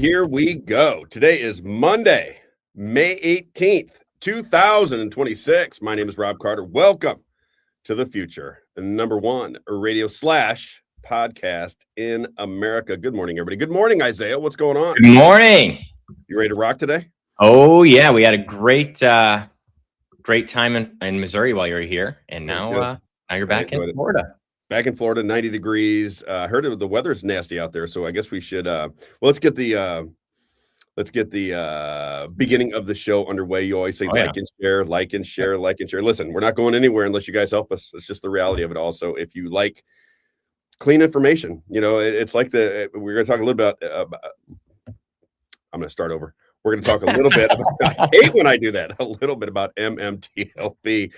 Here we go. Today is Monday, May 18th, 2026. My name is Rob Carter. Welcome to the future. Number one radio / podcast in America. Good morning, everybody. Good morning, Isaiah. What's going on? Good morning. You ready to rock today? Oh, yeah. We had a great time in Missouri while you were here. And now you're back in Florida. Back in Florida, 90 degrees. I heard the weather's nasty out there, so I guess we should. Let's get the beginning of the show underway. You always say like and share, like and share, like and share. Listen, we're not going anywhere unless you guys help us. It's just the reality of it all. So if you like clean information, it's like we're going to talk a little bit about. I'm going to start over. We're going to talk a little bit about, I hate when I do that, a little bit about MMTLP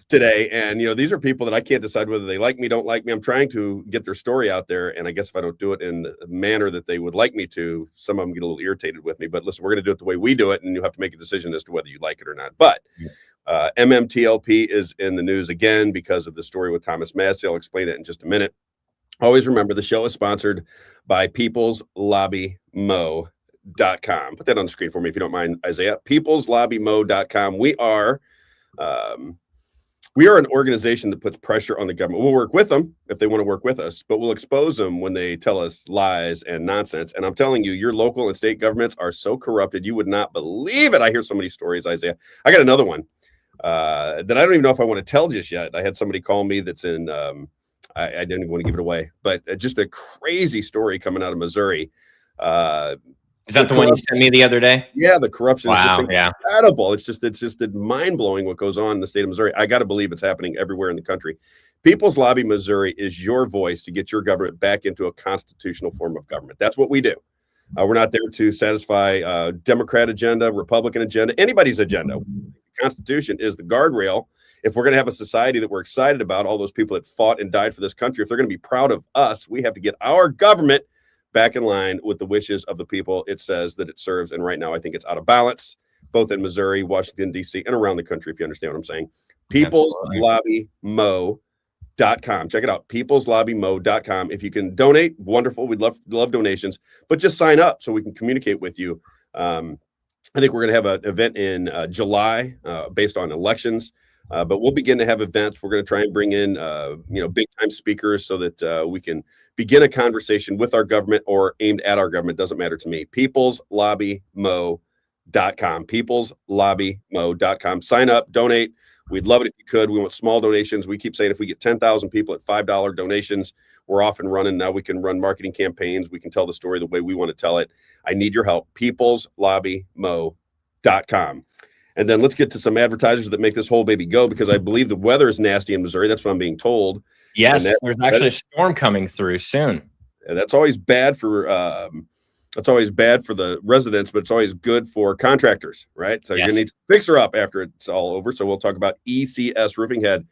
today. And, these are people that I can't decide whether they like me, don't like me. I'm trying to get their story out there. And I guess if I don't do it in a manner that they would like me to, some of them get a little irritated with me. But listen, we're going to do it the way we do it. And you have to make a decision as to whether you like it or not. But MMTLP is in the news again because of the story with Thomas Massie. I'll explain that in just a minute. Always remember the show is sponsored by peopleslobbymo.com. Put that on the screen for me if you don't mind, Isaiah. peopleslobbymo.com. We are an organization that puts pressure on the government. We'll work with them if they want to work with us, but we'll expose them when they tell us lies and nonsense. And I'm telling you, your local and state governments are so corrupted, you would not believe it. I hear so many stories, Isaiah. I got another one that I don't even know if I want to tell just yet. I had somebody call me that's in, I didn't even want to give it away, but just a crazy story coming out of Missouri. Is that the one you sent me the other day? Yeah, the corruption is just incredible. It's just mind-blowing what goes on in the state of Missouri. I got to believe it's happening everywhere in the country. People's Lobby Missouri is your voice to get your government back into a constitutional form of government. That's what we do. We're not there to satisfy Democrat agenda, Republican agenda, anybody's agenda. The Constitution is the guardrail. If we're going to have a society that we're excited about, all those people that fought and died for this country, if they're going to be proud of us, we have to get our government back in line with the wishes of the people it says that it serves. And right now, I think it's out of balance, both in Missouri, Washington, D.C., and around the country, if you understand what I'm saying. peopleslobbymo.com. Check it out, peopleslobbymo.com. If you can donate, wonderful. We'd love donations, but just sign up so we can communicate with you. I think we're going to have an event in July based on elections. But we'll begin to have events. We're going to try and bring in, big time speakers so that we can begin a conversation with our government or aimed at our government. Doesn't matter to me. peopleslobbymo.com. peopleslobbymo.com. Sign up, donate. We'd love it if you could. We want small donations. We keep saying if we get 10,000 people at $5 donations, we're off and running. Now we can run marketing campaigns. We can tell the story the way we want to tell it. I need your help. peopleslobbymo.com. And then let's get to some advertisers that make this whole baby go, because I believe the weather is nasty in Missouri. That's what I'm being told. Yes, there's actually a storm coming through soon. And that's always bad for the residents, but it's always good for contractors, right? So you're gonna need to fix her up after it's all over. So we'll talk about ECS Roofing. Had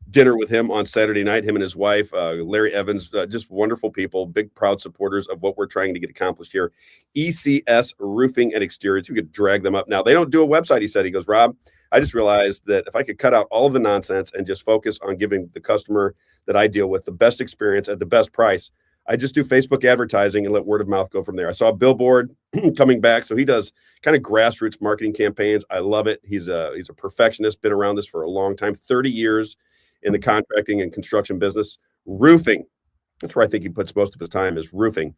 dinner with him on Saturday night, him and his wife, Larry Evans, just wonderful people, big, proud supporters of what we're trying to get accomplished here. ECS Roofing and Exteriors. You could drag them up. Now, they don't do a website, he said. He goes, Rob, I just realized that if I could cut out all of the nonsense and just focus on giving the customer that I deal with the best experience at the best price, I just do Facebook advertising and let word of mouth go from there. I saw a billboard coming back. So he does kind of grassroots marketing campaigns. I love it. He's a perfectionist, been around this for a long time, 30 years in the contracting and construction business. Roofing, that's where I think he puts most of his time, is roofing,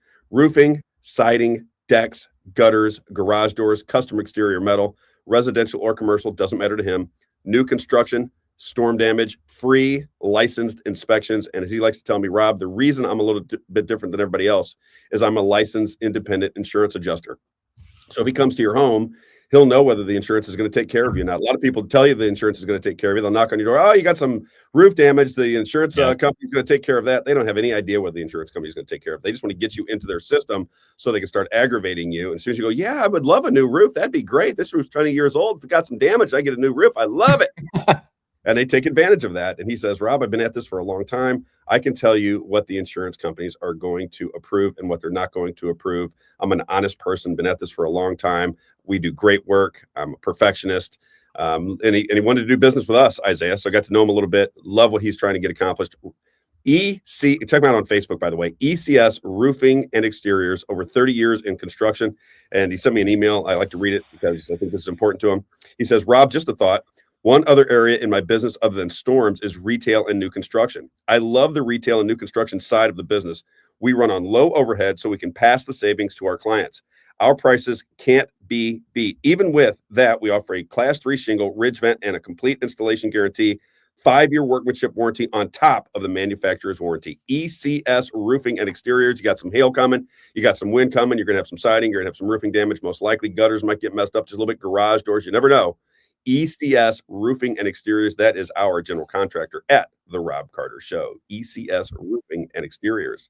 siding, decks, gutters, garage doors, custom exterior metal, residential or commercial, doesn't matter to him. New construction, storm damage, free licensed inspections. And as he likes to tell me, Rob, the reason I'm a little bit different than everybody else is I'm a licensed independent insurance adjuster. So if he comes to your home, he'll know whether the insurance is going to take care of you. Now, a lot of people tell you the insurance is going to take care of you. They'll knock on your door. Oh, you got some roof damage. The insurance company's going to take care of that. They don't have any idea what the insurance company is going to take care of. They just want to get you into their system so they can start aggravating you. And as soon as you go, yeah, I would love a new roof. That'd be great. This roof's 20 years old. If it got some damage, I get a new roof. I love it. And they take advantage of that. And he says, Rob, I've been at this for a long time. I can tell you what the insurance companies are going to approve and what they're not going to approve. I'm an honest person, been at this for a long time. We do great work. I'm a perfectionist. And he wanted to do business with us, Isaiah. So I got to know him a little bit. Love what he's trying to get accomplished. Check them out on Facebook, by the way. ECS Roofing and Exteriors, over 30 years in construction. And he sent me an email. I like to read it because I think this is important to him. He says, Rob, just a thought. One other area in my business other than storms is retail and new construction. I love the retail and new construction side of the business. We run on low overhead so we can pass the savings to our clients. Our prices can't be beat. Even with that, we offer a Class 3 shingle, ridge vent, and a complete installation guarantee. 5-year workmanship warranty on top of the manufacturer's warranty. ECS Roofing and Exteriors. You got some hail coming. You got some wind coming. You're going to have some siding. You're going to have some roofing damage. Most likely gutters might get messed up just a little bit. Garage doors. You never know. ECS Roofing and Exteriors. That is our general contractor at the Robb Carter Show. ECS Roofing and Exteriors.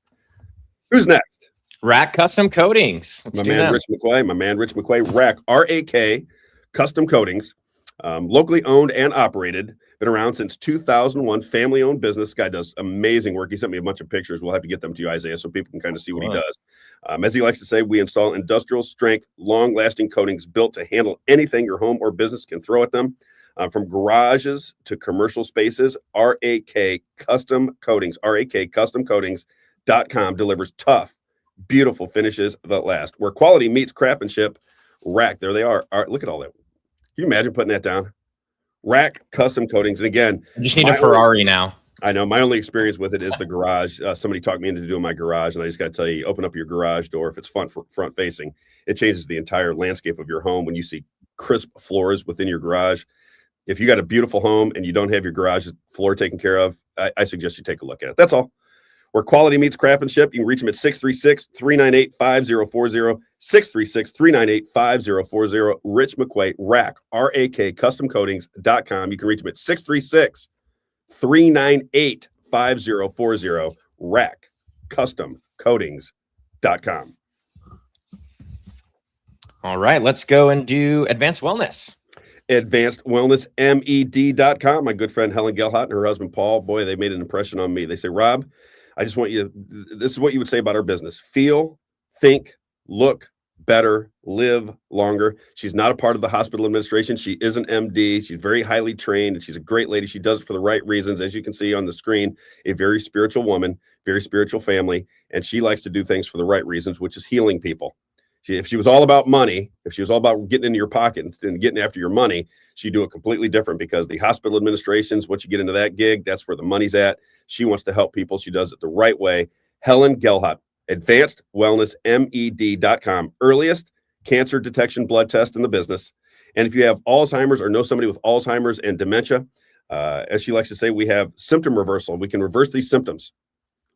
Who's next? RAK Custom Coatings. My man Rich McQuay. RAK, RAK Custom Coatings. Locally owned and operated. Been around since 2001. Family-owned business. Guy does amazing work. He sent me a bunch of pictures. We'll have to get them to you, Isaiah, so people can kind of see what he does. As he likes to say, we install industrial strength, long-lasting coatings built to handle anything your home or business can throw at them. From garages to commercial spaces, RAK Custom Coatings, RAKCustomCoatings.com delivers tough, beautiful finishes that last. Where quality meets craftsmanship, RAK. There they are. Look at all that. Can you imagine putting that down? RAK Custom Coatings. And again, I just need a Ferrari now. I know. My only experience with it is the garage. Somebody talked me into doing my garage, and I just got to tell you, open up your garage door. If it's front facing, it changes the entire landscape of your home when you see crisp floors within your garage. If you got a beautiful home and you don't have your garage floor taken care of, I suggest you take a look at it. That's all. Where quality meets craftsmanship, you can reach them at 636-398-5040, 636-398-5040. Rich McQuay, RAK, RAKCustomCoatings.com. You can reach them at 636-398-5040, RAKCustomCoatings.com. All right, let's go and do Advanced Wellness. AdvancedWellnessMed.com. My good friend Helen Gelhart and her husband Paul, boy, they made an impression on me. They say, Rob, I just want you, this is what you would say about our business. Feel, think, look better, live longer. She's not a part of the hospital administration. She is an MD. She's very highly trained, and she's a great lady. She does it for the right reasons. As you can see on the screen, a very spiritual woman, very spiritual family, and she likes to do things for the right reasons, which is healing people. If she was all about money, if she was all about getting into your pocket and getting after your money, she'd do it completely different, because the hospital administrations, once you get into that gig, that's where the money's at. She wants to help people. She does it the right way. Helen Gelhart, AdvancedWellnessMed.com, earliest cancer detection blood test in the business. And if you have Alzheimer's or know somebody with Alzheimer's and dementia, as she likes to say, we have symptom reversal. We can reverse these symptoms.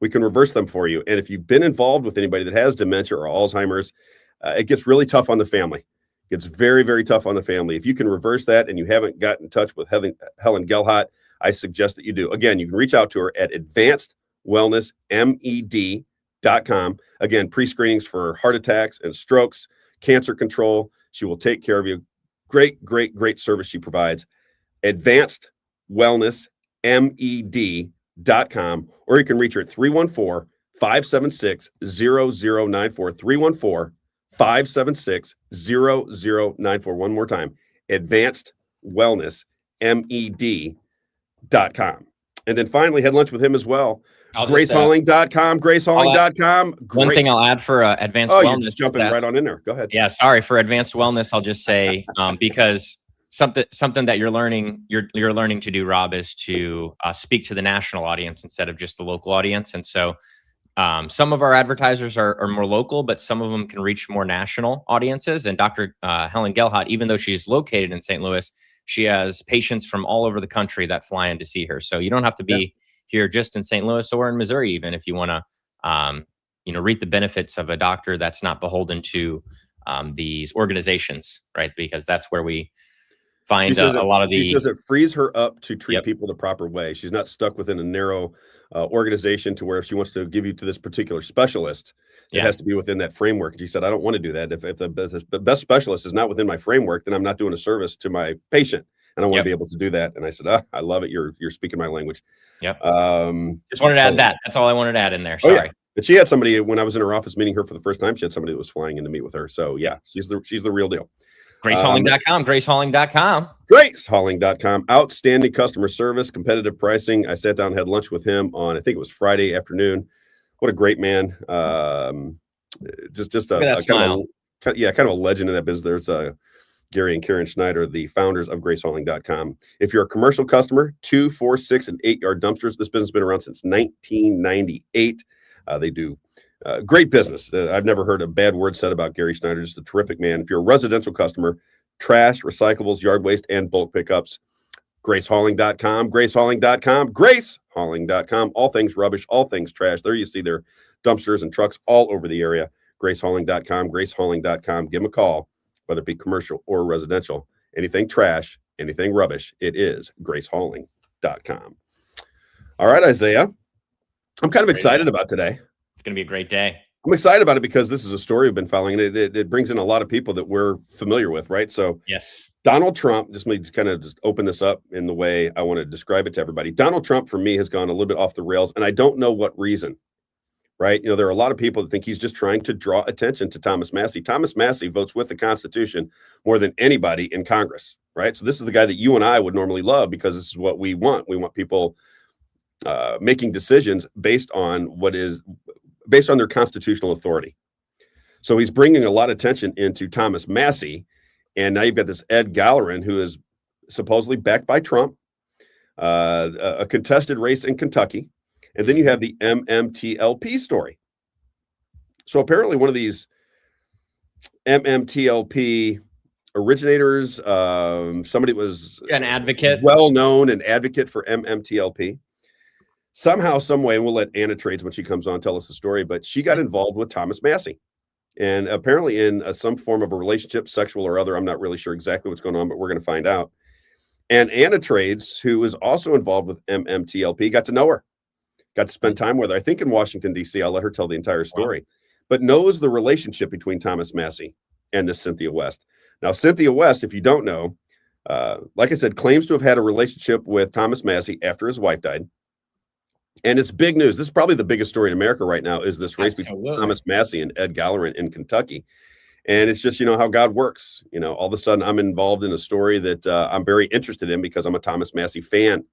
We can reverse them for you. And if you've been involved with anybody that has dementia or Alzheimer's, it gets really tough on the family. It gets very, very tough on the family. If you can reverse that and you haven't gotten in touch with Helen Gelhart, I suggest that you do. Again, you can reach out to her at AdvancedWellnessMed.com. Again, pre-screenings for heart attacks and strokes, cancer control. She will take care of you. Great, great, great service she provides. AdvancedWellnessMed.com, or you can reach her at 314-576-0094, 314-576-0094. One more time, AdvancedWellnessMed.com. And then finally, had lunch with him as well. GraceHauling.com, GraceHauling.com. One thing I'll add for Advanced Wellness. You're just jumping right on in there. Go ahead. Yeah, sorry. For Advanced Wellness, I'll just say, because something that you're learning to do, Rob, is to speak to the national audience instead of just the local audience. And so some of our advertisers are more local, but some of them can reach more national audiences. And Dr. Helen Gelhart, even though she's located in St. Louis, she has patients from all over the country that fly in to see her. So you don't have to be here just in St. Louis or in Missouri, even if you want to, reap the benefits of a doctor that's not beholden to these organizations, right? Because that's where we find a lot of the. She says it frees her up to treat people the proper way. She's not stuck within a narrow organization to where if she wants to give you to this particular specialist, it has to be within that framework. And she said, I don't want to do that. If the best specialist is not within my framework, then I'm not doing a service to my patient. And I want to be able to do that. And I said, I love it. You're speaking my language. Yep. Just wanted to add that. That's all I wanted to add in there. Sorry. Oh, yeah. But she had somebody, when I was in her office meeting her for the first time, she had somebody that was flying in to meet with her. So yeah, she's the real deal. GraceHauling.com, GraceHauling.com. GraceHauling.com. Outstanding customer service, competitive pricing. I sat down and had lunch with him on, I think it was Friday afternoon. What a great man. Just a kind of a legend in that business. There's Gary and Karen Schneider, the founders of GraceHauling.com. If you're a commercial customer, 2, 4, 6, and 8-yard dumpsters. This business has been around since 1998. They do great business. I've never heard a bad word said about Gary Schneider. Just a terrific man. If you're a residential customer, trash, recyclables, yard waste, and bulk pickups, GraceHauling.com, GraceHauling.com, GraceHauling.com. All things rubbish, all things trash. There you see their dumpsters and trucks all over the area. GraceHauling.com, GraceHauling.com. Give them a call, whether it be commercial or residential. Anything trash, anything rubbish, it is GraceHauling.com. All right, Isaiah. I'm kind of excited about today. It's going to be a great day. I'm excited about it because this is a story we've been following, and it brings in a lot of people that we're familiar with, right? So yes, Donald Trump, just me kind of just open this up in the way I want to describe it to everybody. Donald Trump, for me, has gone a little bit off the rails, and I don't know what reason, right? You know, there are a lot of people that think he's just trying to draw attention to Thomas Massie. Thomas Massie votes with the Constitution more than anybody in Congress, right? So this is the guy that you and I would normally love because this is what we want. We want people making decisions based on their constitutional authority. So he's bringing a lot of attention into Thomas Massie, and now you've got this Ed Gallerin, who is supposedly backed by Trump, a contested race in Kentucky, and then you have the MMTLP story. So apparently one of these MMTLP originators, somebody was an advocate, well-known, an advocate for MMTLP. Somehow, some way, and we'll let Anna Trades when she comes on tell us the story, but she got involved with Thomas Massie. And apparently in some form of a relationship, sexual or other. I'm not really sure exactly what's going on, but we're going to find out. And Anna Trades, who is also involved with MMTLP, got to know her, got to spend time with her, I think in Washington, D.C. I'll let her tell the entire story, but knows the relationship between Thomas Massie and this Cynthia West. Now, Cynthia West, if you don't know, like I said, claims to have had a relationship with Thomas Massie after his wife died. And it's big news. This is probably the biggest story in America right now, is this race between Thomas Massie and Ed Gallerin in Kentucky. And it's just, you know, how God works. You know, all of a sudden I'm involved in a story that I'm very interested in because I'm a Thomas Massie fan.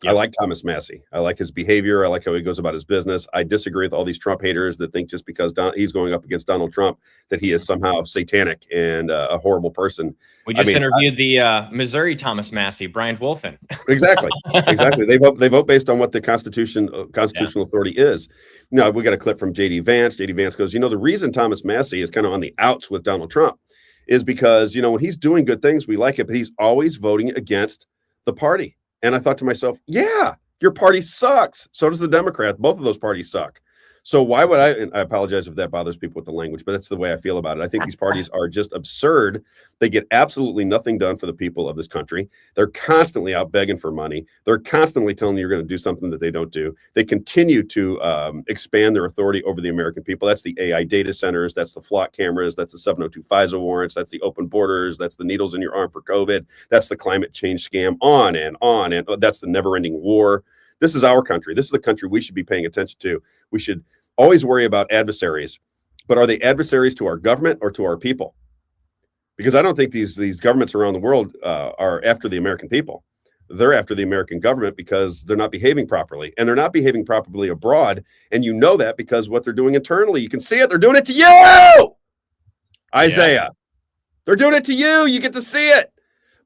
Yep. I like Thomas Massie. I like his behavior. I like how he goes about his business. I disagree with all these Trump haters that think just because he's going up against Donald Trump that he is somehow satanic and a horrible person. We just interviewed the Missouri Thomas Massie, Brian Wolfen. Exactly. They vote based on what the constitutional authority is. Now, we got a clip from J.D. Vance. J.D. Vance goes, you know, the reason Thomas Massie is kind of on the outs with Donald Trump is because, you know, when he's doing good things, we like it, but he's always voting against the party. And I thought to myself, yeah, your party sucks. So does the Democrats. Both of those parties suck. So why would and I apologize if that bothers people with the language, but that's the way I feel about it. I think these parties are just absurd. They get absolutely nothing done for the people of this country. They're constantly out begging for money. They're constantly telling you you're going to do something that they don't do. They continue to expand their authority over the American people. That's the AI data centers. That's the flock cameras. That's the 702 FISA warrants. That's the open borders. That's the needles in your arm for COVID. That's the climate change scam, on and on. And that's the never-ending war. This is our country. This is the country we should be paying attention to. We should always worry about adversaries, but are they adversaries to our government or to our people? Because I don't think these governments around the world are after the American people. They're after the American government because they're not behaving properly, and they're not behaving properly abroad. And you know that because what they're doing internally, you can see it. They're doing it to you, Isaiah. Yeah. They're doing it to you. You get to see it.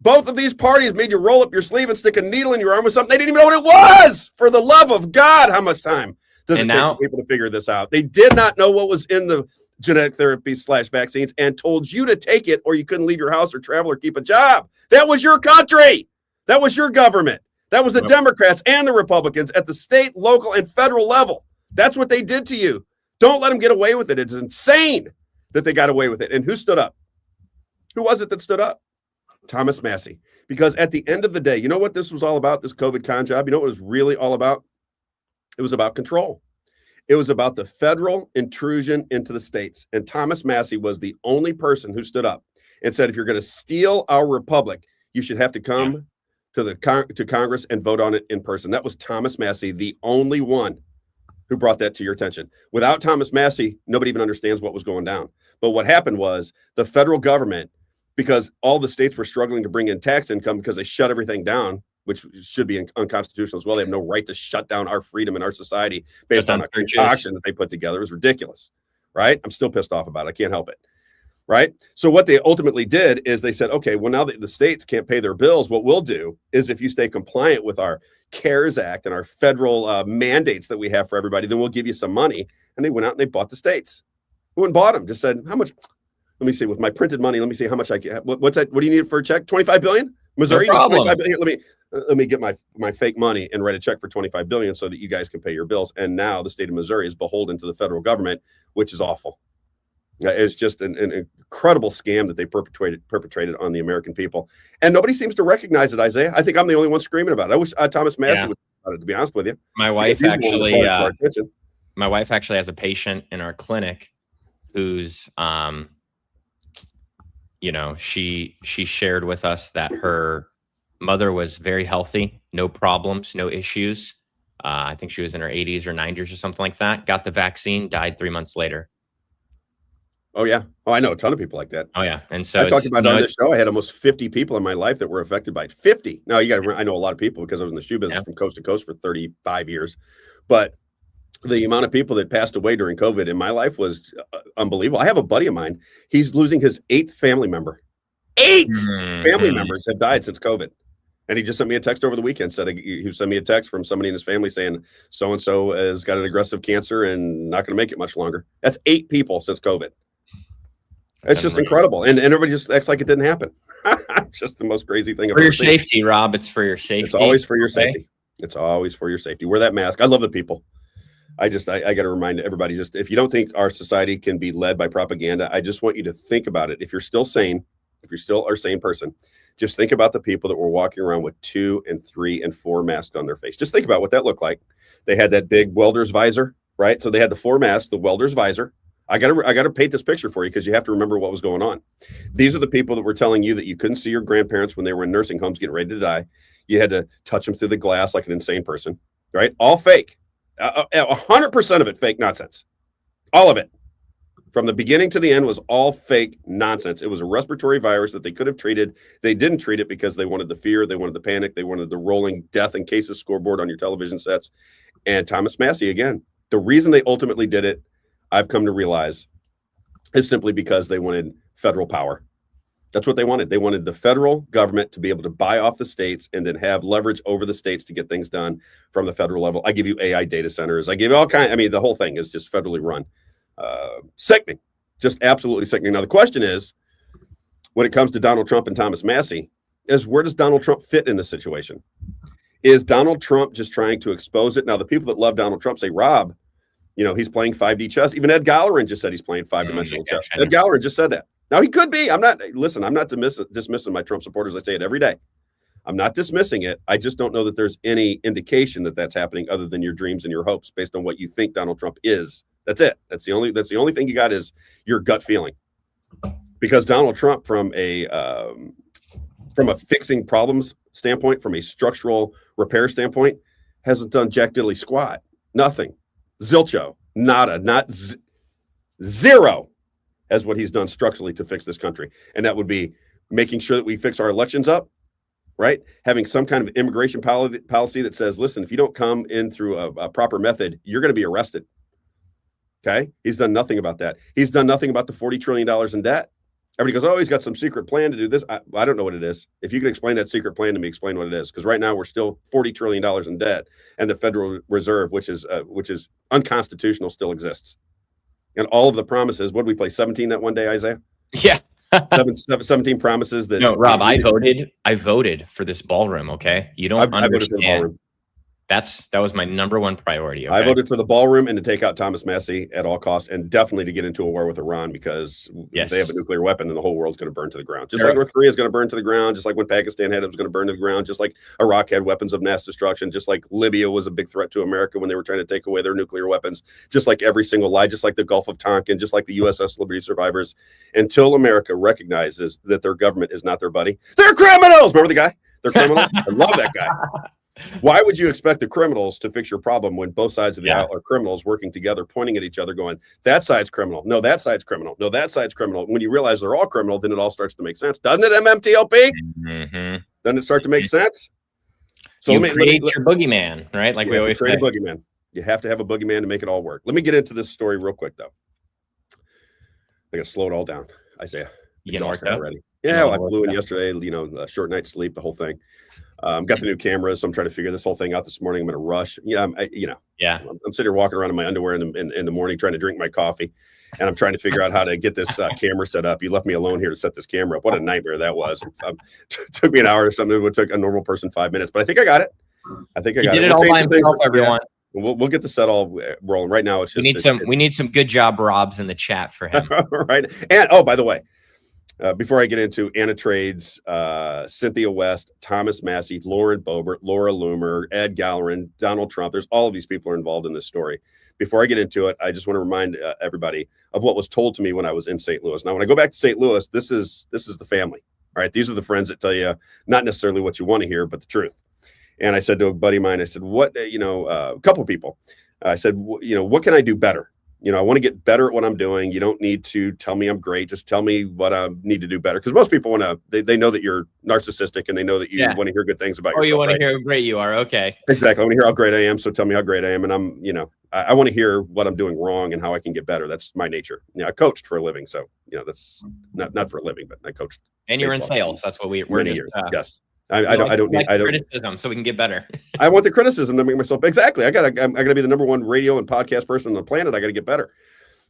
Both of these parties made you roll up your sleeve and stick a needle in your arm with something they didn't even know what it was. For the love of God, how much time does it take for people to figure this out? They did not know what was in the genetic therapy / vaccines and told you to take it or you couldn't leave your house or travel or keep a job. That was your country. That was your government. That was the Democrats and the Republicans at the state, local, and federal level. That's what they did to you. Don't let them get away with it. It's insane that they got away with it. And who stood up? Who was it that stood up? Thomas Massie. Because at the end of the day, you know what this was all about, this COVID con job? You know what it was really all about? It was about control. It was about the federal intrusion into the states. And Thomas Massie was the only person who stood up and said, if you're going to steal our republic, you should have to come to Congress and vote on it in person. That was Thomas Massie, the only one who brought that to your attention. Without Thomas Massie, nobody even understands what was going down. But what happened was the federal government because all the states were struggling to bring in tax income because they shut everything down, which should be unconstitutional as well. They have no right to shut down our freedom in our society based on a concoction that they put together. It was ridiculous, right? I'm still pissed off about it. I can't help it, right? So what they ultimately did is they said, okay, well, now that the states can't pay their bills, what we'll do is if you stay compliant with our CARES Act and our federal mandates that we have for everybody, then we'll give you some money. And they went out and they bought the states. Who went and bought them? Just said, how much? Let me see, with my printed money, let me see how much I can. What's that? What do you need for a check? 25 billion? Missouri, no problem. 25 billion. Let me get my fake money and write a check for 25 billion so that you guys can pay your bills. And now the state of Missouri is beholden to the federal government, which is awful. It's just an incredible scam that they perpetrated on the American people. And nobody seems to recognize it, Isaiah. I think I'm the only one screaming about it. I wish Thomas Massie would about it, to be honest with you. My wife actually has a patient in our clinic who's she shared with us that her mother was very healthy, no problems, no issues. I think she was in her 80s or 90s or something like that. Got the vaccine, died 3 months later. Oh, yeah. Oh, I know a ton of people like that. Oh, yeah. And so I talked about on this show, I had almost 50 people in my life that were affected by it. 50. Now, I know a lot of people because I was in the shoe business from coast to coast for 35 years. But the amount of people that passed away during COVID in my life was unbelievable. I have a buddy of mine. He's losing his 8th family member. 8 family members have died since COVID. And he just sent me a text over the weekend. Said he sent me a text from somebody in his family saying so-and-so has got an aggressive cancer and not going to make it much longer. That's 8 people since COVID. It's just incredible. And everybody just acts like it didn't happen. It's just the most crazy thing. For your safety, Rob. It's for your safety. It's always for your safety. It's always for your safety. Wear that mask. I love the people. I got to remind everybody, just if you don't think our society can be led by propaganda, I just want you to think about it. If you're still sane, if you're still a sane person, just think about the people that were walking around with 2 and 3 and 4 masks on their face. Just think about what that looked like. They had that big welder's visor, right? So they had the 4 masks, the welder's visor. I got to paint this picture for you because you have to remember what was going on. These are the people that were telling you that you couldn't see your grandparents when they were in nursing homes getting ready to die. You had to touch them through the glass like an insane person, right? All fake. 100% of it fake nonsense. All of it. From the beginning to the end was all fake nonsense. It was a respiratory virus that they could have treated. They didn't treat it because they wanted the fear. They wanted the panic. They wanted the rolling death in cases scoreboard on your television sets. And Thomas Massie, again, the reason they ultimately did it, I've come to realize, is simply because they wanted federal power. That's what they wanted. They wanted the federal government to be able to buy off the states and then have leverage over the states to get things done from the federal level. I give you AI data centers. I give you all kinds. I mean, the whole thing is just federally run. Sickening. Just absolutely sickening. Now, the question is, when it comes to Donald Trump and Thomas Massie, is where does Donald Trump fit in this situation? Is Donald Trump just trying to expose it? Now, the people that love Donald Trump say, Rob, he's playing 5D chess. Even Ed Gallerin just said he's playing 5-dimensional chess. Ed Gallerin just said that. Now, he could be. I'm not dismissing my Trump supporters. I say it every day. I'm not dismissing it. I just don't know that there's any indication that that's happening other than your dreams and your hopes based on what you think Donald Trump is. That's it. That's the only thing you got is your gut feeling. Because Donald Trump, from a fixing problems standpoint, from a structural repair standpoint, hasn't done jack diddly squat. Nothing. Zilcho. Nada. Zero as what he's done structurally to fix this country. And that would be making sure that we fix our elections up, right? Having some kind of immigration policy that says, listen, if you don't come in through a proper method, you're going to be arrested. Okay? He's done nothing about that. He's done nothing about the $40 trillion in debt. Everybody goes, oh, he's got some secret plan to do this. I don't know what it is. If you can explain that secret plan to me, explain what it is. Because right now we're still $40 trillion in debt. And the Federal Reserve, which is unconstitutional, still exists. And all of the promises, what did we play 17 that one day, Isaiah? Yeah. 17 promises that. No, Rob, I voted for this ballroom. Okay. You don't understand. I voted for the ballroom. That was my number one priority. Okay? I voted for the ballroom and to take out Thomas Massie at all costs, and definitely to get into a war with Iran because they have a nuclear weapon and the whole world's going to burn to the ground. Just like North Korea is going to burn to the ground, just like when Pakistan had it was going to burn to the ground, just like Iraq had weapons of mass destruction, just like Libya was a big threat to America when they were trying to take away their nuclear weapons, just like every single lie, just like the Gulf of Tonkin, just like the USS Liberty survivors. Until America recognizes that their government is not their buddy, they're criminals. Remember the guy? They're criminals. I love that guy. Why would you expect the criminals to fix your problem when both sides of the aisle are criminals working together, pointing at each other, going, that side's criminal. No, that side's criminal. No, that side's criminal. When you realize they're all criminal, then it all starts to make sense. Doesn't it, MMTLP? Mm-hmm. Doesn't it start to make sense? So you create your boogeyman, right? Like we always say. A boogeyman. You have to have a boogeyman to make it all work. Let me get into this story real quick, though. I got to slow it all down. Isaiah, you getting worked up already? Yeah, well, I flew in yesterday. A short night's sleep, the whole thing. Got the new cameras, so I'm trying to figure this whole thing out this morning. I'm going to rush. I'm sitting here walking around in my underwear in the morning, trying to drink my coffee, and I'm trying to figure out how to get this camera set up. You left me alone here to set this camera up. What a nightmare that was. Took me an hour or something. It would take a normal person 5 minutes, but I think I got it. You did it all by himself, everyone. We'll get the set all rolling. Right now, it's just we need some good job Robs in the chat for him. Right. And oh, by the way, before I get into Anna Trades, Cynthia West, Thomas Massie, Lauren Boebert, Laura Loomer, Ed Gallerin, Donald Trump, there's all of these people are involved in this story. Before I get into it, I just want to remind everybody of what was told to me when I was in St. Louis. Now, when I go back to St. Louis, this is the family. All right. These are the friends that tell you not necessarily what you want to hear, but the truth. And I said to a buddy of mine, I said, a couple of people, I said, what can I do better? I want to get better at what I'm doing. You don't need to tell me I'm great. Just tell me what I need to do better. Because most people they know that you're narcissistic and they know that you want to hear good things about yourself. You want to hear how great you are. Okay. Exactly. I want to hear how great I am. So tell me how great I am. And I want to hear what I'm doing wrong and how I can get better. That's my nature. I coached for a living. So, that's not for a living, but I coached. And you're in sales. That's what we're many just, years. Yes. I don't need criticism so we can get better. I want the criticism to make myself exactly. I gotta be the number one radio and podcast person on the planet. I gotta get better.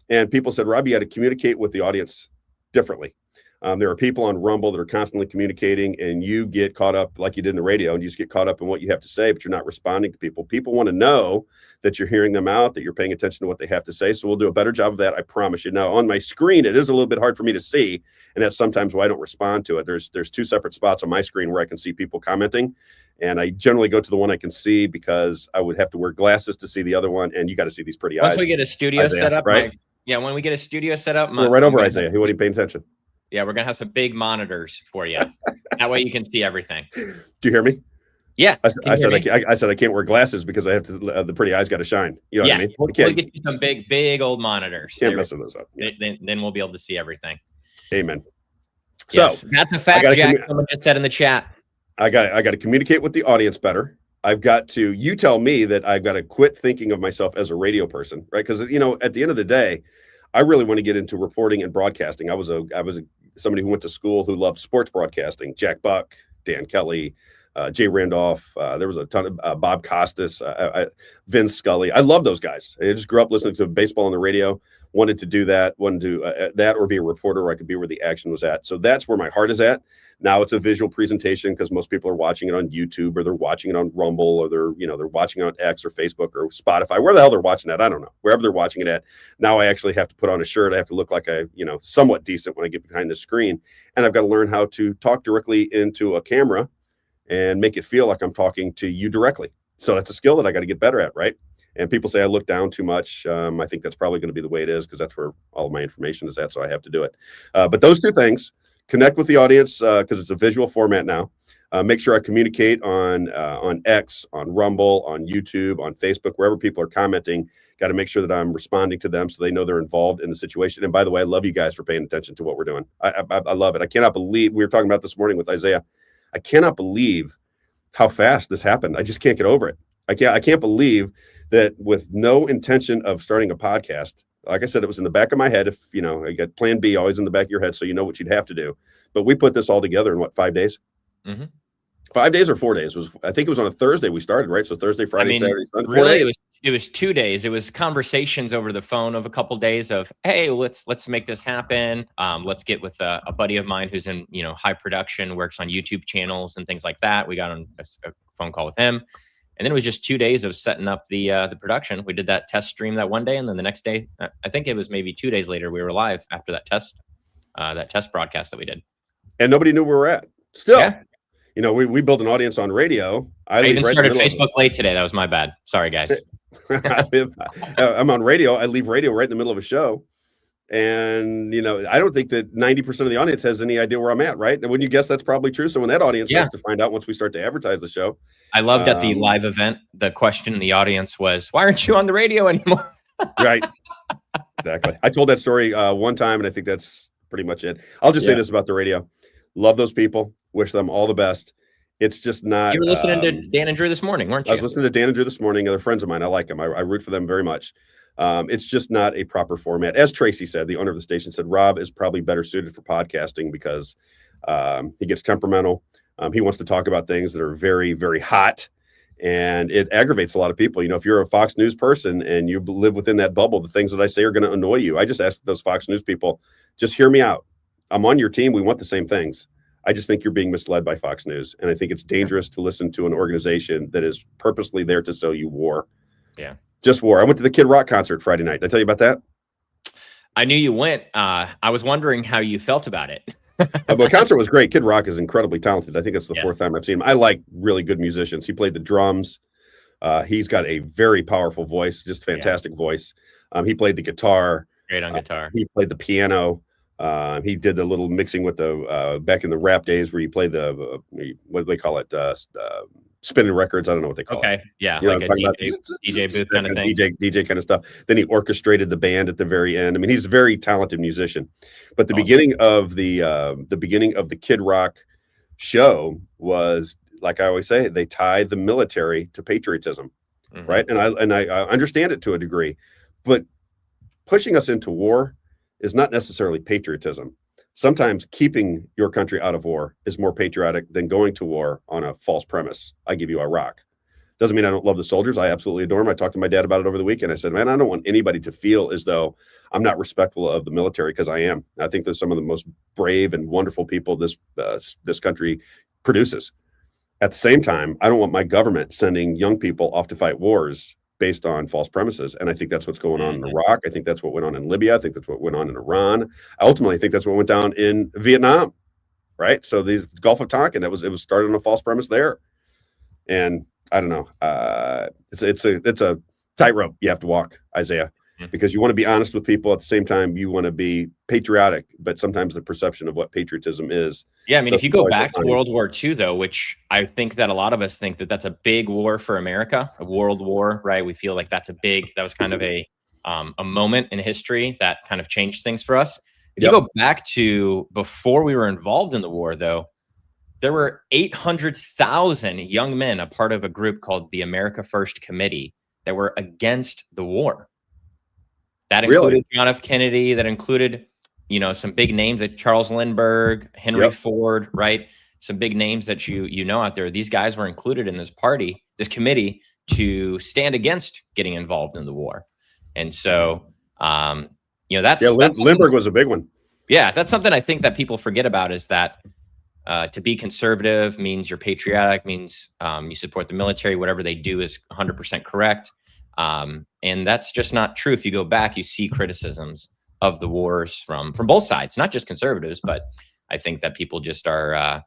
And people said, Rob, you got to communicate with the audience differently. There are people on Rumble that are constantly communicating, and you get caught up like you did in the radio, and you just get caught up in what you have to say, but you're not responding to people. People want to know that you're hearing them out, that you're paying attention to what they have to say. So we'll do a better job of that, I promise you. Now, on my screen, it is a little bit hard for me to see, and that's sometimes why I don't respond to it. There's two separate spots on my screen where I can see people commenting, and I generally go to the one I can see because I would have to wear glasses to see the other one, and you got to see these pretty eyes. Once we get a studio set up, right? When we get a studio set up, we're right over Isaiah. He wasn't even paying attention. Yeah, we're gonna have some big monitors for you. That way you can see everything. Do you hear me? Yeah. I said I can't wear glasses because I have to. The pretty eyes got to shine. You know what I mean? We'll get you some big old monitors. Can't mess with those up. Yeah. Then we'll be able to see everything. Amen. Yes, so that's a fact, Jack. Someone just said in the chat. I got to communicate with the audience better. I've got to. You tell me that I've got to quit thinking of myself as a radio person, right? Because at the end of the day, I really want to get into reporting and broadcasting. I was somebody who went to school who loved sports broadcasting. Jack Buck, Dan Kelly, Jay Randolph. There was a ton of Bob Costas, Vince Scully. I love those guys. I just grew up listening to baseball on the radio. Wanted to do that. Wanted to do that or be a reporter where I could be where the action was at. So that's where my heart is at. Now it's a visual presentation because most people are watching it on YouTube or they're watching it on Rumble or they're watching it on X or Facebook or Spotify. Where the hell they're watching that, I don't know. Wherever they're watching it at. Now I actually have to put on a shirt. I have to look like somewhat decent when I get behind the screen. And I've got to learn how to talk directly into a camera and make it feel like I'm talking to you directly. So that's a skill that I got to get better at, right? And people say I look down too much. I think that's probably going to be the way it is because that's where all of my information is at. So I have to do it. But those two things, connect with the audience because it's a visual format now. Make sure I communicate on X, on Rumble, on YouTube, on Facebook, wherever people are commenting. Got to make sure that I'm responding to them so they know they're involved in the situation. And by the way, I love you guys for paying attention to what we're doing. I love it. I cannot believe we were talking about this morning with Isaiah. I cannot believe how fast this happened. I just can't get over it. I can't believe that with no intention of starting a podcast, like I said, it was in the back of my head. If I got plan B always in the back of your head, so you know what you'd have to do. But we put this all together in 5 days? Mm-hmm. 5 days or 4 days? I think it was on a Thursday we started, right? So Thursday, Friday, Saturday, Sunday. Really, it was 2 days. It was conversations over the phone of a couple of days of, hey, let's make this happen. Let's get with a buddy of mine who's in high production, works on YouTube channels and things like that. We got on a phone call with him. And then it was just 2 days of setting up the production. We did that test stream that one day, and then the next day, I think it was maybe 2 days later, we were live after that test broadcast that we did. And nobody knew where we're at. Still, we built an audience on radio. I even started Facebook late today. That was my bad. Sorry, guys. I'm on radio. I leave radio right in the middle of a show, And, I don't think that 90% of the audience has any idea where I'm at, right? And wouldn't you guess that's probably true? So when that audience starts to find out once we start to advertise the show. I loved at the live event, the question in the audience was, why aren't you on the radio anymore? Right. Exactly. I told that story one time, and I think that's pretty much it. I'll just say this about the radio. Love those people. Wish them all the best. It's just not. You were listening to Dan and Drew this morning, weren't you? I was listening to Dan and Drew this morning. They're friends of mine. I like them. I root for them very much. It's just not a proper format. As Tracy said, the owner of the station said, Robb is probably better suited for podcasting because he gets temperamental. He wants to talk about things that are very, very hot, and it aggravates a lot of people. If you're a Fox News person and you live within that bubble, the things that I say are going to annoy you. I just ask those Fox News people, just hear me out. I'm on your team. We want the same things. I just think you're being misled by Fox News. And I think it's dangerous to listen to an organization that is purposely there to sell you war. Yeah. Just war. I went to the Kid Rock concert Friday night. Did I tell you about that? I knew you went. I was wondering how you felt about it. The concert was great. Kid Rock is incredibly talented. I think it's the fourth time I've seen him. I like really good musicians. He played the drums. He's got a very powerful voice, just fantastic voice. He played the guitar. Great on guitar. He played the piano. He did the little mixing with the back in the rap days where you play the what do they call it? Spinning records. I don't know what they call it. Yeah, like a DJ booth kind of thing. DJ kind of stuff. Then he orchestrated the band at the very end. I mean, he's a very talented musician. But the beginning of the Kid Rock show was, like I always say, they tie the military to patriotism, right? And I understand it to a degree, but pushing us into war is not necessarily patriotism. Sometimes keeping your country out of war is more patriotic than going to war on a false premise. I give you Iraq. Doesn't mean I don't love the soldiers. I absolutely adore them. I talked to my dad about it over the weekend. I said, man, I don't want anybody to feel as though I'm not respectful of the military, because I am. I think they're some of the most brave and wonderful people this country produces. At the same time, I don't want my government sending young people off to fight wars based on false premises. And I think that's what's going on in Iraq. I think that's what went on in Libya. I think that's what went on in Iran. I ultimately think that's what went down in Vietnam, right? So the Gulf of Tonkin, it was started on a false premise there. And I don't know. It's a tightrope you have to walk, Isaiah, because you want to be honest with people. At the same time, you want to be patriotic, but sometimes the perception of what patriotism is. Yeah, I mean, if you go back to World War II, though, which I think that a lot of us think that that's a big war for America, a world war, right? We feel like that was kind of a moment in history that kind of changed things for us. If you go back to before we were involved in the war, though, there were 800,000 young men, a part of a group called the America First Committee, that were against the war. That included John F. Kennedy, that included, some big names like Charles Lindbergh, Henry Ford, right? Some big names that you know out there. These guys were included in this committee to stand against getting involved in the war. And so, that's Lindbergh was a big one. Yeah, that's something I think that people forget about, is that to be conservative means you're patriotic, means you support the military. Whatever they do is 100% correct. And that's just not true. If you go back, you see criticisms of the wars from both sides, not just conservatives, but I think that people just are, I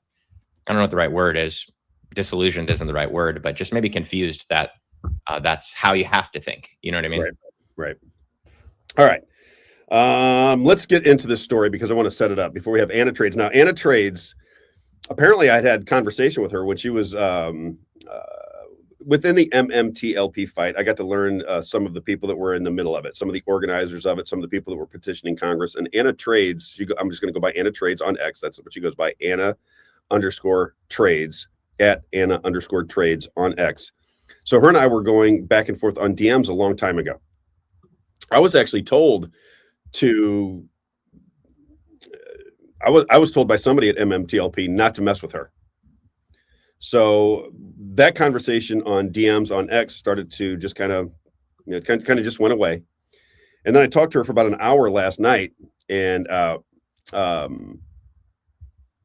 don't know what the right word is. Disillusioned isn't the right word, but just maybe confused that that's how you have to think. You know what I mean? Right. All right. Let's get into this story because I want to set it up before we have Anna Trades. Now, Anna Trades, apparently I had conversation with her when she was within the MMTLP fight. I got to learn some of the people that were in the middle of it, some of the organizers of it, some of the people that were petitioning Congress. And Anna Trades, I'm just going to go by Anna Trades on X. That's what she goes by, Anna_Trades, at Anna_Trades on X. So her and I were going back and forth on DMs a long time ago. I was actually told to, I was told by somebody at MMTLP not to mess with her. So that conversation on DMs on X started to just kind of just went away. And then I talked to her for about an hour last night, and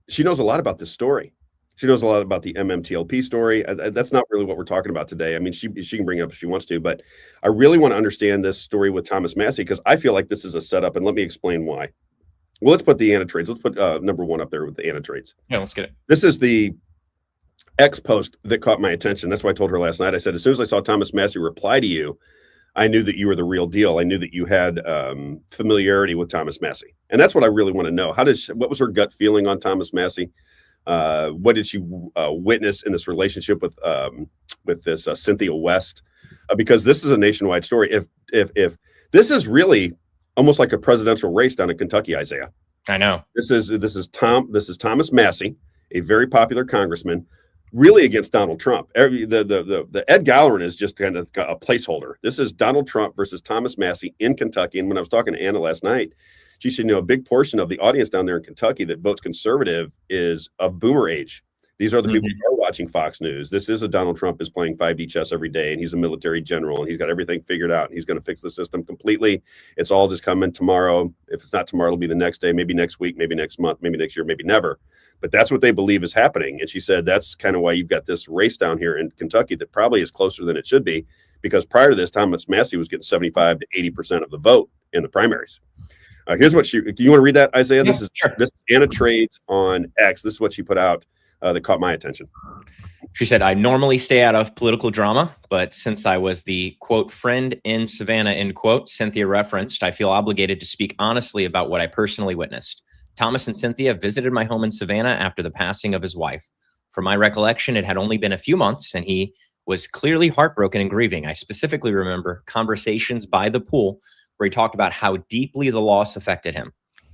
she knows a lot about this story. She knows a lot about the MMTLP story. That's not really what we're talking about today. I mean, she can bring it up if she wants to, but I really want to understand this story with Thomas Massie, because I feel like this is a setup, and let me explain why. Well, let's put the Anna Trades. Let's put number one up there with the Anna Trades. Yeah, let's get it. This is the X post that caught my attention. That's why I told her last night. I said, as soon as I saw Thomas Massie reply to you, I knew that you were the real deal. I knew that you had familiarity with Thomas Massie. And that's what I really want to know. What was her gut feeling on Thomas Massie? What did she witness in this relationship with this Cynthia West? Because this is a nationwide story. If this is really almost like a presidential race down in Kentucky, Isaiah. I know. This is Thomas Massie, a very popular congressman, really against Donald Trump. The Ed Gallerin is just kind of a placeholder. This is Donald Trump versus Thomas Massie in Kentucky. And when I was talking to Anna last night, she said, a big portion of the audience down there in Kentucky that votes conservative is a boomer age. These are the people who are watching Fox News. This is a Donald Trump is playing 5D chess every day, and he's a military general, and he's got everything figured out, and he's going to fix the system completely. It's all just coming tomorrow. If it's not tomorrow, it'll be the next day, maybe next week, maybe next month, maybe next year, maybe never. But that's what they believe is happening. And she said that's kind of why you've got this race down here in Kentucky that probably is closer than it should be, because prior to this, Thomas Massie was getting 75 to 80% of the vote in the primaries. Here's what do you want to read that, Isaiah? Yeah, this is sure. This Anna Trades on X. This is what she put out that caught my attention. She said, I normally stay out of political drama, but since I was the, quote, friend in Savannah, end quote, Cynthia referenced, I feel obligated to speak honestly about what I personally witnessed. Thomas and Cynthia visited my home in Savannah after the passing of his wife. From my recollection, it had only been a few months, and he was clearly heartbroken and grieving. I specifically remember conversations by the pool where he talked about how deeply the loss affected him.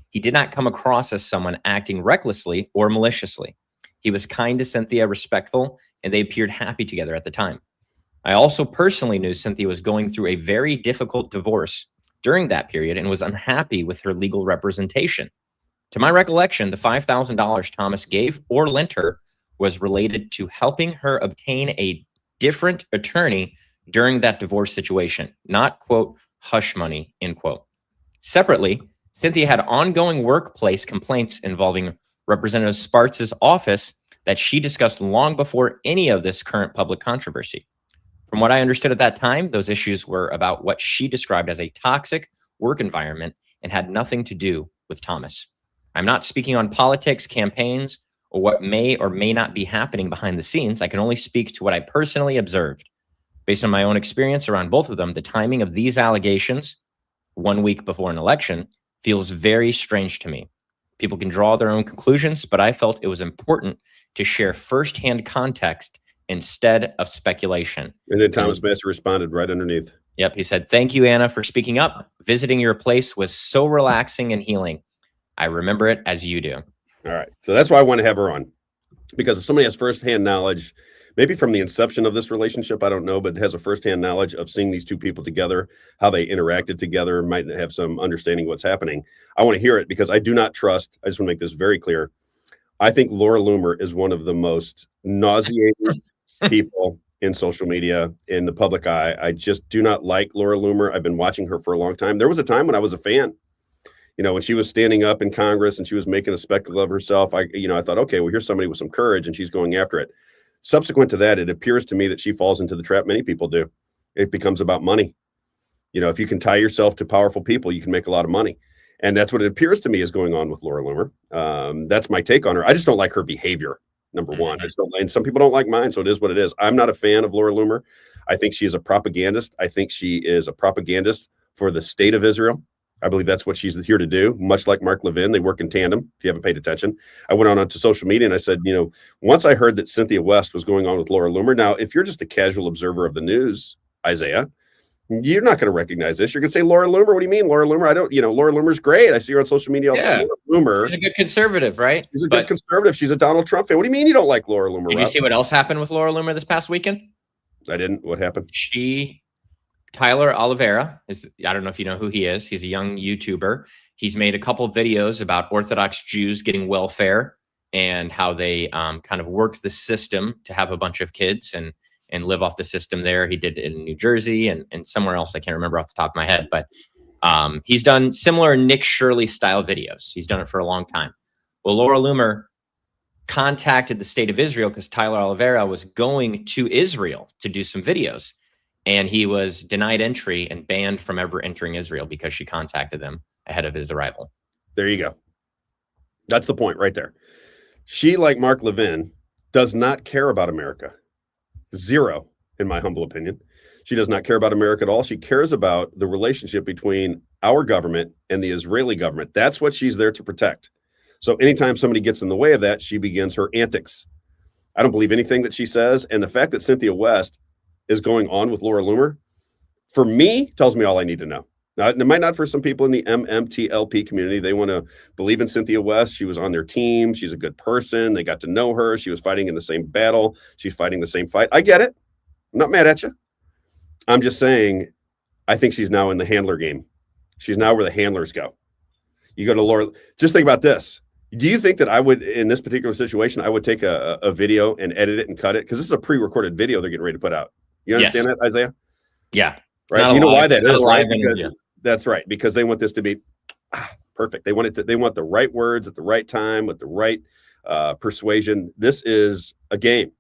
He did not come across as someone acting recklessly or maliciously. He was kind to Cynthia, respectful, and they appeared happy together at the time. I also personally knew Cynthia was going through a very difficult divorce during that period and was unhappy with her legal representation. To my recollection, the $5,000 Thomas gave or lent her was related to helping her obtain a different attorney during that divorce situation, not, quote, hush money, end quote. Separately, Cynthia had ongoing workplace complaints involving Representative Spartz's office that she discussed long before any of this current public controversy. From what I understood at that time, those issues were about what she described as a toxic work environment and had nothing to do with Thomas. I'm not speaking on politics, campaigns, or what may or may not be happening behind the scenes. I can only speak to what I personally observed. Based on my own experience around both of them, the timing of these allegations, 1 week before an election, feels very strange to me. People can draw their own conclusions, but I felt it was important to share firsthand context instead of speculation. And then Thomas Massie responded right underneath. Yep, he said, thank you, Anna, for speaking up. Visiting your place was so relaxing and healing. I remember it as you do. All right. So that's why I want to have her on. Because if somebody has firsthand knowledge, maybe from the inception of this relationship, I don't know, but has a firsthand knowledge of seeing these two people together, how they interacted together, might have some understanding what's happening. I want to hear it because I do not trust. I just want to make this very clear. I think Laura Loomer is one of the most nauseating people in social media, in the public eye. I just do not like Laura Loomer. I've been watching her for a long time. There was a time when I was a fan. When she was standing up in Congress and she was making a spectacle of herself, I thought, okay, well, here's somebody with some courage and she's going after it. Subsequent to that, it appears to me that she falls into the trap many people do. It becomes about money. If you can tie yourself to powerful people, you can make a lot of money. And that's what it appears to me is going on with Laura Loomer. That's my take on her. I just don't like her behavior, number one. I just don't, and some people don't like mine, so it is what it is. I'm not a fan of Laura Loomer. I think she is a propagandist. I think she is a propagandist for the state of Israel. I believe that's what she's here to do, much like Mark Levin. They work in tandem, if you haven't paid attention. I went on to social media and I said, once I heard that Cynthia West was going on with Laura Loomer, now, if you're just a casual observer of the news, Isaiah, you're not going to recognize this. You're going to say, Laura Loomer, what do you mean, Laura Loomer? I don't, Laura Loomer's great. I see her on social media all the time. Laura Loomer. She's a good conservative, right? She's a good conservative. She's a Donald Trump fan. What do you mean you don't like Laura Loomer? Did you see what else happened with Laura Loomer this past weekend? I didn't. What happened? Tyler Oliveira I don't know if you know who he is. He's a young YouTuber. He's made a couple of videos about Orthodox Jews getting welfare and how they kind of work the system to have a bunch of kids and live off the system there. He did it in New Jersey and somewhere else. I can't remember off the top of my head, but he's done similar Nick Shirley style videos. He's done it for a long time. Well, Laura Loomer contacted the state of Israel because Tyler Oliveira was going to Israel to do some videos. And he was denied entry and banned from ever entering Israel because she contacted them ahead of his arrival. There you go. That's the point right there. She, like Mark Levin, does not care about America. Zero. in my humble opinion. She does not care about America at all. She cares about the relationship between our government and the Israeli government. That's what she's there to protect. So anytime somebody gets in the way of that, she begins her antics. I don't believe anything that she says. And the fact that Cynthia West is going on with Laura Loomer, for me, tells me all I need to know. Now, it might not for some people in the MMTLP community. They want to believe in Cynthia West. She was on their team. She's a good person. They got to know her. She was fighting in the same battle. She's fighting the same fight. I get it. I'm not mad at you. I'm just saying, I think she's now in the handler game. She's now where the handlers go. You go to Laura. Just think about this. Do you think that I would, in this particular situation, I would take a video and edit it and cut it? Because this is a pre-recorded video they're getting ready to put out. You understand that, Isaiah? Yeah. Right. You know why that is, right? That's right. Because they want this to be perfect. They want the right words at the right time with the right persuasion. This is a game.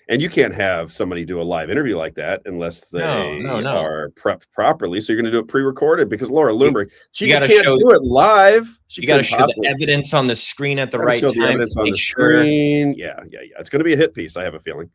And you can't have somebody do a live interview like that unless they are prepped properly. So you're going to do it pre-recorded because Laura Loomer, she just can't do it live. You got to show the evidence on the screen at the right time. The evidence on the screen. Yeah. It's going to be a hit piece, I have a feeling.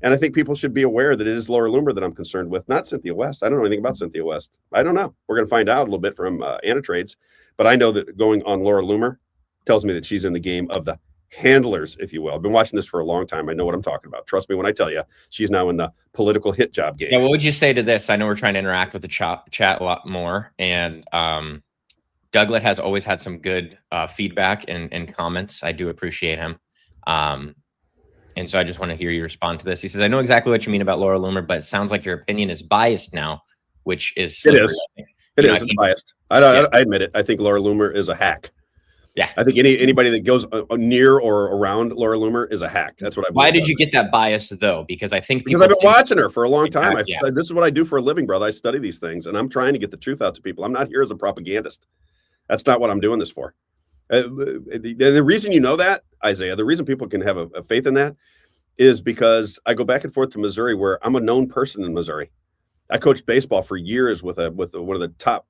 And I think people should be aware that it is Laura Loomer that I'm concerned with, not Cynthia West. I don't know anything about Cynthia West. I don't know. We're going to find out a little bit from Anna Trades. But I know that going on Laura Loomer tells me that she's in the game of the handlers, if you will. I've been watching this for a long time. I know what I'm talking about. Trust me when I tell you, she's now in the political hit job game. Yeah, what would you say to this? I know we're trying to interact with the chat a lot more, and Douglas has always had some good feedback and comments. I do appreciate him. And so I just want to hear you respond to this. He says, I know exactly what you mean about Laura Loomer, but it sounds like your opinion is biased now, which is slippery. It is. It's biased. I admit it. I think Laura Loomer is a hack. Yeah, I think anybody that goes near or around Laura Loomer is a hack. That's what I believe. Why did you get that bias though? Because I think I've been watching her for a long time. This is what I do for a living, brother. I study these things, and I'm trying to get the truth out to people. I'm not here as a propagandist. That's not what I'm doing this for. The reason you know that, Isaiah, the reason people can have a faith in that is because I go back and forth to Missouri, where I'm a known person in Missouri. I coached baseball for years with one of the top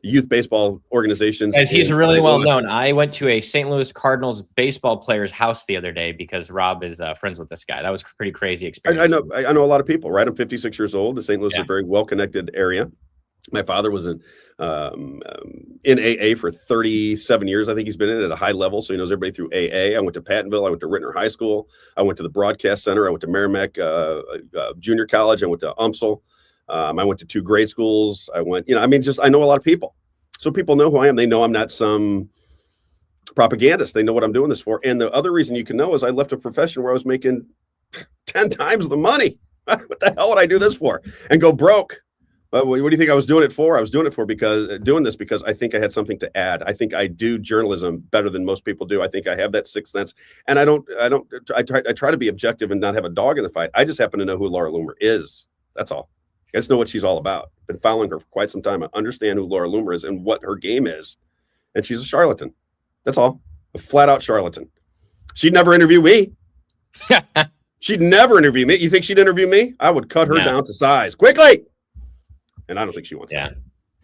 youth baseball organizations. As he's really well known. I went to a St. Louis Cardinals baseball player's house the other day because Robb is friends with this guy. That was a pretty crazy experience. I know a lot of people, right? I'm 56 years old. The St. Louis is a very well-connected area. My father was in AA for 37 years. I think he's been in it at a high level, so he knows everybody through AA. I went to Pattonville. I went to Rittner High School. I went to the Broadcast Center. I went to Merrimack Junior College. I went to UMSL. I went to 2 grade schools. I know a lot of people. So people know who I am. They know I'm not some propagandist. They know what I'm doing this for. And the other reason you can know is I left a profession where I was making 10 times the money. What the hell would I do this for? And go broke. What do you think I was doing it for? I was doing it for because I think I had something to add. I think I do journalism better than most people do. I think I have that sixth sense, and I try to be objective and not have a dog in the fight. I just happen to know who Laura Loomer is. That's all. I just know what she's all about. Been following her for quite some time. I understand who Laura Loomer is and what her game is, and she's a charlatan. That's all. A flat out charlatan. She'd never interview me. She'd never interview me. You think she'd interview me? I would cut her down to size quickly. And I don't think she wants that.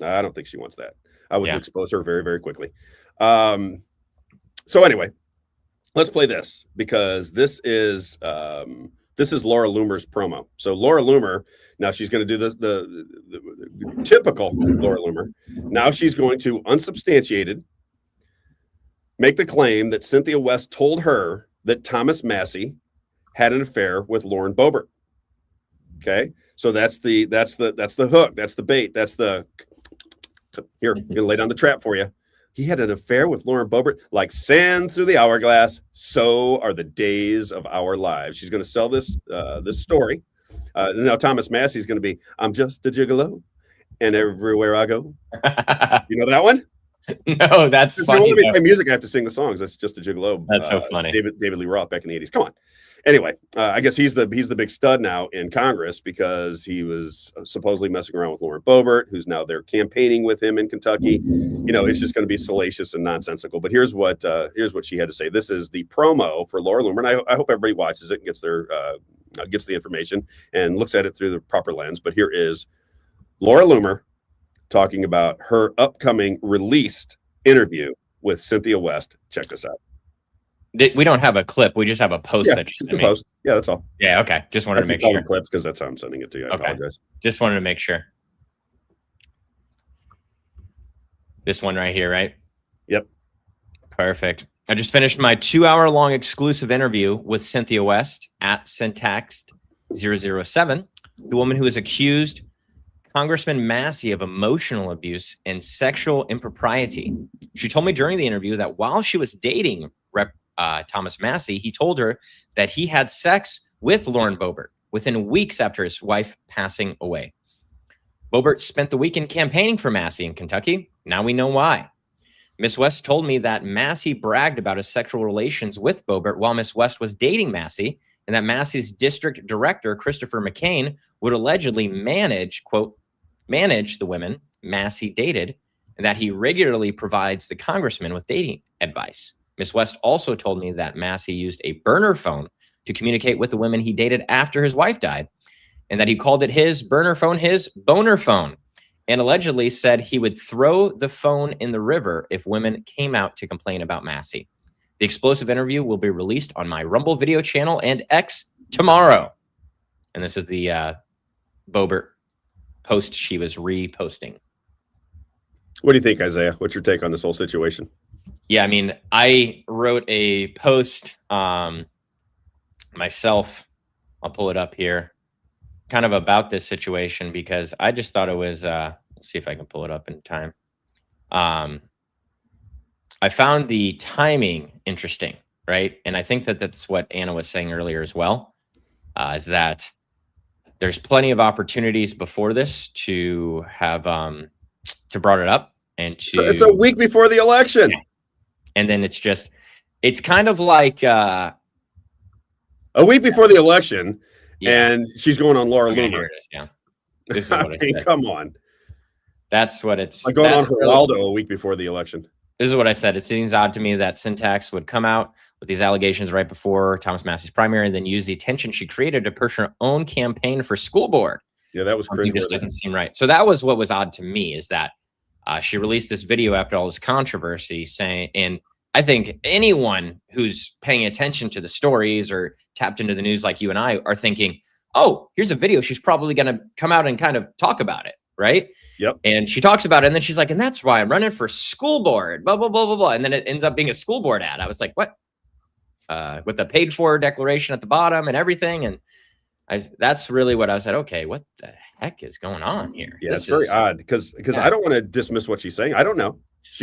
I don't think she wants that. I would expose her very, very quickly. So anyway, let's play this because this is Laura Loomer's promo. So Laura Loomer, now she's going to do the typical Laura Loomer. Now she's going to unsubstantiated make the claim that Cynthia West told her that Thomas Massie had an affair with Lauren Boebert. Okay. So that's the hook. That's the bait. That's the here. I'm gonna lay down the trap for you. He had an affair with Lauren Boebert, like sand through the hourglass. So are the days of our lives. She's gonna sell this story. Now Thomas Massie's gonna be, I'm just a gigolo, and everywhere I go. You know that one? No, that's funny. When we play music, I have to sing the songs. That's just a gigolo. That's so funny. David Lee Roth back in the 80s. Come on. Anyway, I guess he's the big stud now in Congress because he was supposedly messing around with Lauren Boebert, who's now there campaigning with him in Kentucky. You know, it's just going to be salacious and nonsensical. But here's what she had to say. This is the promo for Laura Loomer, and I hope everybody watches it and gets the information and looks at it through the proper lens. But here is Laura Loomer talking about her upcoming released interview with Cynthia West. Check this out. We don't have a clip. We just have a post that you just sent the me. post. Yeah, that's all. Yeah. Okay. Just wanted to make call sure. them clips because that's how I'm sending it to you. I apologize. Just wanted to make sure. This one right here, right? Yep. Perfect. I just finished my 2-hour-long exclusive interview with Cynthia West at Syntaxed007, the woman who is accused Congressman Massie of emotional abuse and sexual impropriety. She told me during the interview that while she was dating Thomas Massie, he told her that he had sex with Lauren Boebert within weeks after his wife passing away. Boebert spent the weekend campaigning for Massie in Kentucky. Now we know why. Miss West told me that Massie bragged about his sexual relations with Boebert while Miss West was dating Massie, and that Massie's district director, Christopher McCain, would allegedly manage the women Massie dated, and that he regularly provides the congressman with dating advice. Miss West also told me that Massie used a burner phone to communicate with the women he dated after his wife died, and that he called it his burner phone his boner phone, and allegedly said he would throw the phone in the river if women came out to complain about Massie. The explosive interview will be released on my Rumble video channel and X tomorrow. And this is the Boebert post she was reposting. What do you think, Isaiah? What's your take on this whole situation? Yeah, I mean, I wrote a post myself. I'll pull it up here, kind of about this situation, because I just thought it was, let's see if I can pull it up in time. I found the timing interesting, right? And I think that that's what Anna was saying earlier as well, is that there's plenty of opportunities before this to have, to brought it up and to. It's a week before the election. Yeah. And then it's kind of like. A week before the election. Yeah. And she's going on Laura Loomer. Here it is. Yeah. This is what I said. Come on. That's what it's like going on Geraldo a week before the election. This is what I said. It seems odd to me that Syntax would come out with these allegations right before Thomas Massie's primary and then use the attention she created to push her own campaign for school board. Yeah, that was crazy. It just doesn't seem right. So that was what was odd to me, is that she released this video after all this controversy saying, and I think anyone who's paying attention to the stories or tapped into the news like you and I are thinking, oh, here's a video. She's probably going to come out and kind of talk about it. Right. Yep. And she talks about it. And then she's like, and that's why I'm running for school board, blah, blah, blah, blah, blah. And then it ends up being a school board ad. I was like, what? With the paid for declaration at the bottom and everything. And that's really what I said. Okay, what the heck is going on here? Yeah, it's very odd because I don't want to dismiss what she's saying. I don't know.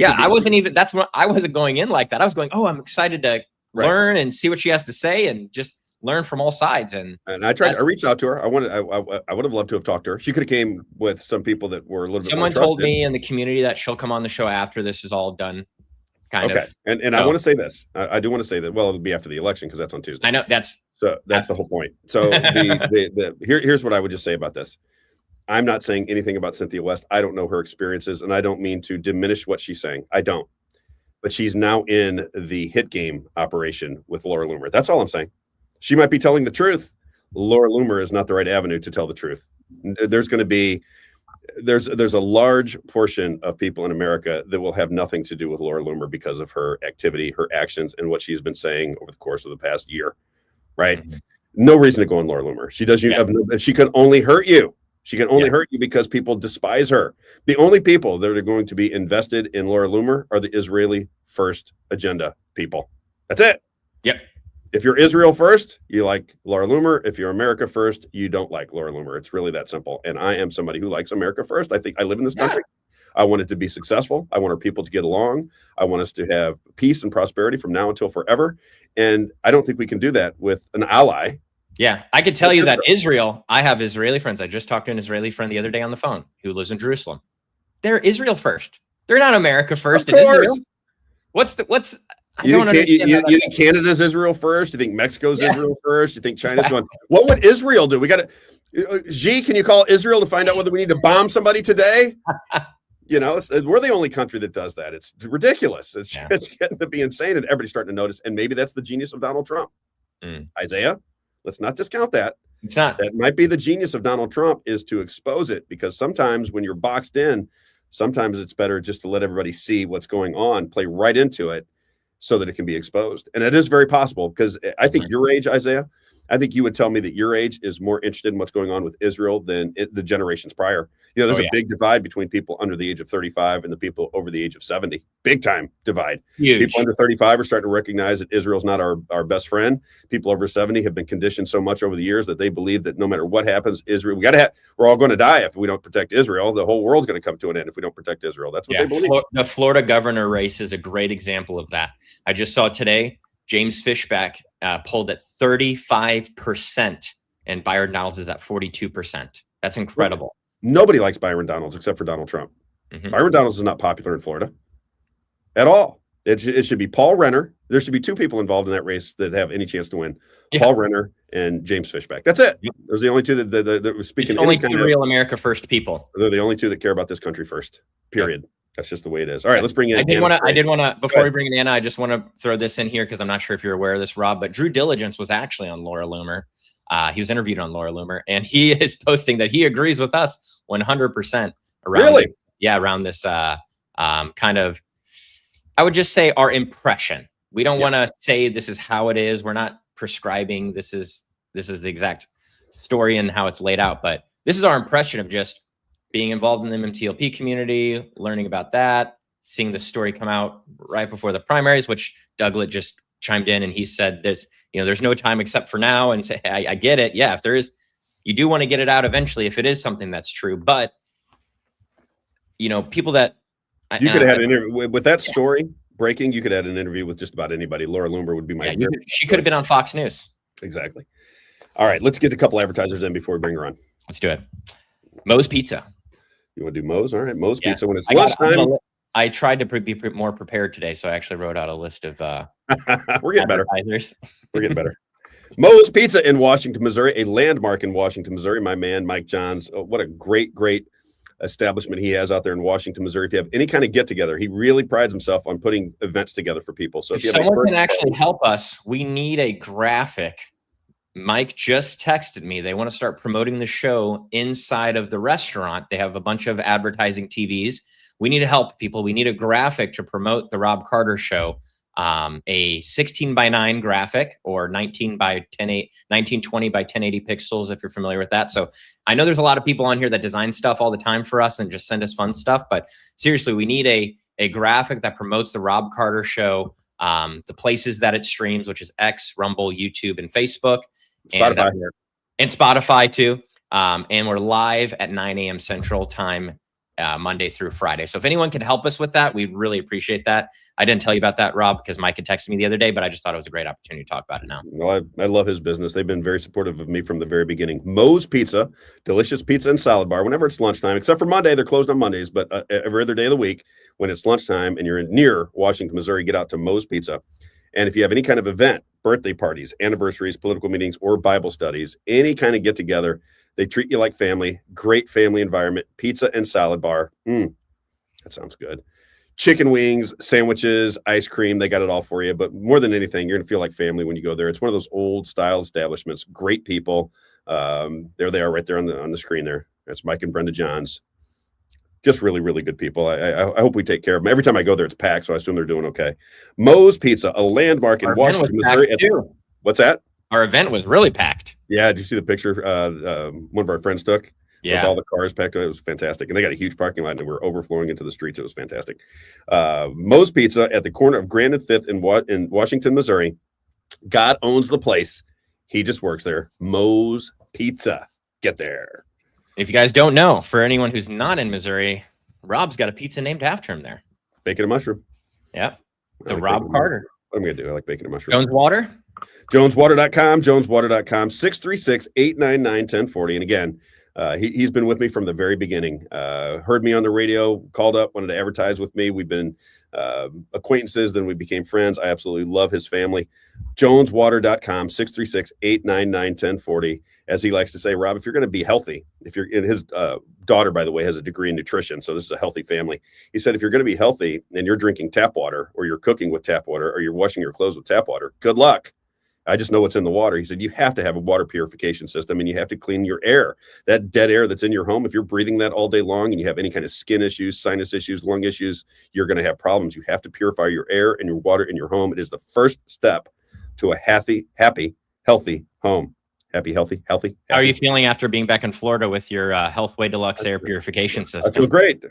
I wasn't even, that's what I wasn't going in like that. I was going, oh, I'm excited to learn and see what she has to say and just learn from all sides. And I reached out to her. I would have loved to have talked to her. She could have came with some people that were a little bit more trusted. Someone told me in the community that she'll come on the show after this is all done. Kind of. And so, I want to say this. I do want to say that. Well, it'll be after the election because that's on Tuesday. I know that's the whole point. So here's what I would just say about this. I'm not saying anything about Cynthia West. I don't know her experiences, and I don't mean to diminish what she's saying. I don't. But she's now in the hit game operation with Laura Loomer. That's all I'm saying. She might be telling the truth. Laura Loomer is not the right avenue to tell the truth. There's going to be there's a large portion of people in America that will have nothing to do with Laura Loomer because of her activity, her actions, and what she's been saying over the course of the past year. Right? Mm-hmm. No reason to go on Laura Loomer. She does you have she can only hurt you. She can only hurt you because people despise her. The only people that are going to be invested in Laura Loomer are the Israeli first agenda people. That's it. Yep. If you're Israel first, you like Laura Loomer. If you're America first, you don't like Laura Loomer. It's really that simple. And I am somebody who likes America first. I think I live in this country. I want it to be successful. I want our people to get along. I want us to have peace and prosperity from now until forever. And I don't think we can do that with an ally. Yeah, I could tell you that Israel, I have Israeli friends. I just talked to an Israeli friend the other day on the phone who lives in Jerusalem. They're Israel first. They're not America first in Israel. You think Canada's Israel first? You think Mexico's Israel first? You think China's going, what would Israel do? We got to, G, can you call Israel to find out whether we need to bomb somebody today? You know, we're the only country that does that. It's ridiculous. It's getting to be insane, and everybody's starting to notice. And maybe that's the genius of Donald Trump. Isaiah, let's not discount that. It's not. That might be the genius of Donald Trump, is to expose it, because sometimes when you're boxed in, sometimes it's better just to let everybody see what's going on, play right into it, so that it can be exposed. And it is very possible, because I think your age, Isaiah, I think you would tell me that your age is more interested in what's going on with Israel than the generations prior. There's a big divide between people under the age of 35 and the people over the age of 70. Big time divide. Huge. People under 35 are starting to recognize that Israel's not our best friend. People over 70 have been conditioned so much over the years that they believe that no matter what happens, Israel, we're all going to die if we don't protect Israel. The whole world's going to come to an end if we don't protect Israel. That's what they believe. The Florida governor race is a great example of that. I just saw today, James Fishback polled at 35%, and Byron Donalds is at 42%. That's incredible. Nobody likes Byron Donalds except for Donald Trump. Byron Donalds is not popular in Florida at all. It should be Paul Renner. There should be two people involved in that race that have any chance to win. Paul Renner and James Fishback. That's it. Those are the only two that were speaking. Only two real America first people. They're the only two that care about this country first. Period. Yep. That's just the way it is. All right, let's bring in. I did want to before we bring in Anna, I just want to throw this in here because I'm not sure if you're aware of this, Rob, but Drew Diligence was actually on Laura Loomer. He was interviewed on Laura Loomer, and he is posting that he agrees with us 100% around around this kind of, I would just say, our impression. We don't want to say this is how it is. We're not prescribing this is the exact story and how it's laid out, but this is our impression of just being involved in the MMTLP community, learning about that, seeing the story come out right before the primaries, which Douglas just chimed in and he said this, there's no time except for now, and say, hey, I get it. Yeah, if there is, you do want to get it out eventually if it is something that's true. But, people that you could have had an interview with that story breaking, you could have had an interview with just about anybody. Laura Loomer would be my she could have been on Fox News. Exactly. All right, let's get a couple advertisers in before we bring her on. Let's do it. Moe's Pizza. You want to do Moe's? All right, Moe's Pizza when it's lunchtime. I tried to be more prepared today, so I actually wrote out a list of we're getting better. We're getting better. Moe's Pizza in Washington, Missouri, a landmark in Washington, Missouri. My man, Mike Johns, what a great establishment he has out there in Washington, Missouri. If you have any kind of get-together, he really prides himself on putting events together for people. So if someone can actually help us, we need a graphic. Mike just texted me. They want to start promoting the show inside of the restaurant. They have a bunch of advertising TVs. We need to help people. We need a graphic to promote the Rob Carter show. A 16:9 graphic or 1920 by 1080 pixels, if you're familiar with that. So I know there's a lot of people on here that design stuff all the time for us and just send us fun stuff. But seriously, we need a graphic that promotes the Rob Carter show, the places that it streams, which is X, Rumble, YouTube, and Facebook. Spotify. And Spotify too. And we're live at 9 a.m. Central Time, Monday through Friday. So if anyone can help us with that, we'd really appreciate that. I didn't tell you about that, Rob, because Mike had texted me the other day, but I just thought it was a great opportunity to talk about it now. Well, I love his business. They've been very supportive of me from the very beginning. Moe's Pizza, delicious pizza and salad bar whenever it's lunchtime, except for Monday. They're closed on Mondays, but every other day of the week when it's lunchtime and you're near Washington, Missouri, get out to Moe's Pizza. And if you have any kind of event, birthday parties, anniversaries, political meetings, or Bible studies, any kind of get together, they treat you like family. Great family environment. Pizza and salad bar. That sounds good. Chicken wings, sandwiches, ice cream. They got it all for you. But more than anything, you're going to feel like family when you go there. It's one of those old style establishments. Great people. There they are right there on the screen there. That's Mike and Brenda Johns. Just really, really good people. I hope we take care of them. Every time I go there, it's packed, so I assume they're doing okay. Moe's Pizza, a landmark in Washington, Missouri. What's that? Our event was really packed. Yeah, did you see the picture one of our friends took? Yeah. With all the cars packed. It was fantastic. And they got a huge parking lot, and we were overflowing into the streets. It was fantastic. Moe's Pizza at the corner of Grand and 5th in Washington, Missouri. God owns the place. He just works there. Moe's Pizza. Get there. If you guys don't know, for anyone who's not in Missouri, Rob's got a pizza named after him there. Bacon and mushroom. Yeah. The Rob Carter. What am I going to do? I like bacon and mushroom. Jones Water? JonesWater.com, JonesWater.com, 636-899-1040. And again, he's been with me from the very beginning. Heard me on the radio, called up, wanted to advertise with me. We've been acquaintances, then we became friends. I absolutely love his family. JonesWater.com, 636-899-1040. As he likes to say, Rob, if you're going to be healthy, if you're in his daughter, by the way, has a degree in nutrition. So this is a healthy family. He said, if you're going to be healthy and you're drinking tap water or you're cooking with tap water or you're washing your clothes with tap water, good luck. I just know what's in the water. He said, you have to have a water purification system, and you have to clean your air, that dead air that's in your home. If you're breathing that all day long and you have any kind of skin issues, sinus issues, lung issues, you're going to have problems. You have to purify your air and your water in your home. It is the first step to a happy, healthy home. Happy, healthy. How are you feeling after being back in Florida with your Healthway Deluxe air purification system? I feel great.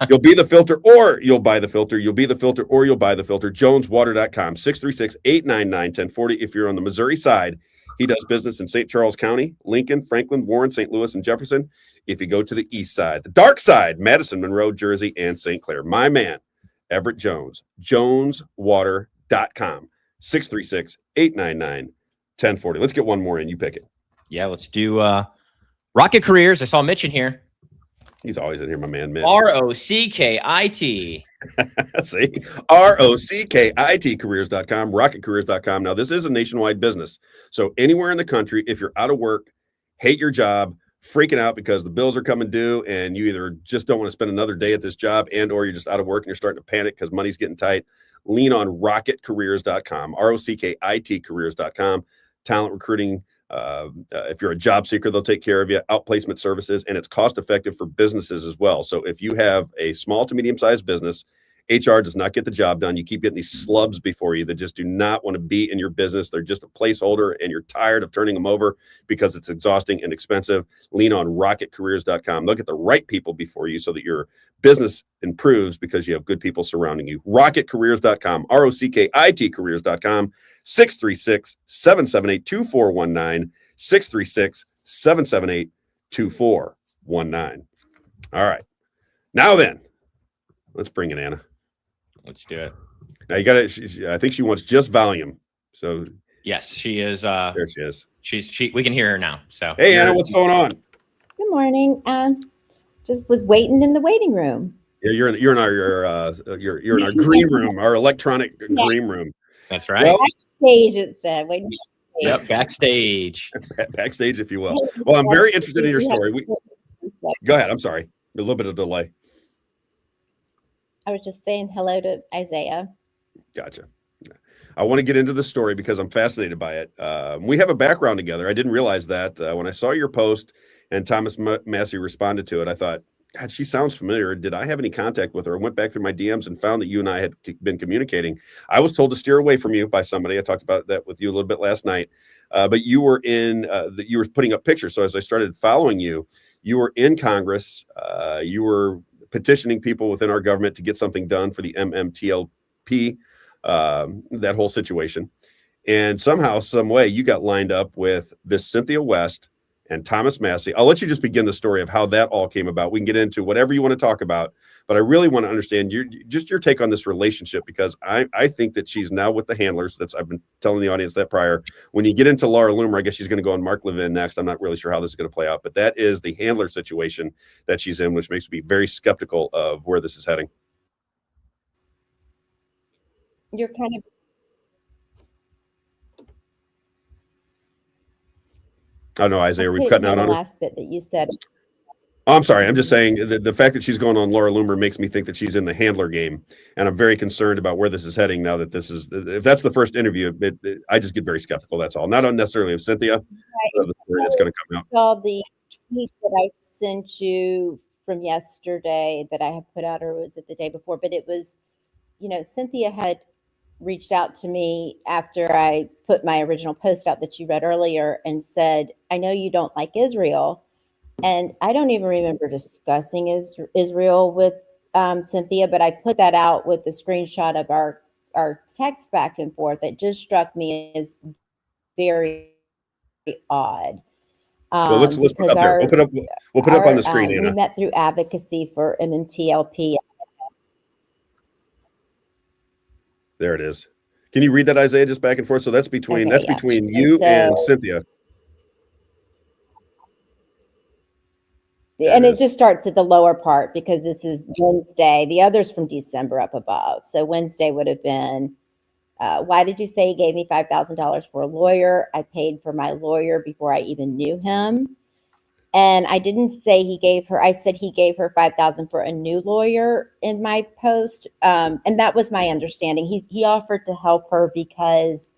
You'll be the filter or you'll buy the filter. You'll be the filter or you'll buy the filter. JonesWater.com, 636-899-1040. If you're on the Missouri side, he does business in St. Charles County, Lincoln, Franklin, Warren, St. Louis, and Jefferson. If you go to the east side, the dark side, Madison, Monroe, Jersey, and St. Clair, my man, Everett Jones, JonesWater.com, 636-899-1040. Let's get one more in. You pick it. Yeah, let's do Rockit Careers. I saw Mitch in here. He's always in here, my man, Mitch. ROCKIT. See, ROCKIT careers.com, rocketcareers.com. Now, this is a nationwide business. So anywhere in the country, if you're out of work, hate your job, freaking out because the bills are coming due, and you either just don't want to spend another day at this job, and or you're just out of work and you're starting to panic because money's getting tight, lean on rocketcareers.com, ROCKIT careers.com. Talent recruiting. If you're a job seeker, they'll take care of you. Outplacement services, and it's cost effective for businesses as well. So if you have a small to medium sized business, HR does not get the job done. You keep getting these slubs before you that just do not want to be in your business. They're just a placeholder, and you're tired of turning them over because it's exhausting and expensive. Lean on rocketcareers.com. They'll get the right people before you so that your business improves because you have good people surrounding you. Rocketcareers.com, ROCKIT careers.com, 636-778-2419, 636-778-2419. All right. Now then, let's bring in Anna. Let's do it. Now you got to, I think she wants just volume. So yes, she is. There she is. We can hear her now. So hey, Anna, what's going on? Good morning. Just was waiting in the waiting room. Yeah, you're in our green room, our electronic green room. That's right. Well, backstage, it said. Waiting. Yep, backstage. Backstage, if you will. Well, I'm very interested in your story. Go ahead. I'm sorry. A little bit of delay. I was just saying hello to Isaiah. Gotcha. I want to get into the story because I'm fascinated by it. We have a background together. I didn't realize that when I saw your post and Thomas Massie responded to it. I thought, God, she sounds familiar. Did I have any contact with her? I went back through my DMs and found that you and I had been communicating. I was told to steer away from you by somebody. I talked about that with you a little bit last night. But you were you were putting up pictures. So as I started following you, you were in Congress. You were petitioning people within our government to get something done for the MMTLP, that whole situation. And somehow, some way, you got lined up with this Cynthia West and Thomas Massie. I'll let you just begin the story of how that all came about. We can get into whatever you want to talk about, but I really want to understand your take on this relationship, because I think that she's now with the handlers. I've been telling the audience that prior. When you get into Laura Loomer, I guess she's going to go on Mark Levin next. I'm not really sure how this is going to play out, but that is the handler situation that she's in, which makes me very skeptical of where this is heading. You're kind of. I know, Isaiah, we're cutting out on the her. Last bit that you said. Oh, I'm sorry. I'm just saying the fact that she's going on Laura Loomer makes me think that she's in the handler game. And I'm very concerned about where this is heading now that this is, if that's the first interview, I just get very skeptical. That's all. Not unnecessarily of Cynthia, Right. but of the story that's going to come out. Saw the tweet that I sent you from yesterday that I had put out, or was it the day before? But it was, Cynthia had reached out to me after I put my original post out that you read earlier and said, I know you don't like Israel. And I don't even remember discussing Israel with Cynthia, but I put that out with the screenshot of our text back and forth. It just struck me as very odd. Well, let's put it up there. We'll put it up on the screen, Anna. We met through advocacy for MMTLP. There it is. Can you read that, Isaiah, just back and forth? So that's between you and Cynthia. And it just starts at the lower part because this is Wednesday. The other's from December up above. So Wednesday would have been, why did you say he gave me $5,000 for a lawyer? I paid for my lawyer before I even knew him. And I didn't say he gave her, I said he gave her $5,000 for a new lawyer in my post. And that was my understanding. He offered to help her because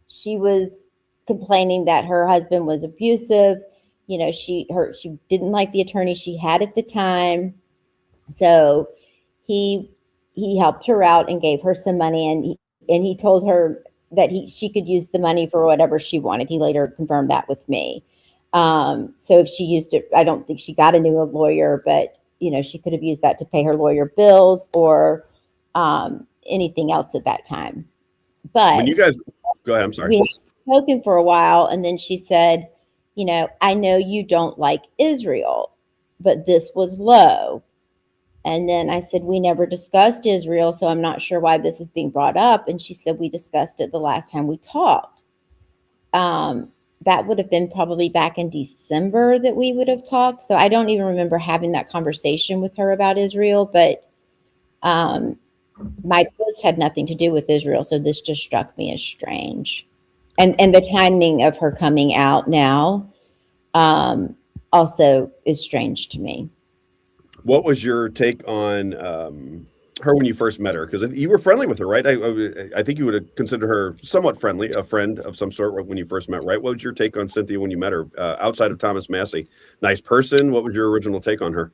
she was complaining that her husband was abusive. You know, she didn't like the attorney she had at the time. So he helped her out and gave her some money, and he told her that she could use the money for whatever she wanted. He later confirmed that with me. So if she used it, I don't think she got a new lawyer, but you know, she could have used that to pay her lawyer bills or anything else at that time. But when you guys go ahead, I'm sorry. We had spoken for a while, and then she said, you know, I know you don't like Israel, but this was low. And then I said, we never discussed Israel, so I'm not sure why this is being brought up. And she said, we discussed it the last time we talked. That would have been probably back in December that we would have talked. So I don't even remember having that conversation with her about Israel, but my post had nothing to do with Israel. So this just struck me as strange. And the timing of her coming out now also is strange to me. What was your take on her when you first met her? Because you were friendly with her, right? I think you would have considered her somewhat friendly, a friend of some sort when you first met, right? What was your take on Cynthia when you met her outside of Thomas Massie? Nice person. What was your original take on her?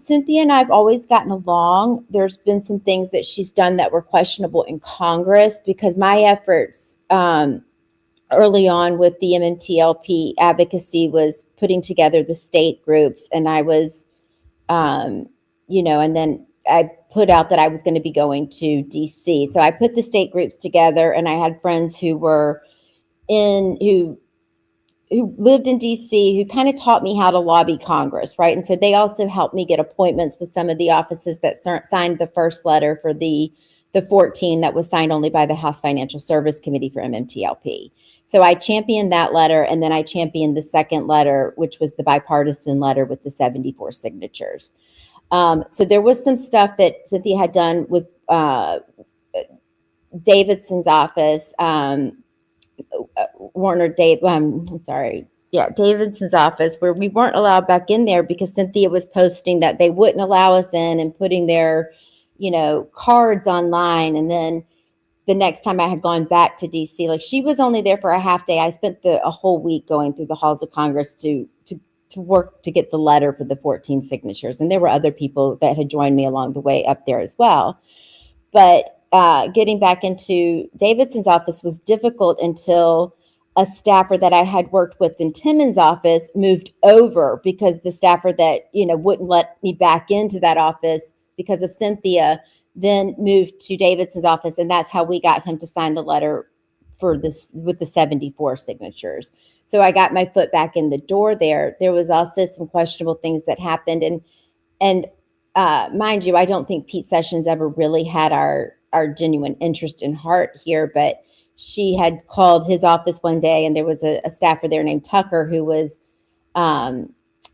Cynthia and I have always gotten along. There's been some things that she's done that were questionable in Congress because my efforts early on with the MMTLP advocacy was putting together the state groups, and I was you know, and then I put out that I was going to be going to DC. So I put the state groups together, and I had friends who were who lived in DC, who kind of taught me how to lobby Congress, right? And so they also helped me get appointments with some of the offices that signed the first letter for the 14 that was signed only by the House Financial Service Committee for MMTLP. So I championed that letter, and then I championed the second letter, which was the bipartisan letter with the 74 signatures. So there was some stuff that Cynthia had done with Davidson's office, Davidson's office, where we weren't allowed back in there because Cynthia was posting that they wouldn't allow us in and putting their, you know, cards online. And then the next time I had gone back to DC, like she was only there for a half day. I spent a whole week going through the halls of Congress to work to get the letter for the 14 signatures. And there were other people that had joined me along the way up there as well. But getting back into Davidson's office was difficult until a staffer that I had worked with in Timmons' office moved over because the staffer that, you know, wouldn't let me back into that office because of Cynthia then moved to Davidson's office. And that's how we got him to sign the letter for this with the 74 signatures. So I got my foot back in the door there. There was also some questionable things that happened. And mind you, I don't think Pete Sessions ever really had our genuine interest in heart here, but she had called his office one day, and there was a staffer there named Tucker who was, I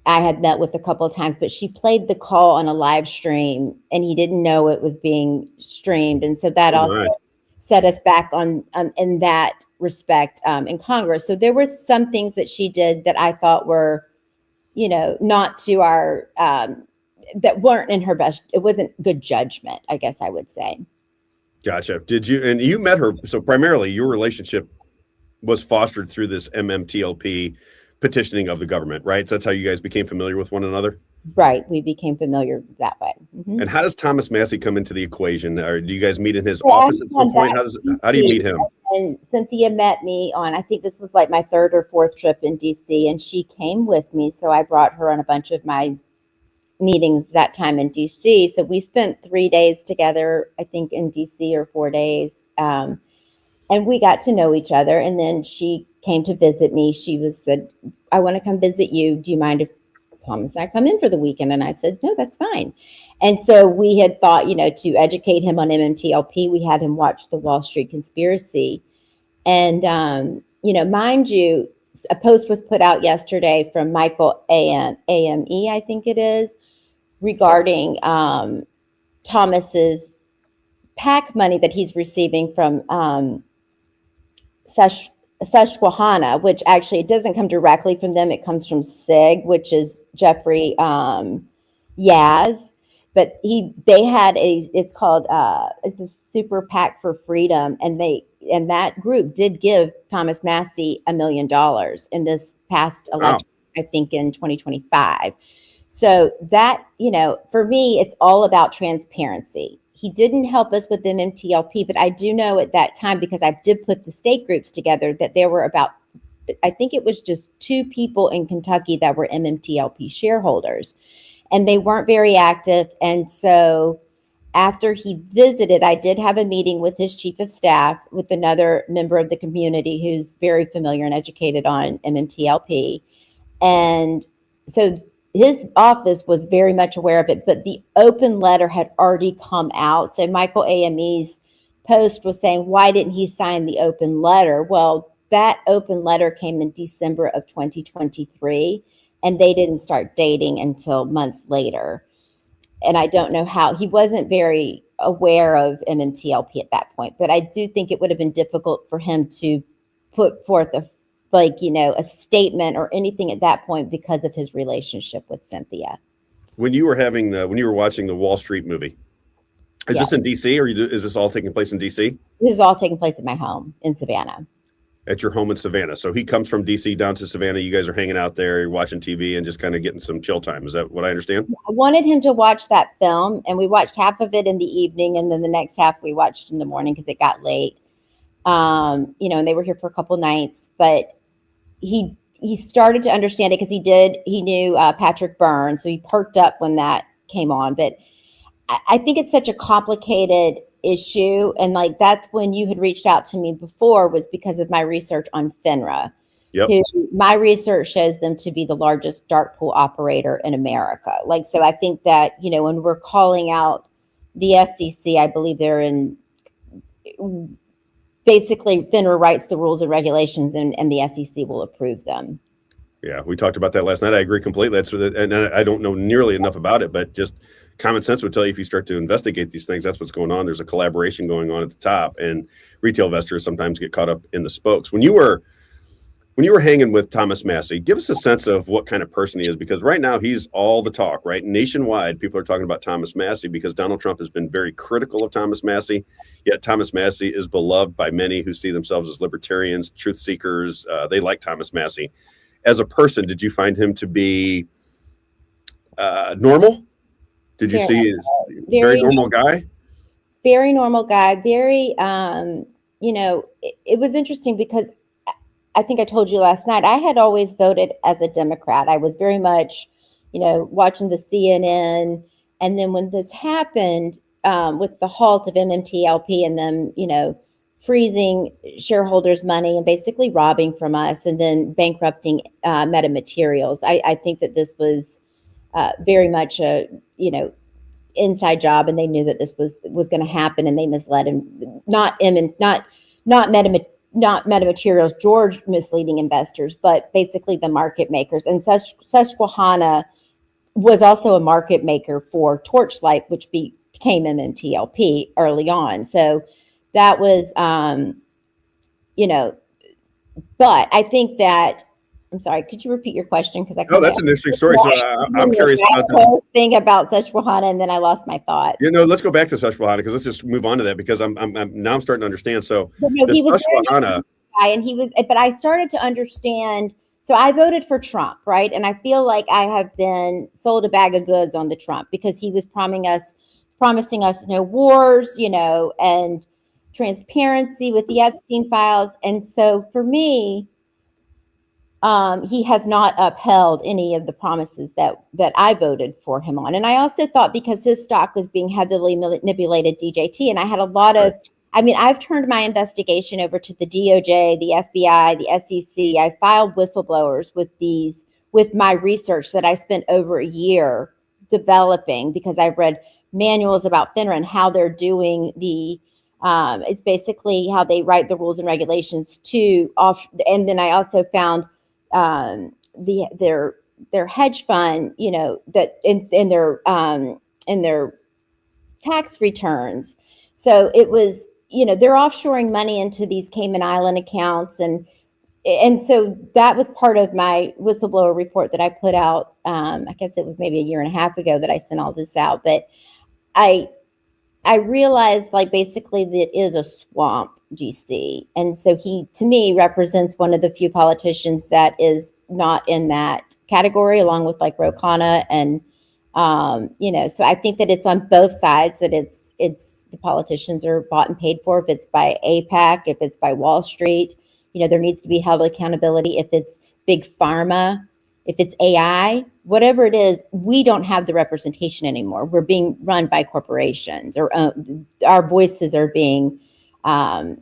had met with a couple of times, but she played the call on a live stream and he didn't know it was being streamed. And so that also set us back on in that respect in Congress. So there were some things that she did that I thought were, you know, not to our, that weren't in her best. It wasn't good judgment, I guess I would say. Gotcha. Did you, and you met her, so primarily your relationship was fostered through this MMTLP petitioning of the government, right? So that's how you guys became familiar with one another? Right. We became familiar that way. Mm-hmm. And how does Thomas Massie come into the equation? Or do you guys meet in his office at some point? How do you meet him? And Cynthia met me on, I think this was like my third or fourth trip in DC, and she came with me. So I brought her on a bunch of my meetings that time in DC. So we spent 3 days together, I think in DC, or 4 days. And we got to know each other. And then she came to visit me. She said, I want to come visit you. Do you mind if Thomas and I come in for the weekend? And I said, no, that's fine. And so we had thought, you know, to educate him on MMTLP, we had him watch the Wall Street Conspiracy. And, you know, mind you, a post was put out yesterday from Michael AME, I think it is, regarding Thomas's PAC money that he's receiving from Susquehanna, which actually it doesn't come directly from them. It comes from SIG, which is Jeffrey Yaz. But they had it's called it's the Super PAC for Freedom, and and that group did give Thomas Massie $1 million in this past election, I think in 2025. So that, for me, it's all about transparency. He didn't help us with MMTLP, but I do know at that time, because I did put the state groups together, that there were about, I think it was just 2 people in Kentucky that were MMTLP shareholders, and they weren't very active. And so after he visited, I did have a meeting with his chief of staff, with another member of the community who's very familiar and educated on MMTLP. And so his office was very much aware of it, but the open letter had already come out. So Michael AME's post was saying, why didn't he sign the open letter? Well, that open letter came in December of 2023, and they didn't start dating until months later. And I don't know how. He wasn't very aware of MMTLP at that point, but I do think it would have been difficult for him to put forth a statement or anything at that point because of his relationship with Cynthia. When you were watching the Wall Street movie, is this in DC, or is this all taking place in DC? This is all taking place at my home in Savannah. At your home in Savannah. So he comes from DC down to Savannah. You guys are hanging out there, you're watching TV and just kind of getting some chill time. Is that what I understand? I wanted him to watch that film, and we watched half of it in the evening, and then the next half we watched in the morning because it got late. And they were here for a couple nights, but he started to understand it because he knew Patrick Byrne, so he perked up when that came on. But I think it's such a complicated issue, and that's when you had reached out to me before, was because of my research on FINRA. Yep. My research shows them to be the largest dark pool operator in America. So I think that, when we're calling out the SEC, I believe they're in, basically FINRA writes the rules and regulations, and the SEC will approve them. Yeah, we talked about that last night. I agree completely. And I don't know nearly enough about it, but just common sense would tell you, if you start to investigate these things, that's what's going on. There's a collaboration going on at the top, and retail investors sometimes get caught up in the spokes. When you were hanging with Thomas Massie, give us a sense of what kind of person he is, because right now he's all the talk, right? Nationwide, people are talking about Thomas Massie because Donald Trump has been very critical of Thomas Massie, yet Thomas Massie is beloved by many who see themselves as libertarians, truth seekers. They like Thomas Massie. As a person, did you find him to be normal? Did you see his very normal guy? Very normal guy. Very, it was interesting because I think I told you last night, I had always voted as a Democrat. I was very much, watching the CNN. And then when this happened with the halt of MMTLP and them, freezing shareholders' money and basically robbing from us and then bankrupting Metamaterials, I think that this was very much a, inside job, and they knew that this was going to happen, and they misled him. Not Metamaterials, George misleading investors, but basically the market makers. And Susquehanna was also a market maker for Torchlight, which became MMTLP early on. So that was, but I think that, I'm sorry, could you repeat your question? Because that's an interesting story. So I'm curious about this whole thing about Susquehanna, and then I lost my thought. Let's go back to Susquehanna, because let's just move on to that, because I'm now starting to understand. So he was Susquehanna guy, and but I started to understand. So I voted for Trump, right? And I feel like I have been sold a bag of goods on the Trump, because he was promising us no wars, and transparency with the Epstein files. And so for me, he has not upheld any of the promises that I voted for him on. And I also thought, because his stock was being heavily manipulated, DJT, and I had a lot of, I've turned my investigation over to the DOJ, the FBI, the SEC. I filed whistleblowers with my research that I spent over a year developing, because I've read manuals about FINRA and how they're doing it's basically how they write the rules and regulations and then I also found their hedge fund, that in their tax returns. So it was, they're offshoring money into these Cayman Island accounts, and so that was part of my whistleblower report that I put out. I guess it was maybe a year and a half ago that I sent all this out, but I realized, basically, that it is a swamp GC. And so he, to me, represents one of the few politicians that is not in that category, along with like Ro Khanna. And, so I think that it's on both sides, that it's the politicians are bought and paid for. If it's by AIPAC, if it's by Wall Street, there needs to be held accountability. If it's big pharma, if it's AI, whatever it is, we don't have the representation anymore. We're being run by corporations, or our voices are being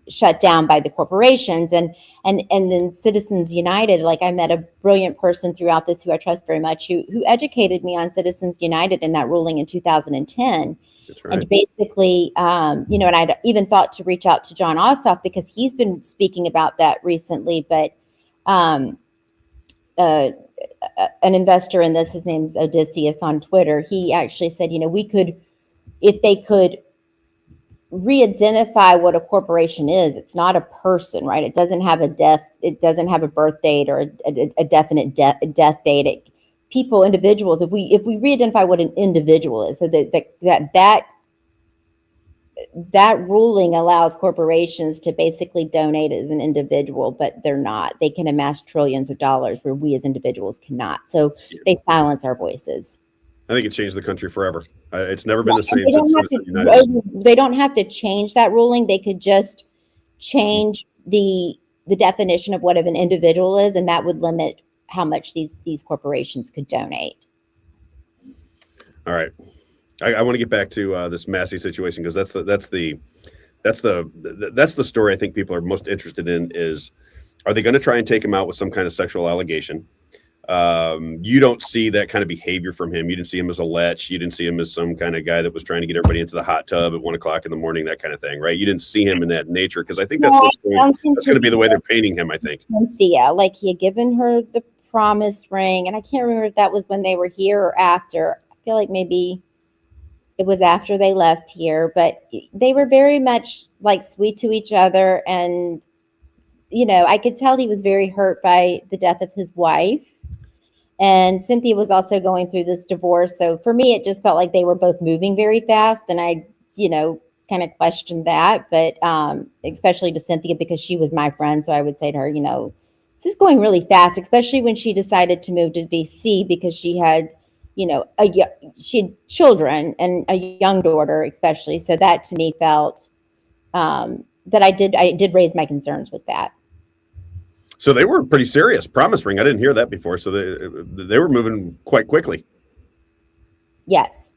shut down by the corporations. And then Citizens United, like I met a brilliant person throughout this who I trust very much, who educated me on Citizens United and that ruling in 2010. That's right. And basically, and I'd even thought to reach out to John Ossoff because he's been speaking about that recently. But an investor in this, his name's Odysseus on Twitter, he actually said, we could, if they could re-identify what a corporation is, it's not a person, right? It doesn't have a death, it doesn't have a birth date or a definite death date. People, individuals, if we re-identify what an individual is, so that ruling allows corporations to basically donate as an individual, but they're not. They can amass trillions of dollars where we as individuals cannot. So they silence our voices. I think it changed the country forever. It's never been the same since they don't have to change that ruling. They could just change the definition of what an individual is, and that would limit how much these corporations could donate. All right. I want to get back to this Massie situation, because that's the story I think people are most interested in. Is, are they going to try and take him out with some kind of sexual allegation? You don't see that kind of behavior from him. You didn't see him as a lech. You didn't see him as some kind of guy that was trying to get everybody into the hot tub at 1 o'clock in the morning, that kind of thing, right? You didn't see him in that nature, because I think that's going to be the way they're painting him, I think. Yeah, like he had given her the promise ring, and I can't remember if that was when they were here or after. I feel like maybe it was after they left here, but they were very much like sweet to each other. And, I could tell he was very hurt by the death of his wife. And Cynthia was also going through this divorce. So for me, it just felt like they were both moving very fast. And I, kind of questioned that, but especially to Cynthia, because she was my friend. So I would say to her, this is going really fast, especially when she decided to move to DC, because she had, she had children and a young daughter, especially. So that to me felt that I did raise my concerns with that. So they were pretty serious. Promise ring. I didn't hear that before. So they were moving quite quickly. Yes.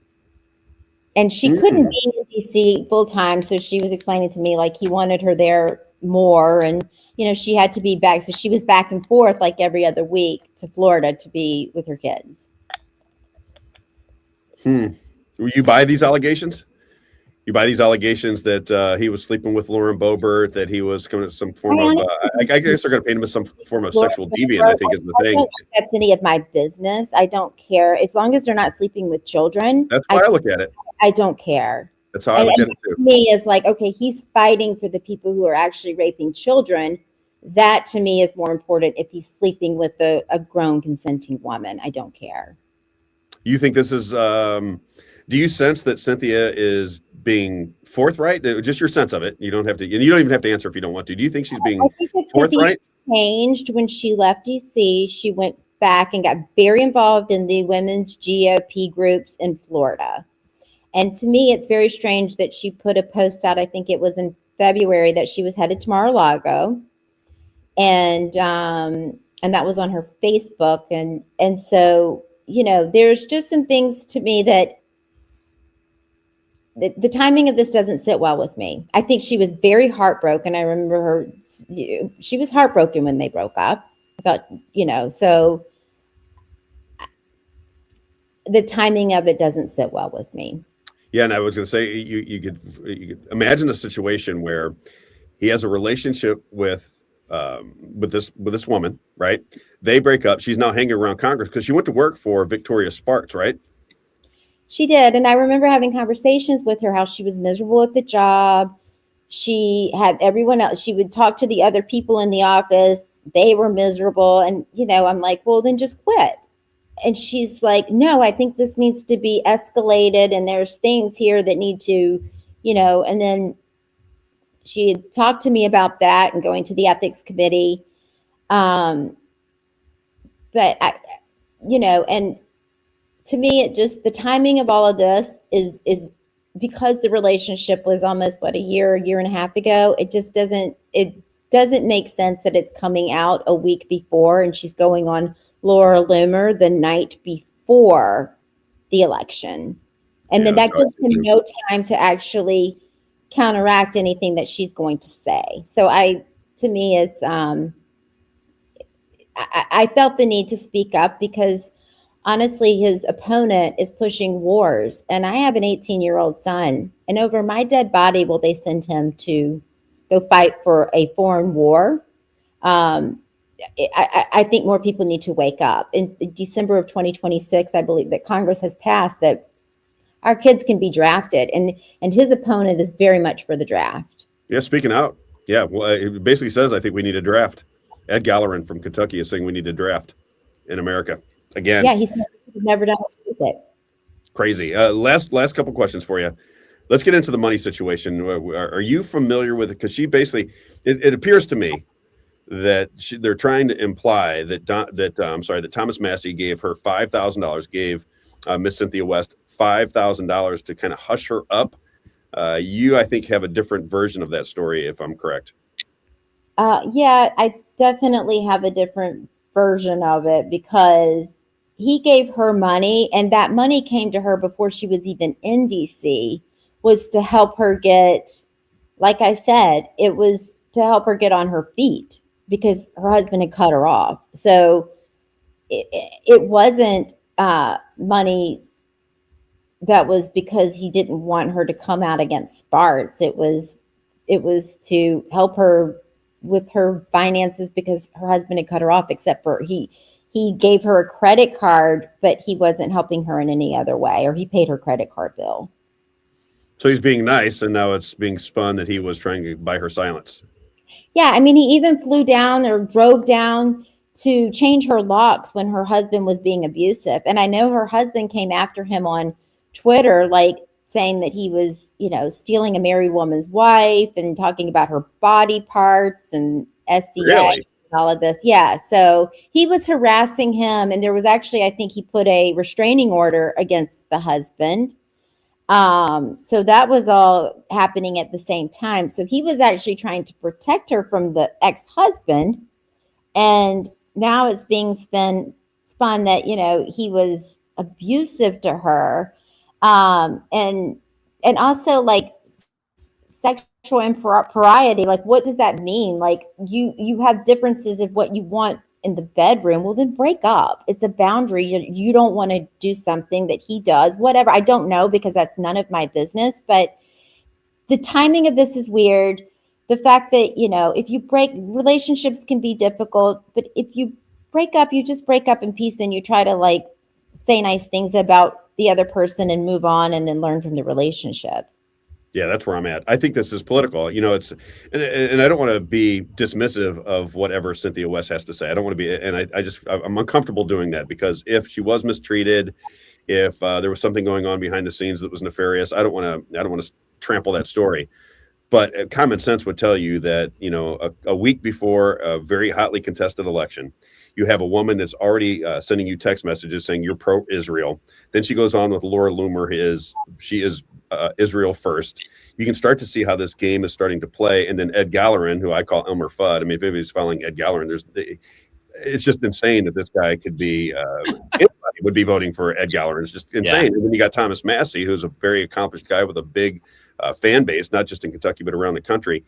And she couldn't be in DC full time. So she was explaining to me, like, he wanted her there more. And, she had to be back. So she was back and forth like every other week to Florida to be with her kids. You buy these allegations? You buy these allegations that he was sleeping with Lauren Boebert, that he was coming to some form of, I guess they're going to paint him as some form of sexual deviant, I think is the thing. I don't think that's any of my business. I don't care. As long as they're not sleeping with children. That's why I look at it. I don't care. That's how I look at it too. To me, is like, okay, he's fighting for the people who are actually raping children. That to me is more important. If he's sleeping with a grown consenting woman, I don't care. You think this is, do you sense that Cynthia is being forthright? Just your sense of it. You don't have to, and you don't even have to answer if you don't want to. Do you think she's being forthright? Changed when she left DC. She went back and got very involved in the women's GOP groups in Florida. And to me, it's very strange that she put a post out, I think it was in February, that she was headed to Mar-a-Lago. And that was on her Facebook. And so, there's just some things to me that the timing of this doesn't sit well with me. I think she was very heartbroken. I remember her, she was heartbroken when they broke up. I thought, so the timing of it doesn't sit well with me. Yeah, and I was going to say, you could imagine a situation where he has a relationship with this woman, right? They break up. She's now hanging around Congress because she went to work for Victoria Sparks, right? She did. And I remember having conversations with her, how she was miserable at the job. She had everyone else. She would talk to the other people in the office. They were miserable. And, I'm like, well, then just quit. And she's like, no, I think this needs to be escalated. And there's things here that need to, and then she had talked to me about that and going to the ethics committee. But and to me, it just, the timing of all of this is because the relationship was almost a year and a half ago. It doesn't make sense that it's coming out a week before, and she's going on Laura Loomer the night before the election. And then that gives him no time to actually counteract anything that she's going to say. So to me, it's, I felt the need to speak up because honestly, his opponent is pushing wars. And I have an 18-year-old son, and over my dead body will they send him to go fight for a foreign war. I think more people need to wake up. In December of 2026, I believe that Congress has passed that our kids can be drafted, and his opponent is very much for the draft. Yeah, speaking out. Yeah, well, it basically says, I think we need a draft. Ed Gallerin from Kentucky is saying we need a draft in America. Again. Yeah, he's never done it. Crazy. Last couple questions for you. Let's get into the money situation. Are you familiar with it? Because she basically, it appears to me that they're trying to imply that that Thomas Massie gave her $5,000, gave Miss Cynthia West $5,000 to kind of hush her up. You, I think, have a different version of that story, if I'm correct. Yeah, I definitely have a different version of it because he gave her money, and that money came to her before she was even in DC, was to help her get, like I said, it was to help her get on her feet because her husband had cut her off. So it wasn't money that was because he didn't want her to come out against Sparks. It was to help her with her finances because her husband had cut her off, except for he gave her a credit card, but he wasn't helping her in any other way, or he paid her credit card bill. So he's being nice, and now it's being spun that he was trying to buy her silence. Yeah, I mean, he even flew down or drove down to change her locks when her husband was being abusive. And I know her husband came after him on Twitter, like saying that he was, stealing a married woman's wife and talking about her body parts and SCA. Really? All of this. Yeah. So he was harassing him. And there was actually, I think he put a restraining order against the husband. So that was all happening at the same time. So he was actually trying to protect her from the ex-husband. And now it's being spun that, he was abusive to her. And also like sexual impropriety, like what does that mean? Like you have differences of what you want in the bedroom. Well, then break up. It's a boundary. You don't want to do something that he does, whatever. I don't know because that's none of my business, but the timing of this is weird. The fact that, if you break, relationships can be difficult, but if you break up, you just break up in peace and you try to like say nice things about the other person and move on and then learn from the relationship. Yeah, that's where I'm at. I think this is political. It's, and I don't want to be dismissive of whatever Cynthia West has to say. I don't want to be, and I'm uncomfortable doing that because if she was mistreated, if there was something going on behind the scenes that was nefarious, I don't want to trample that story. But common sense would tell you that, a week before a very hotly contested election, you have a woman that's already sending you text messages saying you're pro-Israel. Then she goes on with Laura Loomer, she is Israel first. You can start to see how this game is starting to play. And then Ed Gallerin, who I call Elmer Fudd. I mean, if anybody's following Ed Gallerin, it's just insane that this guy could be, anybody would be voting for Ed Gallerin. It's just insane. Yeah. And then you got Thomas Massie, who's a very accomplished guy with a big fan base, not just in Kentucky, but around the country.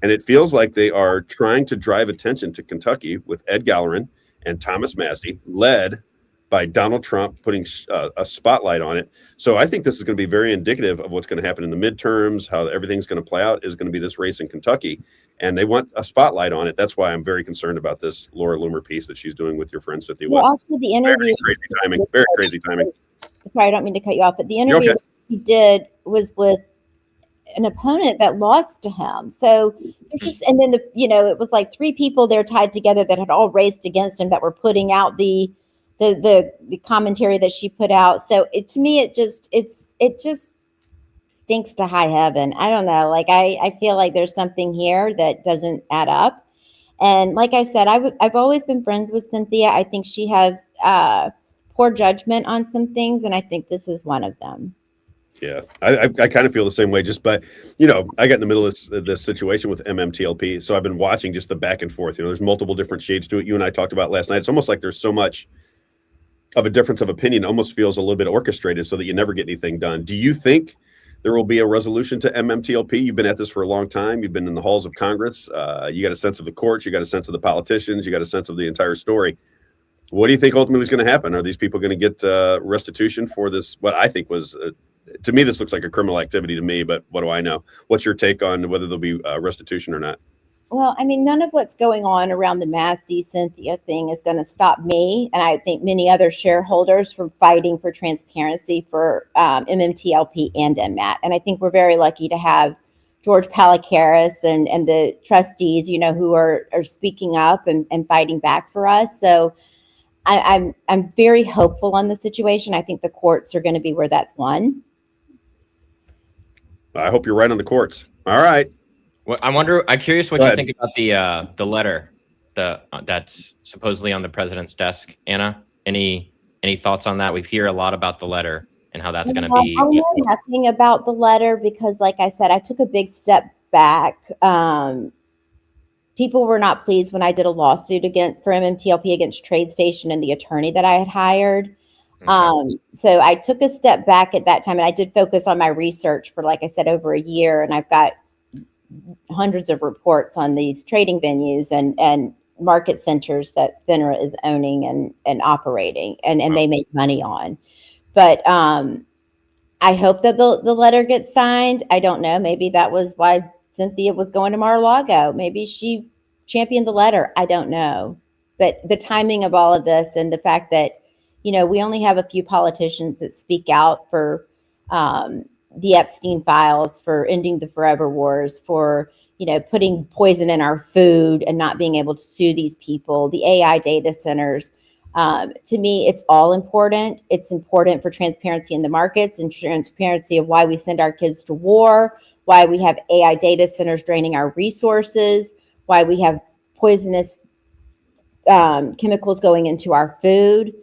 And it feels like they are trying to drive attention to Kentucky with Ed Gallerin and Thomas Massie, led by Donald Trump putting a spotlight on it. So I think this is going to be very indicative of what's going to happen in the midterms, how everything's going to play out is going to be this race in Kentucky. And they want a spotlight on it. That's why I'm very concerned about this Laura Loomer piece that she's doing with your friend Cynthia West. Also the interview. Very crazy timing. Sorry, I don't mean to cut you off, but the interview he did was with an opponent that lost to him. So and then it was like three people there tied together that had all raced against him that were putting out the commentary that she put out. So to me, it just stinks to high heaven. I don't know. Like, I feel like there's something here that doesn't add up. And like I said, I've always been friends with Cynthia. I think she has poor judgment on some things, and I think this is one of them. Yeah, I kind of feel the same way. But I got in the middle of this situation with MMTLP, so I've been watching just the back and forth. There's multiple different shades to it. You and I talked about last night. It's almost like there's so much of a difference of opinion. It almost feels a little bit orchestrated, so that you never get anything done. Do you think there will be a resolution to MMTLP? You've been at this for a long time. You've been in the halls of Congress. You got a sense of the courts. You got a sense of the politicians. You got a sense of the entire story. What do you think ultimately is going to happen? Are these people going to get restitution for this? What I think was. To me, this looks like a criminal activity to me, but what do I know? What's your take on whether there'll be restitution or not? Well, I mean, none of what's going on around the Massie Cynthia thing is going to stop me, and I think many other shareholders, from fighting for transparency for MMTLP and MMAT. And I think we're very lucky to have George Palikaris and the trustees, who are speaking up and fighting back for us. So I'm very hopeful on the situation. I think the courts are going to be where that's won. I hope you're right on the courts. All right. Well, I'm curious what you think about the letter that's supposedly on the president's desk. Anna, any thoughts on that? We hear a lot about the letter and how that's going to be. I know nothing about the letter because, like I said, I took a big step back. People were not pleased when I did a lawsuit for MMTLP against TradeStation and the attorney that I had hired. So I took a step back at that time, and I did focus on my research for, like I said, over a year. And I've got hundreds of reports on these trading venues and market centers that FINRA is owning and operating, and they make money on. But I hope that the letter gets signed. I don't know. Maybe that was why Cynthia was going to Mar-a-Lago. Maybe she championed the letter. I don't know. But the timing of all of this and the fact that we only have a few politicians that speak out for the Epstein files, for ending the forever wars, for, putting poison in our food and not being able to sue these people, the AI data centers. To me, it's all important. It's important for transparency in the markets and transparency of why we send our kids to war, why we have AI data centers draining our resources, why we have poisonous chemicals going into our food.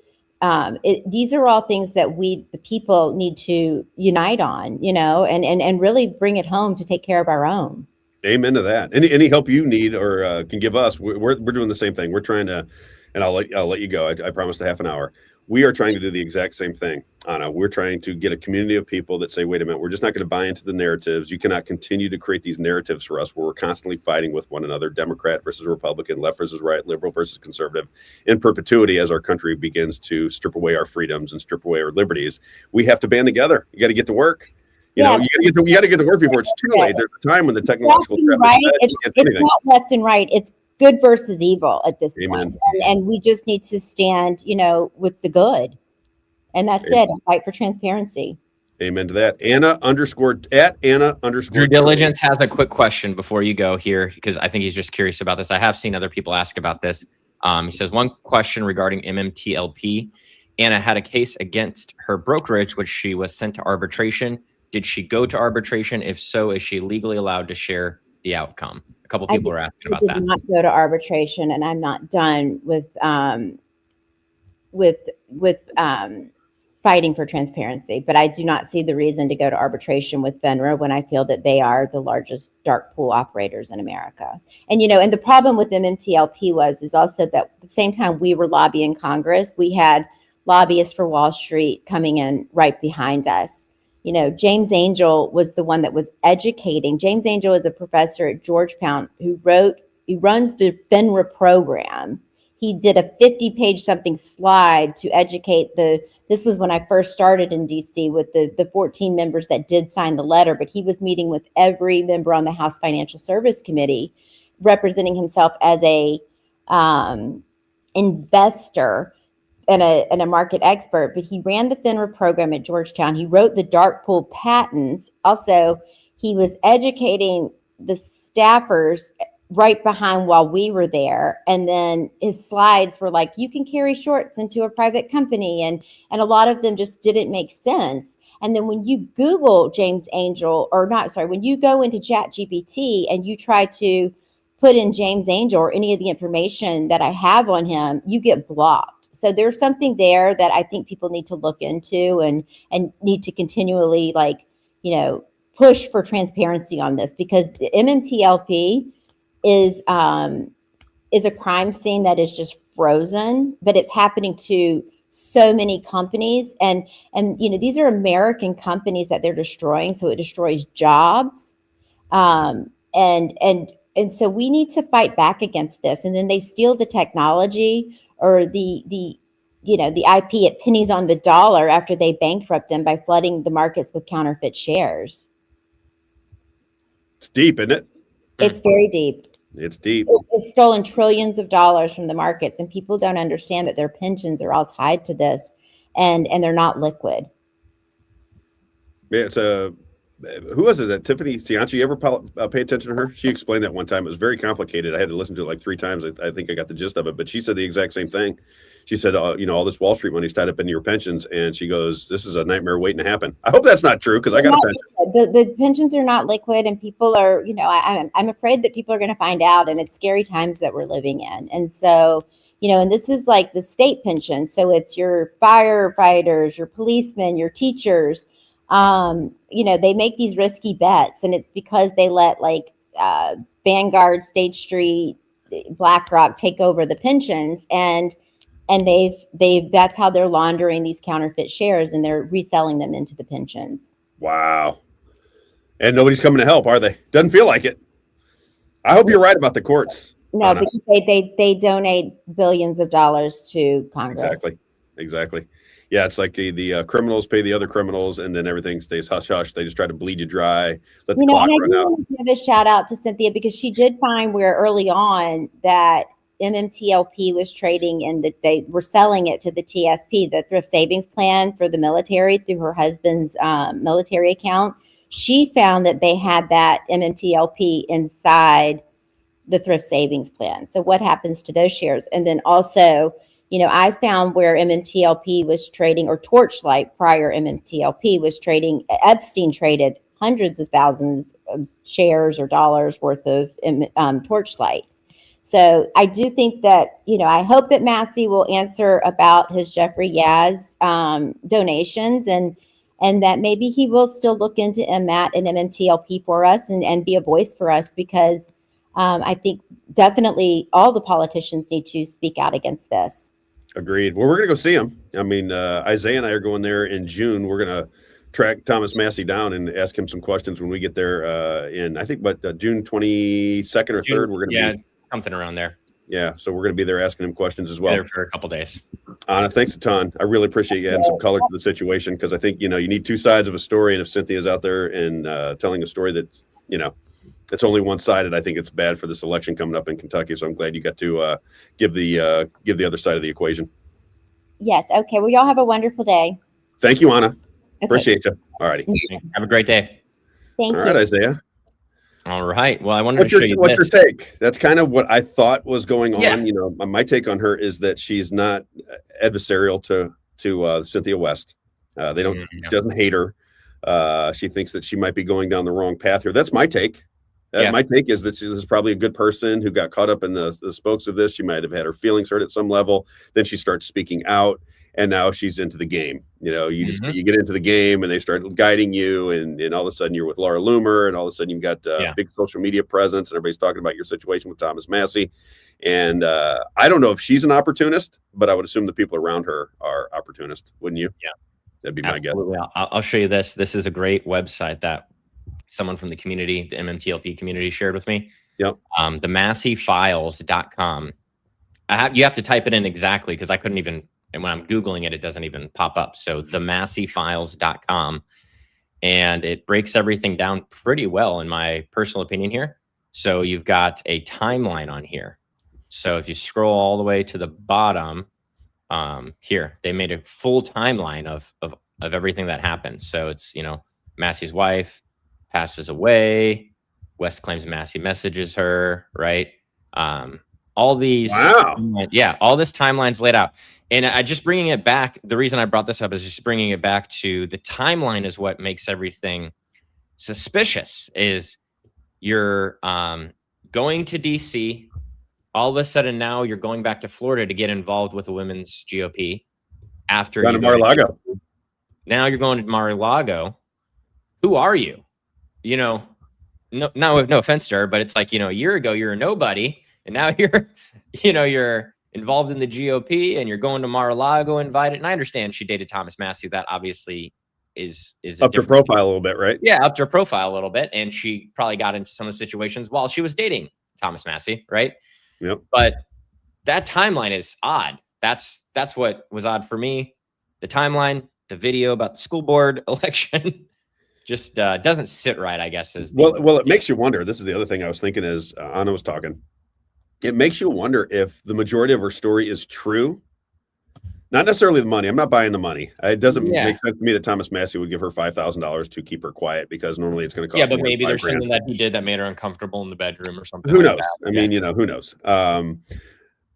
These are all things that the people need to unite on, and really bring it home to take care of our own. Amen to that. Any help you need or can give us, we're doing the same thing. We're trying to, and I'll let you go. I promised a half an hour. We are trying to do the exact same thing, Anna. We're trying to get a community of people that say, wait a minute, we're just not going to buy into the narratives. You cannot continue to create these narratives for us where we're constantly fighting with one another, Democrat versus Republican, left versus right, liberal versus conservative, in perpetuity as our country begins to strip away our freedoms and strip away our liberties. We have to band together. You got to get to work. You got to get to work before it's too late. There's a time when the technological it's not left and right. It's good versus evil at this point. And we just need to stand, with the good. And that's it. Fight for transparency. Amen to that. Anna _. Due Diligence has a quick question before you go here, because I think he's just curious about this. I have seen other people ask about this. He says, one question regarding MMTLP. Anna had a case against her brokerage, which she was sent to arbitration. Did she go to arbitration? If so, is she legally allowed to share the outcome? A couple people are asking about that. I did not go to arbitration, and I'm not done with fighting for transparency. But I do not see the reason to go to arbitration with FINRA when I feel that they are the largest dark pool operators in America. And and the problem with MMTLP is also that at the same time we were lobbying Congress, we had lobbyists for Wall Street coming in right behind us. James Angel was the one that was educating. James Angel is a professor at Georgetown he runs the FINRA program. He did a 50-page something slide to educate this was when I first started in DC with the 14 members that did sign the letter, but he was meeting with every member on the House Financial Service Committee, representing himself as a investor and a market expert, but he ran the FINRA program at Georgetown. He wrote the dark pool patents. Also, he was educating the staffers right behind while we were there. And then his slides were like, you can carry shorts into a private company. And a lot of them just didn't make sense. And then when you Google James Angel, or not, sorry, when you go into ChatGPT and you try to put in James Angel or any of the information that I have on him, you get blocked. So there's something there that I think people need to look into and need to continually, like, push for transparency on this, because the MMTLP is a crime scene that is just frozen, but it's happening to so many companies, and these are American companies that they're destroying, so it destroys jobs, and so we need to fight back against this. And then they steal the technology or the IP at pennies on the dollar after they bankrupt them by flooding the markets with counterfeit shares. It's deep, isn't it? It's very deep. It's deep. It's stolen trillions of dollars from the markets, and people don't understand that their pensions are all tied to this, and they're not liquid. Yeah, it's who was it? That Tiffany Cianci? You ever pay attention to her? She explained that one time. It was very complicated. I had to listen to it like 3 times. I think I got the gist of it, but she said the exact same thing. She said, all this Wall Street money's tied up into your pensions, and she goes, "This is a nightmare waiting to happen." I hope that's not true, because I got a pension. The pensions are not liquid, and people are, I'm afraid that people are going to find out, and it's scary times that we're living in. And so, and this is like the state pension. So it's your firefighters, your policemen, your teachers. They make these risky bets, and it's because they let Vanguard, State Street, BlackRock take over the pensions, and that's how they're laundering these counterfeit shares, and they're reselling them into the pensions. Wow. And nobody's coming to help, are they? Doesn't feel like it. I hope you're right about the courts. No, Anna. Because they donate billions of dollars to Congress. Exactly. Yeah, it's like the criminals pay the other criminals, and then everything stays hush hush. They just try to bleed you dry, let the clock run out. I want to give a shout out to Cynthia, because she did find where early on that MMTLP was trading, and that they were selling it to the TSP, the Thrift Savings Plan for the military, through her husband's military account. She found that they had that MMTLP inside the Thrift Savings Plan. So what happens to those shares? And then also, I found where MMTLP was trading, or Torchlight, prior MMTLP was trading. Epstein traded hundreds of thousands of shares or dollars worth of Torchlight. So I do think that, I hope that Massie will answer about his Jeffrey Yaz donations, and that maybe he will still look into MMAT and MMTLP for us, and be a voice for us, because I think definitely all the politicians need to speak out against this. Agreed. Well, we're going to go see him. I mean, Isaiah and I are going there in June. We're going to track Thomas Massie down and ask him some questions when we get there in, I think, June 22nd or 3rd. We're going to be something around there. Yeah, so we're going to be there asking him questions as well. There for a couple days. Anna, thanks a ton. I really appreciate you adding some color to the situation, because I think, you need 2 sides of a story, and if Cynthia's out there and telling a story that, it's only one-sided, I think it's bad for this election coming up in Kentucky. So I'm glad you got to give the other side of the equation. Yes. Okay. Well, y'all have a wonderful day. Thank you, Anna. Okay. Appreciate you. All righty. Have a great day. Thank you. All right, Isaiah. All right. Well, I wanted to show you what's your take? That's kind of what I thought was going on. Yeah. My take on her is that she's not adversarial to Cynthia West. She doesn't hate her. She thinks that she might be going down the wrong path here. That's my take. My take is that this is probably a good person who got caught up in the spokes of this. She might have had her feelings hurt at some level. Then she starts speaking out, and now she's into the game. You get into the game, and they start guiding you, and all of a sudden you're with Laura Loomer, and all of a sudden you've got big social media presence, and everybody's talking about your situation with Thomas Massie. And I don't know if she's an opportunist, but I would assume the people around her are opportunists, wouldn't you? Yeah, that'd be my guess. I'll show you this. This is a great website that someone from the community, the MMTLP community, shared with me. Yep. The MassieFiles.com. You have to type it in exactly, because I couldn't even, and when I'm Googling it, it doesn't even pop up. So the MassieFiles.com. And it breaks everything down pretty well, in my personal opinion here. So you've got a timeline on here. So if you scroll all the way to the bottom, here, they made a full timeline of everything that happened. So it's, Massie's wife passes away. West claims Massie messages her, right? all these, wow, yeah, all this timeline's laid out. And I just bringing it back. The reason I brought this up is just bringing it back to the timeline is what makes everything suspicious. Is you're going to DC, all of a sudden now you're going back to Florida to get involved with the women's GOP after down to Mar-a-Lago. Now you're going to Mar-a-Lago. Who are you? You know, no offense to her, but it's like, you know, a year ago you're a nobody, and now you're, you know, you're involved in the GOP and you're going to Mar-a-Lago invited. And I understand she dated Thomas Massie. That obviously is up her profile a little bit, right? Yeah, up to her profile a little bit. And she probably got into some of the situations while she was dating Thomas Massie, right? Yep. But that timeline is odd. That's what was odd for me. The timeline, the video about the school board election just doesn't sit right, I guess. Well, it makes you wonder. This is the other thing I was thinking as Anna was talking. It makes you wonder if the majority of her story is true. Not necessarily the money. I'm not buying the money. It doesn't make sense to me that Thomas Massie would give her $5,000 to keep her quiet, because normally it's going to cost. Yeah, but maybe there's something that he did that made her uncomfortable in the bedroom or something. Who knows? I mean, you know, who knows?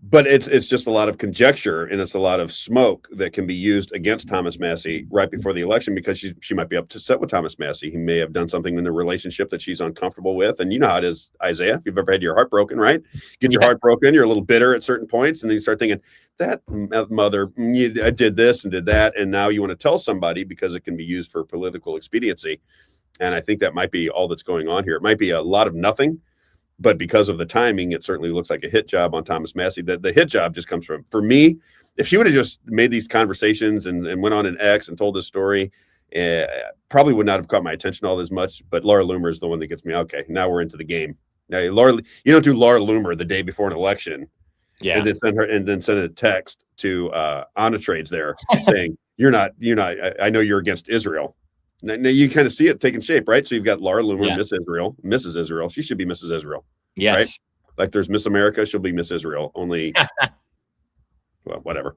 But it's just a lot of conjecture, and it's a lot of smoke that can be used against Thomas Massie right before the election, because she might be upset with Thomas Massie. He may have done something in the relationship that she's uncomfortable with. And you know how it is, Isaiah. If you've ever had your heart broken, right? Get your heart broken, you're a little bitter at certain points, and then you start thinking, that mother, I did this and did that, and now you want to tell somebody because it can be used for political expediency. And I think that might be all that's going on here. It might be a lot of nothing, but because of the timing, it certainly looks like a hit job on Thomas Massie. The hit job just comes from, for me, if she would have just made these conversations and went on an X and told this story, probably would not have caught my attention all as much. But Laura Loomer is the one that gets me. Okay, now we're into the game. Now, Laura, you don't do Laura Loomer the day before an election, and then send a text to Anna Trades there saying you're not. I know you're against Israel. Now you kind of see it taking shape, right? So you've got Laura Loomer, Mrs. Israel. She should be Mrs. Israel. Yes. Right? Like there's Miss America, she'll be Miss Israel. Only, well, whatever.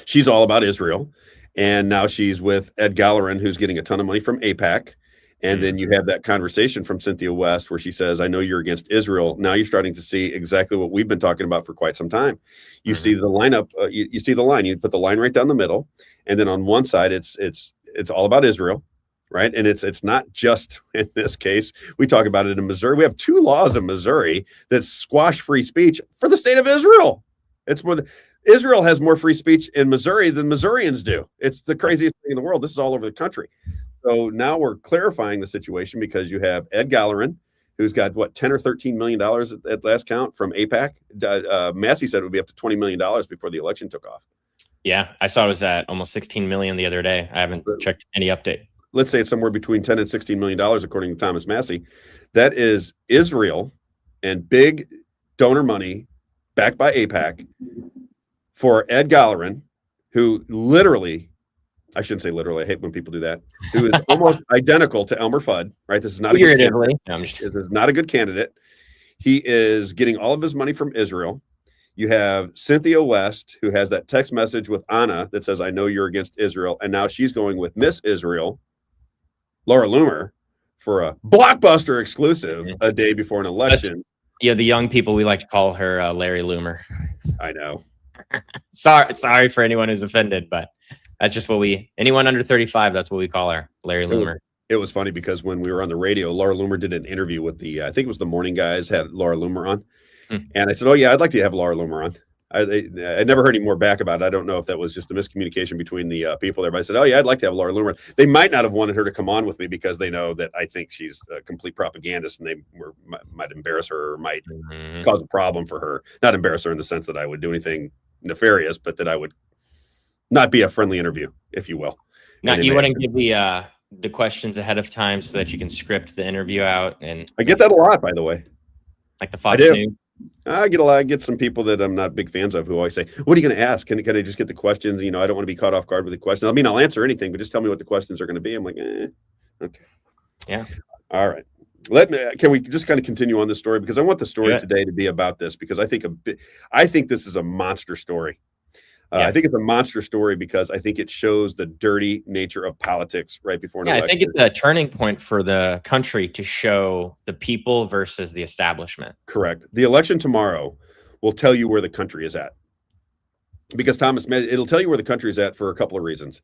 She's all about Israel. And now she's with Ed Gallerin, who's getting a ton of money from AIPAC. And then you have that conversation from Cynthia West where she says, I know you're against Israel. Now you're starting to see exactly what we've been talking about for quite some time. You see the lineup, you see the line, you put the line right down the middle. And then on one side, it's all about Israel, right? And it's not just, in this case, we talk about it in Missouri. We have 2 laws in Missouri that squash free speech for the state of Israel. It's more Israel has more free speech in Missouri than Missourians do. It's the craziest thing in the world. This is all over the country. So now we're clarifying the situation because you have Ed Gallerin, who's got what, $10 or $13 million at last count from AIPAC. Massie said it would be up to $20 million before the election took off. Yeah, I saw it was at almost 16 million the other day. I haven't checked any update. Let's say it's somewhere between 10 and $16 million, according to Thomas Massie. That is Israel and big donor money backed by AIPAC for Ed Gallerin, who literally, I shouldn't say literally, I hate when people do that, who is almost identical to Elmer Fudd, right? This is not a good candidate. This is not a good candidate. He is getting all of his money from Israel. You have Cynthia West, who has that text message with Anna that says, I know you're against Israel. And now she's going with Miss Israel, Laura Loomer, for a blockbuster exclusive a day before an election. The young people, we like to call her Larry Loomer. I know. Sorry for anyone who's offended, but that's just what anyone under 35, that's what we call her, Larry Loomer. It was funny because when we were on the radio, Laura Loomer did an interview with I think it was the morning guys had Laura Loomer on. And I said, oh, yeah, I'd like to have Laura Loomer on. I never heard any more back about it. I don't know if that was just a miscommunication between the people there. But I said, oh, yeah, I'd like to have Laura Loomer. They might not have wanted her to come on with me because they know that I think she's a complete propagandist and they might embarrass her or might cause a problem for her. Not embarrass her in the sense that I would do anything nefarious, but that I would not be a friendly interview, if you will. Now, you wouldn't give the questions ahead of time so that you can script the interview out? And I get that a lot, by the way. Like the Fox News? I get some people that I'm not big fans of who always say, what are you going to ask? Can I just get the questions? You know, I don't want to be caught off guard with the questions. I mean, I'll answer anything, but just tell me what the questions are going to be. I'm like, okay. Yeah. All right. Can we just kind of continue on this story? Because I want the story today to be about this, because I think this is a monster story. I think it's a monster story because I think it shows the dirty nature of politics right before an election. I think it's a turning point for the country to show the people versus the establishment. Correct. The election tomorrow will tell you where the country is at. Because it'll tell you where the country is at for a couple of reasons.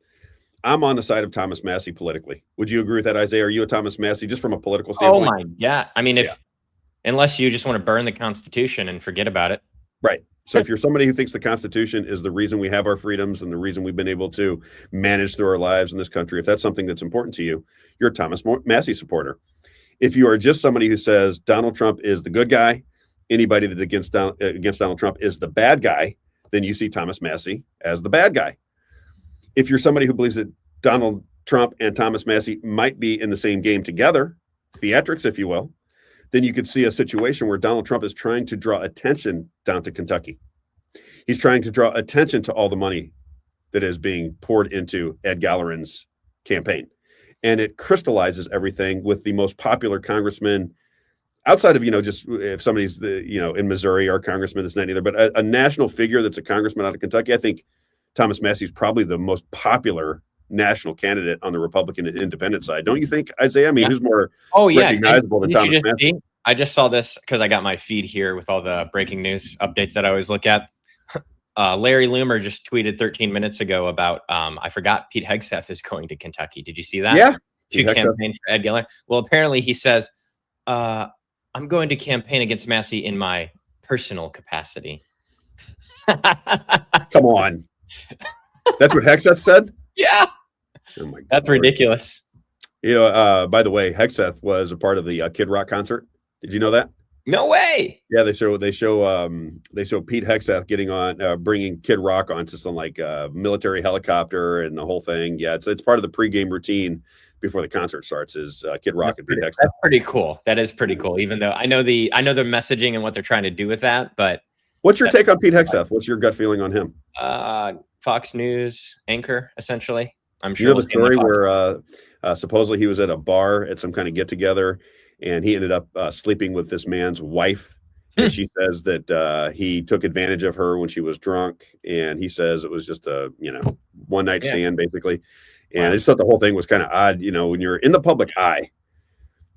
I'm on the side of Thomas Massie politically. Would you agree with that, Isaiah? Are you a Thomas Massie just from a political standpoint? Oh my, yeah. I mean, unless you just want to burn the Constitution and forget about it. Right. So if you're somebody who thinks the Constitution is the reason we have our freedoms and the reason we've been able to manage through our lives in this country, if that's something that's important to you, you're a Thomas Massie supporter. If you are just somebody who says Donald Trump is the good guy, anybody that's against Donald Trump is the bad guy, then you see Thomas Massie as the bad guy. If you're somebody who believes that Donald Trump and Thomas Massie might be in the same game together, theatrics, if you will, then you could see a situation where Donald Trump is trying to draw attention down to Kentucky. He's trying to draw attention to all the money that is being poured into Ed Galleron's campaign. And it crystallizes everything with the most popular congressman outside of, just if somebody's, in Missouri, our congressman, it's not either, but a national figure that's a congressman out of Kentucky. I think Thomas Massie is probably the most popular national candidate on the Republican and independent side. Don't you think, Isaiah? I mean, who's more recognizable than Thomas Massie? I just saw this because I got my feed here with all the breaking news updates that I always look at. Larry Loomer just tweeted 13 minutes ago about, I forgot Pete Hegseth is going to Kentucky. Did you see that? Yeah. To campaign for Ed Geller. Well, apparently he says, I'm going to campaign against Massie in my personal capacity. Come on. That's what Hegseth said? Yeah. Oh my God. That's ridiculous. By the way, Hegseth was a part of the Kid Rock concert. Did you know that? No way. Yeah, they show Pete Hegseth getting on, bringing Kid Rock onto some military helicopter and the whole thing. Yeah, it's part of the pregame routine before the concert starts. Is Kid Rock and Pete Hegseth. That's pretty cool. That is pretty cool. Even though I know the messaging and what they're trying to do with that, but what's your take on Pete Hegseth? What's your gut feeling on him? Fox News anchor, essentially. I'm sure. The story where supposedly he was at a bar at some kind of get together, and he ended up sleeping with this man's wife. And she says that he took advantage of her when she was drunk, and he says it was just a one night stand basically. And I just thought the whole thing was kind of odd. When you're in the public eye,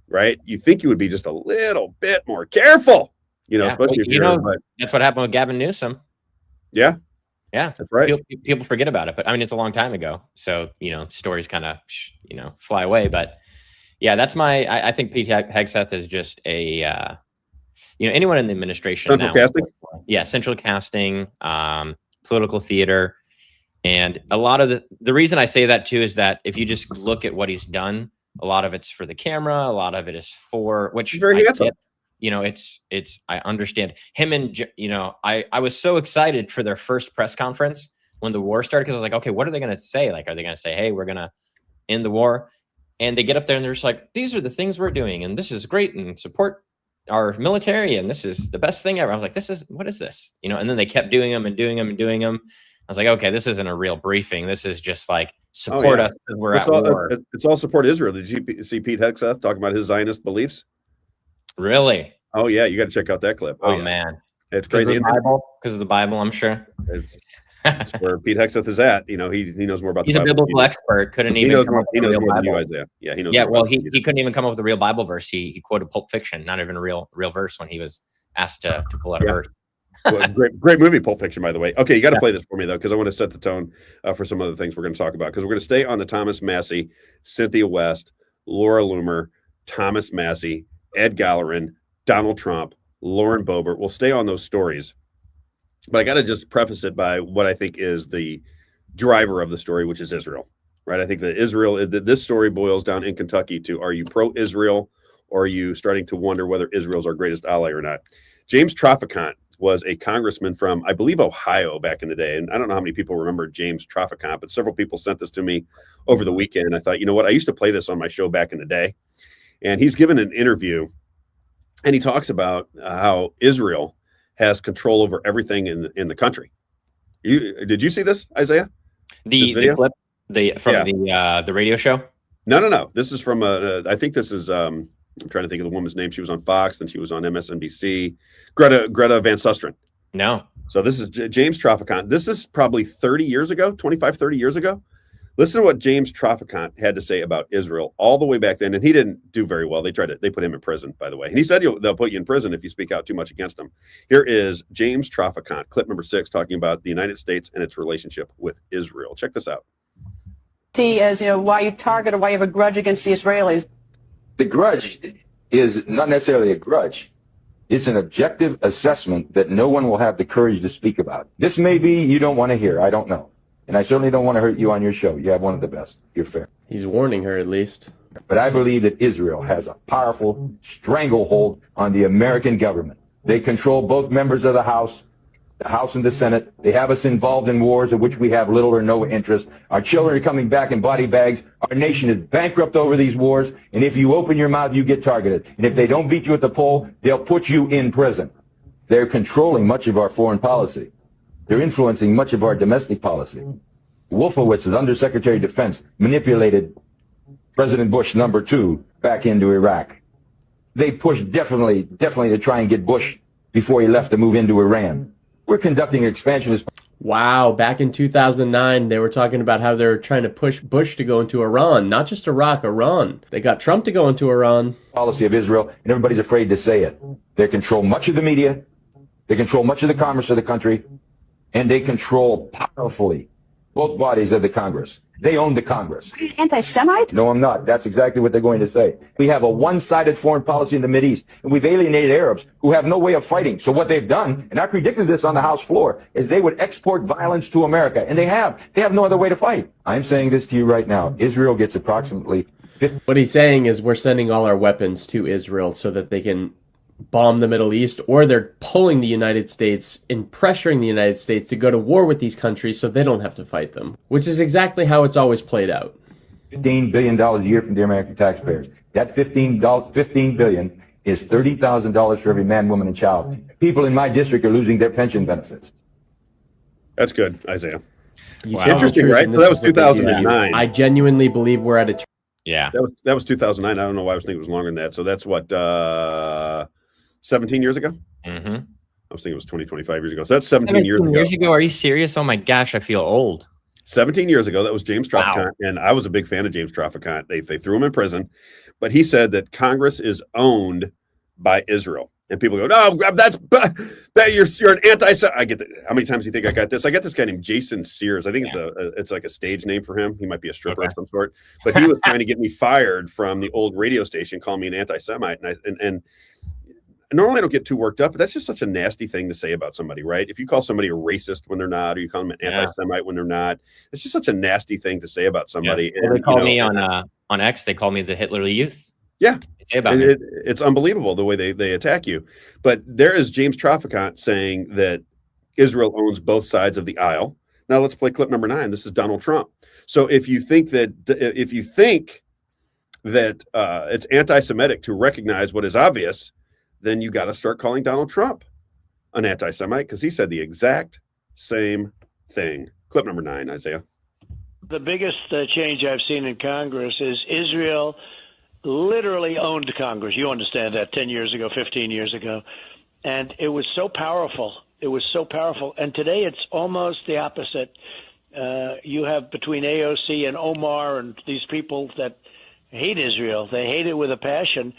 right? You think you would be just a little bit more careful. Especially if that's what happened with Gavin Newsom. Yeah. Yeah, that's right. People forget about it, but I mean, it's a long time ago. So, stories kind of, fly away. But yeah, that's I think Pete Hegseth is just a, anyone in the administration. Central casting? Yeah, central casting, political theater. And a lot of the reason I say that too is that if you just look at what he's done, a lot of it's for the camera, a lot of it is for, which very handsome. I understand him and, I was so excited for their first press conference when the war started. Cause I was like, okay, what are they going to say? Are they going to say, hey, we're going to end the war? And they get up there and they're just like, these are the things we're doing. And this is great. And support our military. And this is the best thing ever. I was like, what is this? And then they kept doing them and doing them and doing them. I was like, okay, this isn't a real briefing. This is just like support us because we're at war. It's all support Israel. Did you see Pete Hegseth talking about his Zionist beliefs? Really? Oh yeah, you got to check out that clip. Oh man, it's crazy. Because of the Bible, I'm sure. It's where Pete Hegseth is at. He knows more about. He's the Bible. a biblical expert. Couldn't even come up with a real Bible. Isaiah. Yeah, he knows. Yeah, well, he couldn't even come up with a real Bible verse. He quoted Pulp Fiction, not even a real verse when he was asked to pull out a verse. Well, great movie, Pulp Fiction, by the way. Okay, you got to play this for me though, because I want to set the tone for some other things we're going to talk about. Because we're going to stay on the Thomas Massie, Cynthia West, Laura Loomer, Thomas Massie, Ed Galleron, Donald Trump, Lauren Boebert. We'll stay on those stories, but I got to just preface it by what I think is the driver of the story, which is Israel. Right? I think that this story boils down in Kentucky to: are you pro-Israel, or are you starting to wonder whether Israel's our greatest ally or not? James Traficant was a congressman from, I believe, Ohio back in the day. And I don't know how many people remember James Traficant, but several people sent this to me over the weekend. And I thought, you know what? I used to play this on my show back in the day. And he's given an interview, and he talks about how Israel has control over everything in the country. Did you see this, Isaiah? The clip from the radio show? No. This is from I think this is I'm trying to think of the woman's name. She was on Fox, then she was on MSNBC. Greta Van Susteren. No. So this is James Traficant. This is probably 30 years ago, 25, 30 years ago. Listen to what James Traficant had to say about Israel all the way back then, and he didn't do very well. They put him in prison, by the way, and he said they'll put you in prison if you speak out too much against them. Here is James Traficant, clip number 6, talking about the United States and its relationship with Israel. Check this out. See, as why you target or why you have a grudge against the Israelis. The grudge is not necessarily a grudge. It's an objective assessment that no one will have the courage to speak about. This may be you don't want to hear. I don't know. And I certainly don't want to hurt you on your show. You have one of the best. You're fair. He's warning her, at least. But I believe that Israel has a powerful stranglehold on the American government. They control both members of the House and the Senate. They have us involved in wars of which we have little or no interest. Our children are coming back in body bags. Our nation is bankrupt over these wars. And if you open your mouth, you get targeted. And if they don't beat you at the poll, they'll put you in prison. They're controlling much of our foreign policy. They're influencing much of our domestic policy. Wolfowitz, as Undersecretary of Defense, manipulated President Bush #2 back into Iraq. They pushed definitely to try and get Bush before he left to move into Iran. We're conducting expansionist. Wow, back in 2009, they were talking about how they're trying to push Bush to go into Iran, not just Iraq, Iran. They got Trump to go into Iran. Policy of Israel, and everybody's afraid to say it. They control much of the media. They control much of the commerce of the country. And they control powerfully both bodies of the Congress. They own the Congress. Are you an anti-Semite? No, I'm not. That's exactly what they're going to say. We have a one-sided foreign policy in the Mideast, and we've alienated Arabs who have no way of fighting. So what they've done, and I predicted this on the House floor, is they would export violence to America, and they have. They have no other way to fight. I'm saying this to you right now. Israel gets approximately 50. What he's saying is we're sending all our weapons to Israel so that they can bomb the Middle East, or they're pulling the United States and pressuring the United States to go to war with these countries so they don't have to fight them, which is exactly how it's always played out. $15 billion a year from the American taxpayers. That $15 billion is $30,000 for every man, woman, and child. People in my district are losing their pension benefits. That's good, Isaiah. Wow. Interesting, right? So that was 2009. I genuinely believe we're at a Yeah. That was 2009. I don't know why I was thinking it was longer than that. So that's what, 17 years ago? Mm-hmm. I was thinking it was 20, 25 years ago. So that's 17 years ago. Are you serious? Oh my gosh, I feel old. 17 years ago, that was James Traficant, and I was a big fan of James Traficant. They threw him in prison, but he said that Congress is owned by Israel. And people go, no, you're an anti-Semite. I get that. How many times do you think I got this? I got this guy named Jason Sears. I think it's like a stage name for him. He might be a stripper of some sort. But he was trying to get me fired from the old radio station, calling me an anti-Semite. And normally I don't get too worked up, but that's just such a nasty thing to say about somebody, right? If you call somebody a racist when they're not, or you call them an anti-Semite when they're not, it's just such a nasty thing to say about somebody. Yeah. Well, they call me on X. They call me the Hitlerly Youth. Yeah, it, it's unbelievable the way they attack you. But there is James Traficant saying that Israel owns both sides of the aisle. Now let's play clip number 9. This is Donald Trump. So if you think that it's anti-Semitic to recognize what is obvious, then you got to start calling Donald Trump an anti-Semite, because he said the exact same thing. Clip number 9, Isaiah. The biggest change I've seen in Congress is Israel literally owned Congress. You understand that 10 years ago, 15 years ago. And it was so powerful. It was so powerful. And today it's almost the opposite. You have between AOC and Omar and these people that hate Israel. They hate it with a passion.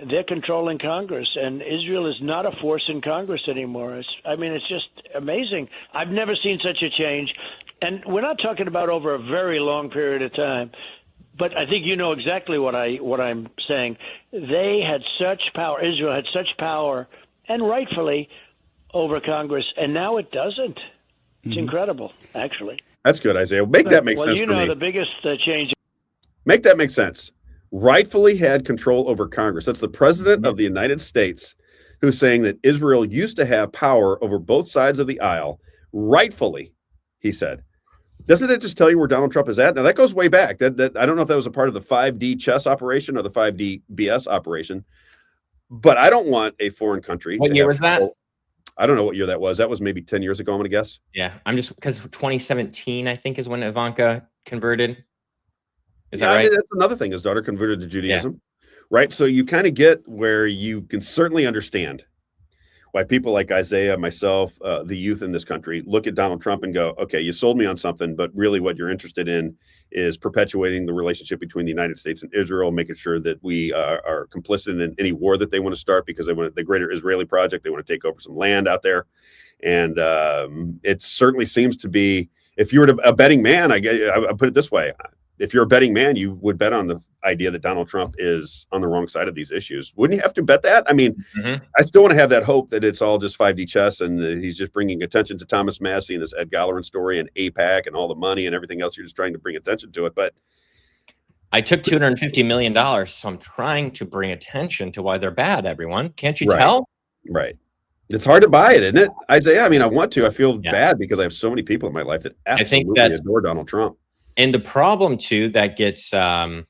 They're controlling Congress, and Israel is not a force in Congress anymore. It's just amazing. I've never seen such a change. And we're not talking about over a very long period of time. But I think you know exactly what I'm saying. They had such power. Israel had such power, and rightfully, over Congress, and now it doesn't. It's incredible, actually. That's good, Isaiah. Make that make sense for me. The biggest change. Make that make sense. Rightfully had control over Congress. That's the president of the United States who's saying that Israel used to have power over both sides of the aisle. Rightfully, he said. Doesn't that just tell you where Donald Trump is at? Now, that goes way back. That I don't know if that was a part of the 5D chess operation or the 5D BS operation, but I don't want a foreign country. What year was that? I don't know what year that was. That was maybe 10 years ago, I'm going to guess. Yeah, I'm just because 2017, I think, is when Ivanka converted. Is that right? I mean, that's another thing. His daughter converted to Judaism, right? So you kind of get where you can certainly understand why people like Isaiah, myself, the youth in this country look at Donald Trump and go, okay, you sold me on something, but really what you're interested in is perpetuating the relationship between the United States and Israel, making sure that we are complicit in any war that they want to start because they want the greater Israeli project. They want to take over some land out there. And it certainly seems to be, if you were a betting man, I put it this way. If you're a betting man, you would bet on the idea that Donald Trump is on the wrong side of these issues. Wouldn't you have to bet that? I mean, I still want to have that hope that it's all just 5D chess and he's just bringing attention to Thomas Massie and this Ed Galleran story and AIPAC and all the money and everything else. You're just trying to bring attention to it. But I took $250 million, so I'm trying to bring attention to why they're bad, everyone. Can't you tell? Right. It's hard to buy it, isn't it, Isaiah? I mean, I want to. I feel bad because I have so many people in my life that absolutely adore Donald Trump. And the problem, too, that gets, I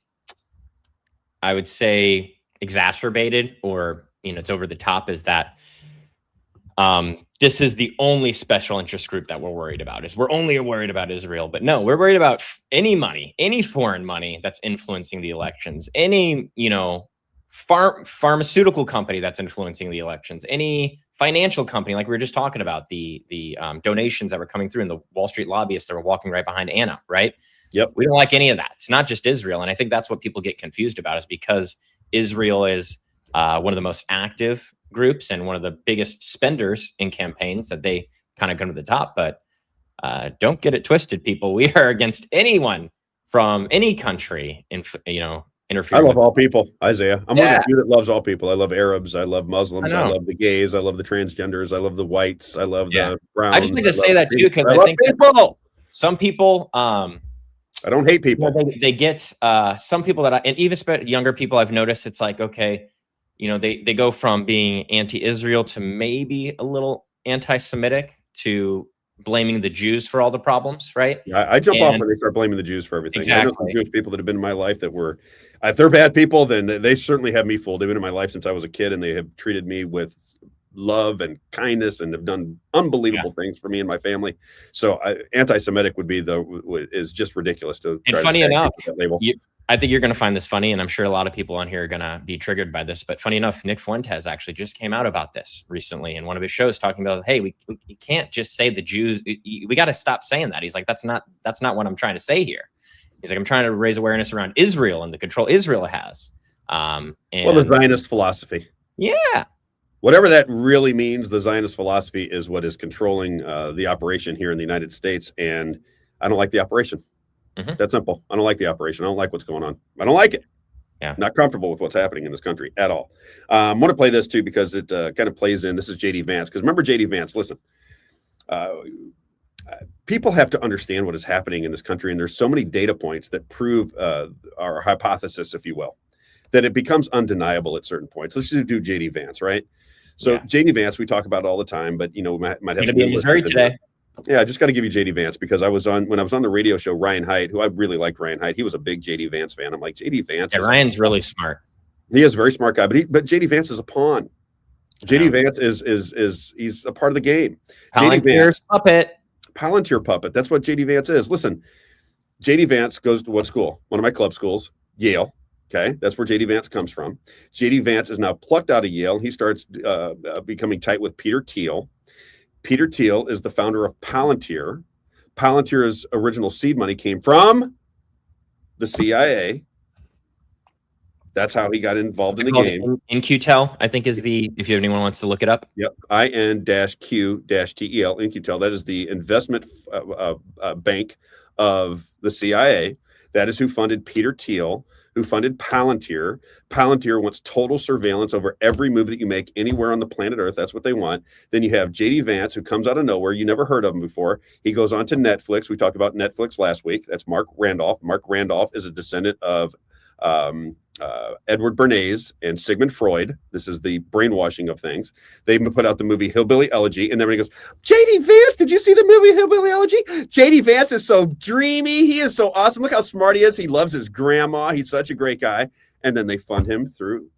would say, exacerbated or, it's over the top is that this is the only special interest group that we're worried about. Is we're only worried about Israel. But no, we're worried about any money, any foreign money that's influencing the elections, any, pharmaceutical company that's influencing the elections, any financial company, like we were just talking about, the donations that were coming through and the Wall Street lobbyists that were walking right behind Anna, right? Yep. We don't like any of that. It's not just Israel. And I think that's what people get confused about, is because Israel is one of the most active groups and one of the biggest spenders in campaigns, that they kind of come to the top. But don't get it twisted, people. We are against anyone from any country, interfering. I love all people, Isaiah. I'm one of the few that loves all people. I love Arabs. I love Muslims. I love the gays. I love the transgenders. I love the whites. I love the browns. I just need to say that too, because I think some people, I don't hate people. They get some people and even younger people, I've noticed it's like, okay, they go from being anti-Israel to maybe a little anti-Semitic to blaming the Jews for all the problems, right? I jump off when they start blaming the Jews for everything. Exactly. I know some Jewish people that have been in my life that were, if they're bad people, then they certainly have me fooled. They've been in my life since I was a kid, and they have treated me with love and kindness and have done unbelievable things for me and my family. So anti-Semitic is just ridiculous to try. And funny enough, that label. I think you're going to find this funny, and I'm sure a lot of people on here are going to be triggered by this. But funny enough, Nick Fuentes actually just came out about this recently in one of his shows, talking about, hey, we can't just say the Jews. We got to stop saying that. He's like, that's not what I'm trying to say here. He's like, I'm trying to raise awareness around Israel and the control Israel has. The Zionist philosophy. Yeah. Whatever that really means, the Zionist philosophy is what is controlling the operation here in the United States. And I don't like the operation. That's simple. I don't like the operation. I don't like what's going on. I don't like it. Yeah. Not comfortable with what's happening in this country at all. I want to play this too, because it kind of plays in. This is JD Vance. Because remember JD Vance, listen, people have to understand what is happening in this country. And there's so many data points that prove our hypothesis, if you will, that it becomes undeniable at certain points. Let's just do JD Vance, right? So JD Vance, we talk about it all the time, but might have to be in Missouri today. Yeah, I just got to give you JD Vance, because when I was on the radio show, Ryan Haidt, who I really liked Ryan Haidt, he was a big JD Vance fan. I'm like, JD Vance. Yeah, Ryan's really smart. He is a very smart guy, but JD Vance is a pawn. JD Vance is he's a part of the game. Palantir's puppet. Palantir puppet. That's what JD Vance is. Listen, JD Vance goes to what school? One of my club schools, Yale. Okay, that's where JD Vance comes from. JD Vance is now plucked out of Yale. He starts becoming tight with Peter Thiel. Peter Thiel is the founder of Palantir. Palantir's original seed money came from the CIA. That's how he got involved in the game. InQtel, I think, is if anyone wants to look it up. Yep. IN-Q-TEL, InQtel. That is the investment bank of the CIA. That is who funded Peter Thiel, who funded Palantir. Palantir wants total surveillance over every move that you make anywhere on the planet Earth. That's what they want. Then you have JD Vance, who comes out of nowhere. You never heard of him before. He goes on to Netflix. We talked about Netflix last week. That's Mark Randolph. Mark Randolph is a descendant of Edward Bernays and Sigmund Freud. This is the brainwashing of things. They put out the movie Hillbilly Elegy, and then when he goes, JD Vance, did you see the movie Hillbilly Elegy? JD Vance is so dreamy. He is so awesome. Look how smart he is. He loves his grandma. He's such a great guy. And then they fund him through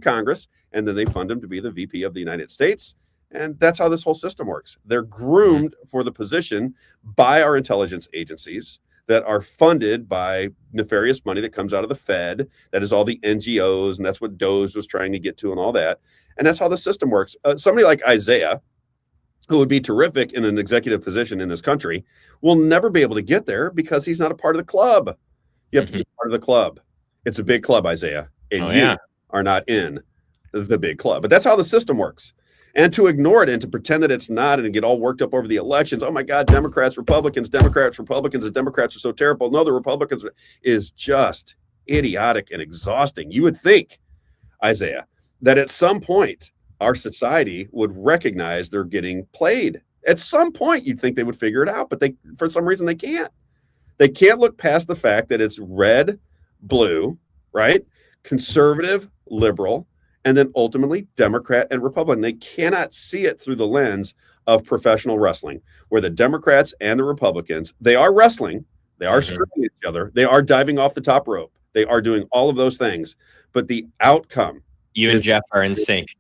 Congress, and then they fund him to be the VP of the United States. And that's how this whole system works. They're groomed for the position by our intelligence agencies. that are funded by nefarious money that comes out of the Fed. That is all the NGOs, and that's what Doge was trying to get to and all that. And that's how the system works. Somebody like Isaiah, who would be terrific in an executive position in this country, will never be able to get there because he's not a part of the club. You have to be part of the club. It's a big club, Isaiah, and you are not in the big club. But that's how the system works. And to ignore it and to pretend that it's not and get all worked up over the elections. Oh my God, Democrats, Republicans, and Democrats are so terrible. No, the Republicans is just idiotic and exhausting. You would think, Isaiah, that at some point our society would recognize they're getting played. At some point, you'd think they would figure it out, but for some reason, they can't. They can't look past the fact that it's red, blue, right? Conservative, liberal, and then ultimately Democrat and Republican. They cannot see it through the lens of professional wrestling, where the Democrats and the Republicans, they are wrestling, they are screwing each other, they are diving off the top rope, they are doing all of those things, but the outcome, you and Jeff are in sync,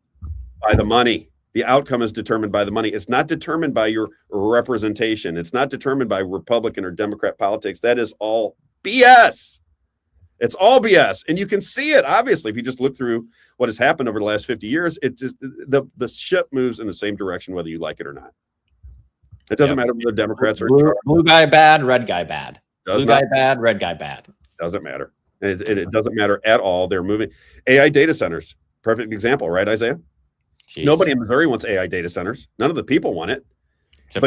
by the money. The outcome is determined by the money. It's not determined by your representation. It's not determined by Republican or Democrat politics. That is all BS. It's all BS. And you can see it, obviously, if you just look through what has happened over the last 50 years. It just, the ship moves in the same direction, whether you like it or not. It doesn't matter whether Democrats are blue guy bad, red guy bad. Blue guy bad, red guy bad. Doesn't matter. It doesn't matter at all. They're moving. AI data centers. Perfect example, right, Isaiah? Jeez. Nobody in Missouri wants AI data centers. None of the people want it. So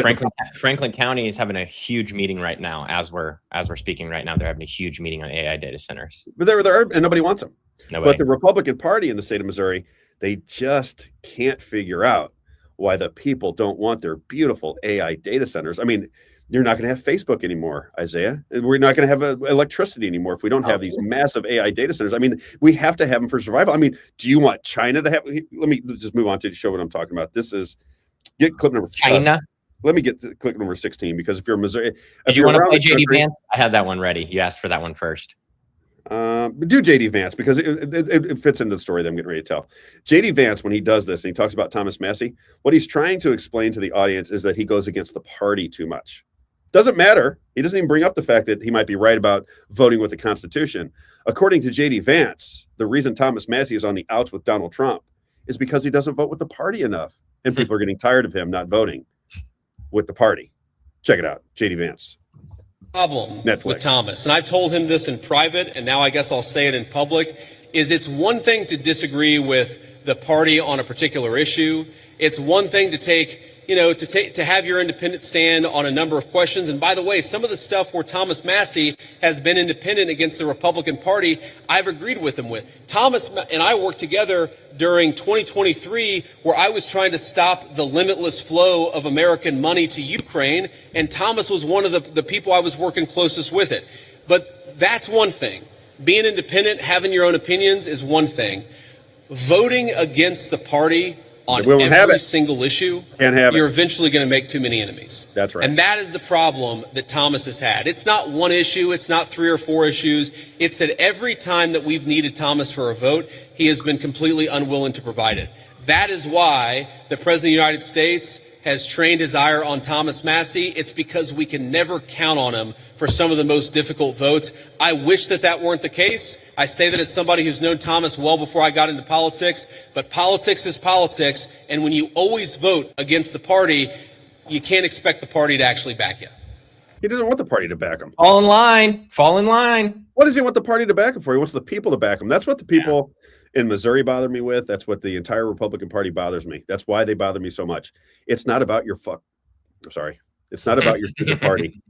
Franklin County is having a huge meeting right now as we're speaking right now. They're having a huge meeting on AI data centers. But there are, and nobody wants them. Nobody. But the Republican Party in the state of Missouri, they just can't figure out why the people don't want their beautiful AI data centers. I mean, you're not going to have Facebook anymore, Isaiah. We're not going to have electricity anymore if we don't have these massive AI data centers. I mean, we have to have them for survival. I mean, do you want China to have? Let me just move on to show what I'm talking about. This is, get clip number China. Let me get to clip number 16, because if you're Missouri, did you want to play JD Vance? I had that one ready. You asked for that one first. Do JD Vance, because it fits into the story that I'm getting ready to tell. JD Vance, when he does this and he talks about Thomas Massie, what he's trying to explain to the audience is that he goes against the party too much. Doesn't matter. He doesn't even bring up the fact that he might be right about voting with the Constitution. According to JD Vance, the reason Thomas Massie is on the outs with Donald Trump is because he doesn't vote with the party enough, and people are getting tired of him not voting with the party. Check it out, JD Vance. Problem Netflix. With Thomas, and I've told him this in private, and now I guess I'll say it in public, is it's one thing to disagree with the party on a particular issue. It's one thing to to have your independent stand on a number of questions. And by the way, some of the stuff where Thomas Massie has been independent against the Republican Party, I've agreed with him with. Thomas and I worked together during 2023, where I was trying to stop the limitless flow of American money to Ukraine, and Thomas was one of the people I was working closest with it. But that's one thing. Being independent, having your own opinions is one thing. Voting against the party on every single issue, you're eventually going to make too many enemies. That's right. And that is the problem that Thomas has had. It's not one issue. It's not 3 or 4 issues. It's that every time that we've needed Thomas for a vote, he has been completely unwilling to provide it. That is why the President of the United States has trained his ire on Thomas Massie. It's because we can never count on him for some of the most difficult votes. I wish that weren't the case. I say that as somebody who's known Thomas well before I got into politics, but politics is politics, and when you always vote against the party, you can't expect the party to actually back you. He doesn't want the party to back him. Fall in line. Fall in line. What does he want the party to back him for? He wants the people to back him. That's what the people in Missouri bother me with. That's what the entire Republican Party bothers me. That's why they bother me so much. It's not about your It's not about your stupid party,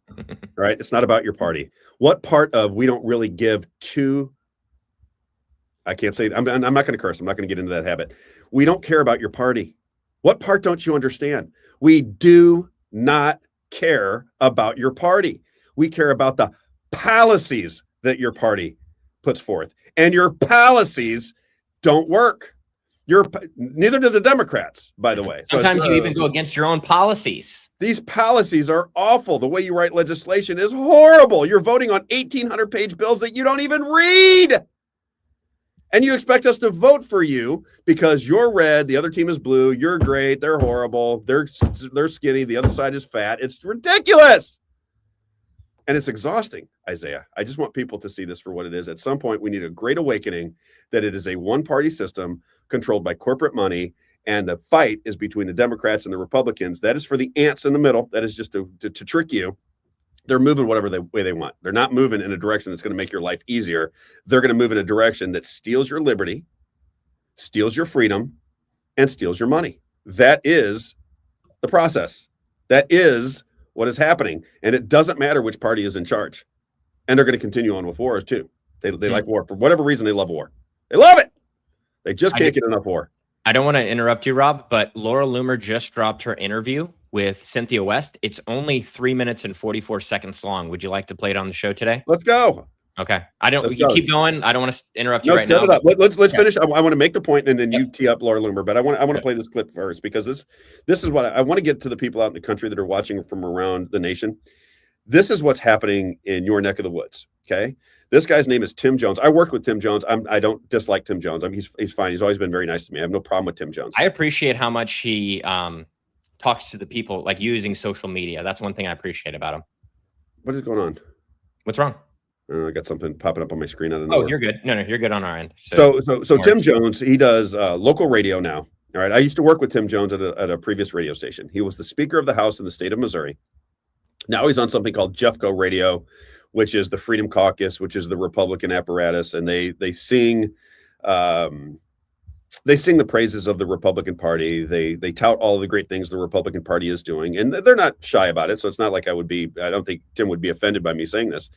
right? It's not about your party. What part of we don't really give to, I can't say, I'm not going to curse. I'm not going to get into that habit. We don't care about your party. What part don't you understand? We do not care about your party. We care about the policies that your party puts forth. And your policies don't work. Neither do the Democrats, by the way. Sometimes you even go against your own policies. These policies are awful. The way you write legislation is horrible. You're voting on 1,800-page bills that you don't even read. And you expect us to vote for you because you're red, the other team is blue, you're great, they're horrible, they're skinny, the other side is fat. It's ridiculous. And it's exhausting, Isaiah. I just want people to see this for what it is. At some point, we need a great awakening that it is a one-party system controlled by corporate money, and the fight is between the Democrats and the Republicans. That is for the ants in the middle. That is just to trick you. They're moving whatever way they want. They're not moving in a direction that's going to make your life easier. They're going to move in a direction that steals your liberty, steals your freedom, and steals your money. That is the process. That is what is happening. And it doesn't matter which party is in charge. And they're going to continue on with wars too. They like war. For whatever reason, they love war. They love it. They just can't get enough war. I don't want to interrupt you, Rob, but Laura Loomer just dropped her interview with Cynthia West. It's only 3 minutes and 44 seconds long. Would you like to play it on the show today? Let's go. Okay. You keep going. I don't want to interrupt you right set now. It up. Let's finish. I want to make the point, and then you tee up Laura Loomer. But I want to play this clip first, because this is what I want to get to the people out in the country that are watching from around the nation. This is what's happening in your neck of the woods. Okay. This guy's name is Tim Jones. I worked with Tim Jones. I don't dislike Tim Jones. I mean, he's fine. He's always been very nice to me. I have no problem with Tim Jones. I appreciate how much he talks to the people, like using social media. That's one thing I appreciate about him. What is going on? What's wrong? I got something popping up on my screen. I don't know. Oh, you're good. No, you're good on our end. So Tim Jones, he does local radio now. All right. I used to work with Tim Jones at a previous radio station. He was the Speaker of the House in the state of Missouri. Now he's on something called Jeffco Radio, which is the Freedom Caucus, which is the Republican apparatus, and they sing the praises of the Republican Party. They tout all of the great things the Republican Party is doing, and they're not shy about it. So it's not like I don't think Tim would be offended by me saying this.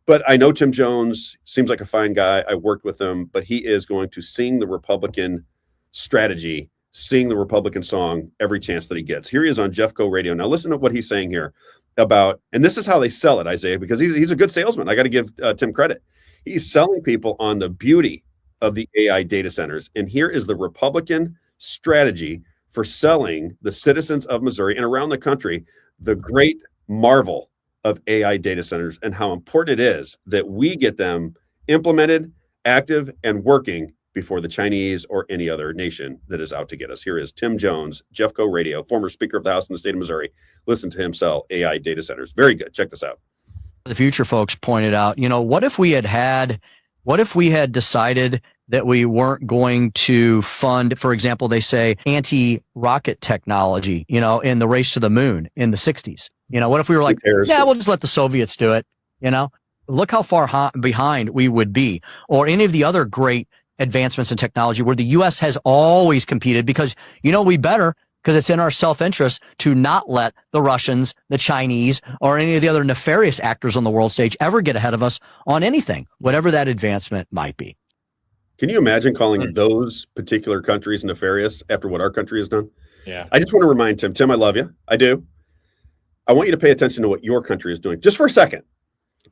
But I know Tim Jones seems like a fine guy. I worked with him, but he is going to sing the Republican strategy, sing the Republican song every chance that he gets. Here he is on Jeffco Radio. Now listen to what he's saying here about, and this is how they sell it, Isaiah, because he's a good salesman. I got to give Tim credit. He's selling people on the beauty of the AI data centers. And here is the Republican strategy for selling the citizens of Missouri and around the country the great marvel of AI data centers and how important it is that we get them implemented, active, and working before the Chinese or any other nation that is out to get us. Here is Tim Jones, Jeffco Radio, former Speaker of the House in the state of Missouri. Listen to him sell AI data centers. Very good. Check this out. The future folks pointed out, what if we had decided that we weren't going to fund, for example, they say anti-rocket technology, in the race to the moon in the 60s. What if we were like, yeah, we'll just let the Soviets do it. Look how far behind we would be, or any of the other great advancements in technology where the U.S. has always competed because, we better, because it's in our self-interest to not let the Russians, the Chinese, or any of the other nefarious actors on the world stage ever get ahead of us on anything, whatever that advancement might be. Can you imagine calling those particular countries nefarious after what our country has done? Yeah. I just want to remind Tim, I love you. I do. I want you to pay attention to what your country is doing just for a second.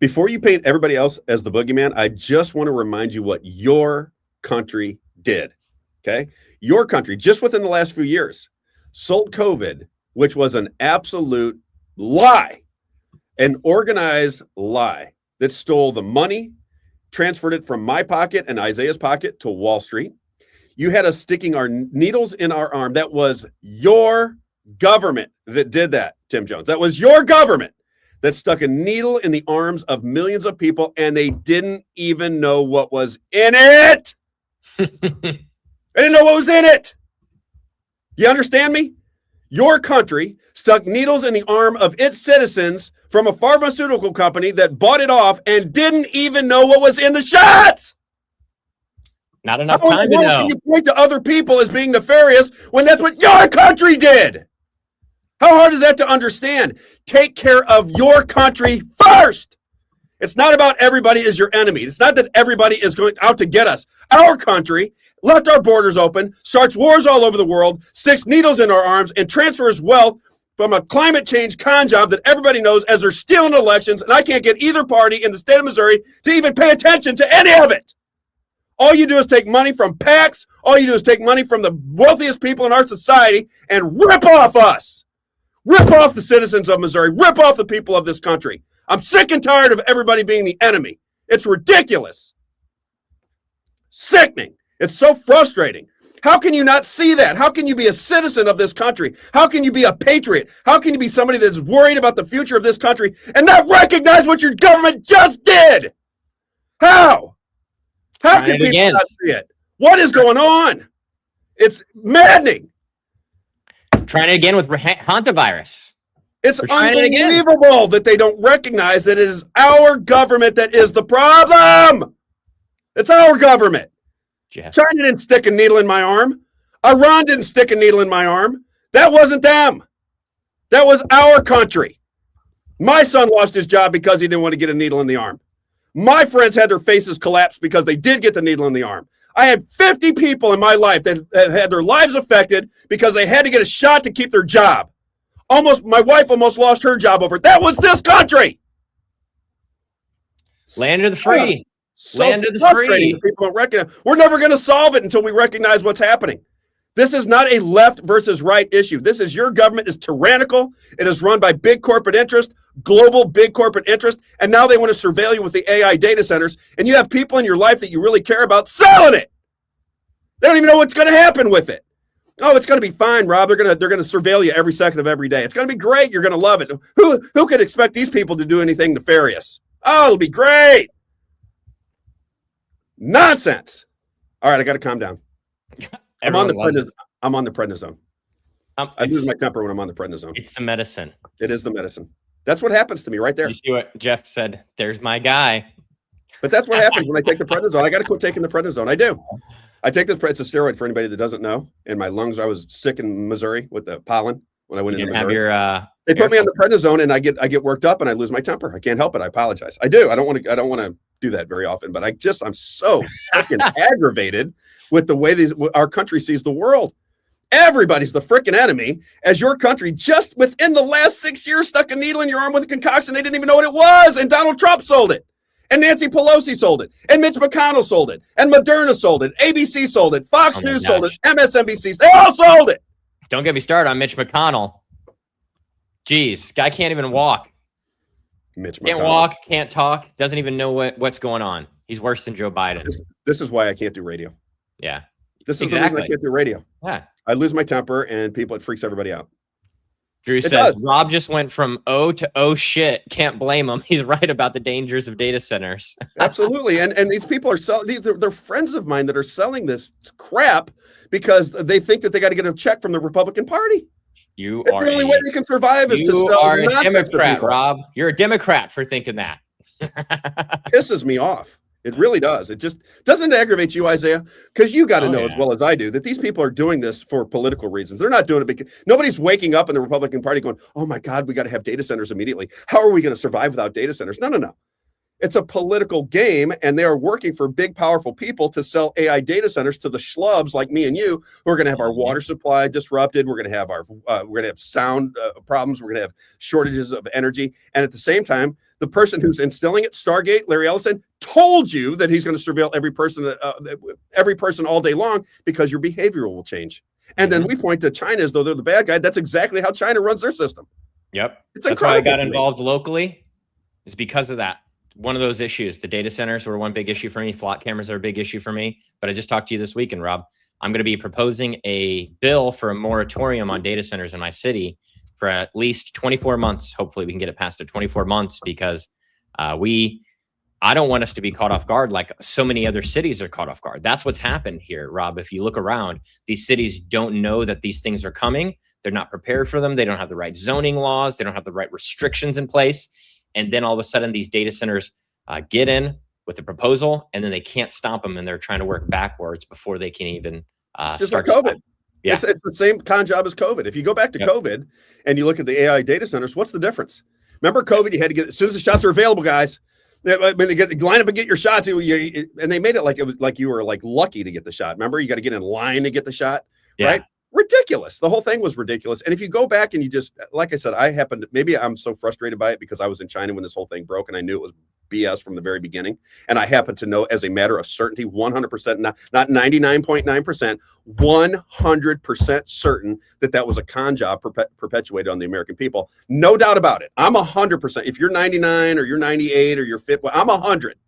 Before you paint everybody else as the boogeyman, I just want to remind you what your country did. Okay. Your country, just within the last few years, sold COVID, which was an absolute lie, an organized lie that stole the money, transferred it from my pocket and Isaiah's pocket to Wall Street. You had us sticking our needles in our arm. That was your government that did that, Tim Jones. That was your government that stuck a needle in the arms of millions of people, and they didn't even know what was in it. They didn't know what was in it. You understand me? Your country stuck needles in the arm of its citizens from a pharmaceutical company that bought it off and didn't even know what was in the shots. Not enough time to know. Can you point to other people as being nefarious when that's what your country did? How hard is that to understand? Take care of your country first. It's not about everybody is your enemy. It's not that everybody is going out to get us. Our country left our borders open, starts wars all over the world, sticks needles in our arms, and transfers wealth from a climate change con job that everybody knows as they're stealing elections, and I can't get either party in the state of Missouri to even pay attention to any of it. All you do is take money from PACs. All you do is take money from the wealthiest people in our society and rip off us. Rip off the citizens of Missouri. Rip off the people of this country. I'm sick and tired of everybody being the enemy. It's ridiculous. Sickening. It's so frustrating. How can you not see that? How can you be a citizen of this country? How can you be a patriot? How can you be somebody that's worried about the future of this country and not recognize what your government just did? How? How can people not see it? What is going on? It's maddening. Trying it again with hantavirus. It's unbelievable that they don't recognize that it is our government that is the problem. It's our government. Jeff. China didn't stick a needle in my arm. Iran didn't stick a needle in my arm. That wasn't them. That was our country. My son lost his job because he didn't want to get a needle in the arm. My friends had their faces collapsed because they did get the needle in the arm. I had 50 people in my life that had their lives affected because they had to get a shot to keep their job. My wife almost lost her job over it. That was this country. Land of the free. So land of the free. People don't recognize. We're never going to solve it until we recognize what's happening. This is not a left versus right issue. This is your government is tyrannical. It is run by big corporate interest, global big corporate interest, and now they want to surveil you with the AI data centers. And you have people in your life that you really care about selling it. They don't even know what's going to happen with it. Oh, it's going to be fine, Rob. They're going to surveil you every second of every day. It's going to be great. You're going to love it. Who could expect these people to do anything nefarious? Oh, it'll be great. Nonsense. All right, I got to calm down. I'm on the prednisone. I lose my temper when I'm on the prednisone. It's the medicine. It is the medicine. That's what happens to me right there. You see what Jeff said? There's my guy. But that's what happens when I take the prednisone. I got to quit taking the prednisone. I do. I take this. It's a steroid for anybody that doesn't know. In my lungs, I was sick in Missouri with the pollen when I went into Missouri. They put me on the prednisone, and I get worked up, and I lose my temper. I can't help it. I apologize. I do. I don't want to do that very often, but I'm so fucking aggravated with the way our country sees the world. Everybody's the freaking enemy, as your country just within the last 6 years stuck a needle in your arm with a concoction they didn't even know what it was, and Donald Trump sold it. And Nancy Pelosi sold it. And Mitch McConnell sold it. And Moderna sold it. ABC sold it. Fox News sold it. MSNBC. They all sold it. Don't get me started on Mitch McConnell. Jeez, guy can't even walk. Mitch McConnell. Can't walk, can't talk, doesn't even know what's going on. He's worse than Joe Biden. This is why I can't do radio. Yeah. This is the reason I can't do radio. Yeah. I lose my temper and it freaks everybody out. Drew says, Rob just went from oh to oh shit. Can't blame him. He's right about the dangers of data centers. Absolutely. And these people are selling, they're friends of mine that are selling this crap because they think that they got to get a check from the Republican Party. It's the only way they can survive is to sell. You are a Democrat, Rob. You're a Democrat for thinking that. Pisses me off. It really does. It just doesn't aggravate you, Isaiah, because you got to know as well as I do that these people are doing this for political reasons. They're not doing it because nobody's waking up in the Republican Party going, oh my God, we got to have data centers immediately. How are we going to survive without data centers? No. It's a political game, and they are working for big, powerful people to sell AI data centers to the schlubs like me and you, who are going to have our water supply disrupted. We're going to have sound problems. We're going to have shortages of energy, and at the same time, the person who's instilling it, Stargate, Larry Ellison, told you that he's going to surveil every person all day long because your behavior will change. And then we point to China as though they're the bad guy. That's exactly how China runs their system. Yep. It's That's why I got involved locally. It's because of that. One of those issues. The data centers were one big issue for me. Flock cameras are a big issue for me. But I just talked to you this weekend, Rob. I'm going to be proposing a bill for a moratorium on data centers in my city for at least 24 months. Hopefully we can get it past 24 months because I don't want us to be caught off guard like so many other cities are caught off guard. That's what's happened here, Rob. If you look around, these cities don't know that these things are coming. They're not prepared for them. They don't have the right zoning laws. They don't have the right restrictions in place. And then all of a sudden, these data centers get in with a proposal, and then they can't stop them, and they're trying to work backwards before they can even start COVID. Yeah. It's the same con job as COVID. If you go back to COVID and you look at the AI data centers, what's the difference? Remember COVID, you had to get, as soon as the shots are available, guys, when they line up and get your shots, and they made it was like you were like lucky to get the shot. Remember, you got to get in line to get the shot, right? Ridiculous. The whole thing was ridiculous. And if you go back and you just, like I said, maybe I'm so frustrated by it because I was in China when this whole thing broke and I knew it was BS from the very beginning. And I happen to know as a matter of certainty, 100%, not 99.9%, 100% certain that was a con job perpetuated on the American people. No doubt about it. I'm 100%. If you're 99 or you're 98 or you're fit, I'm 100.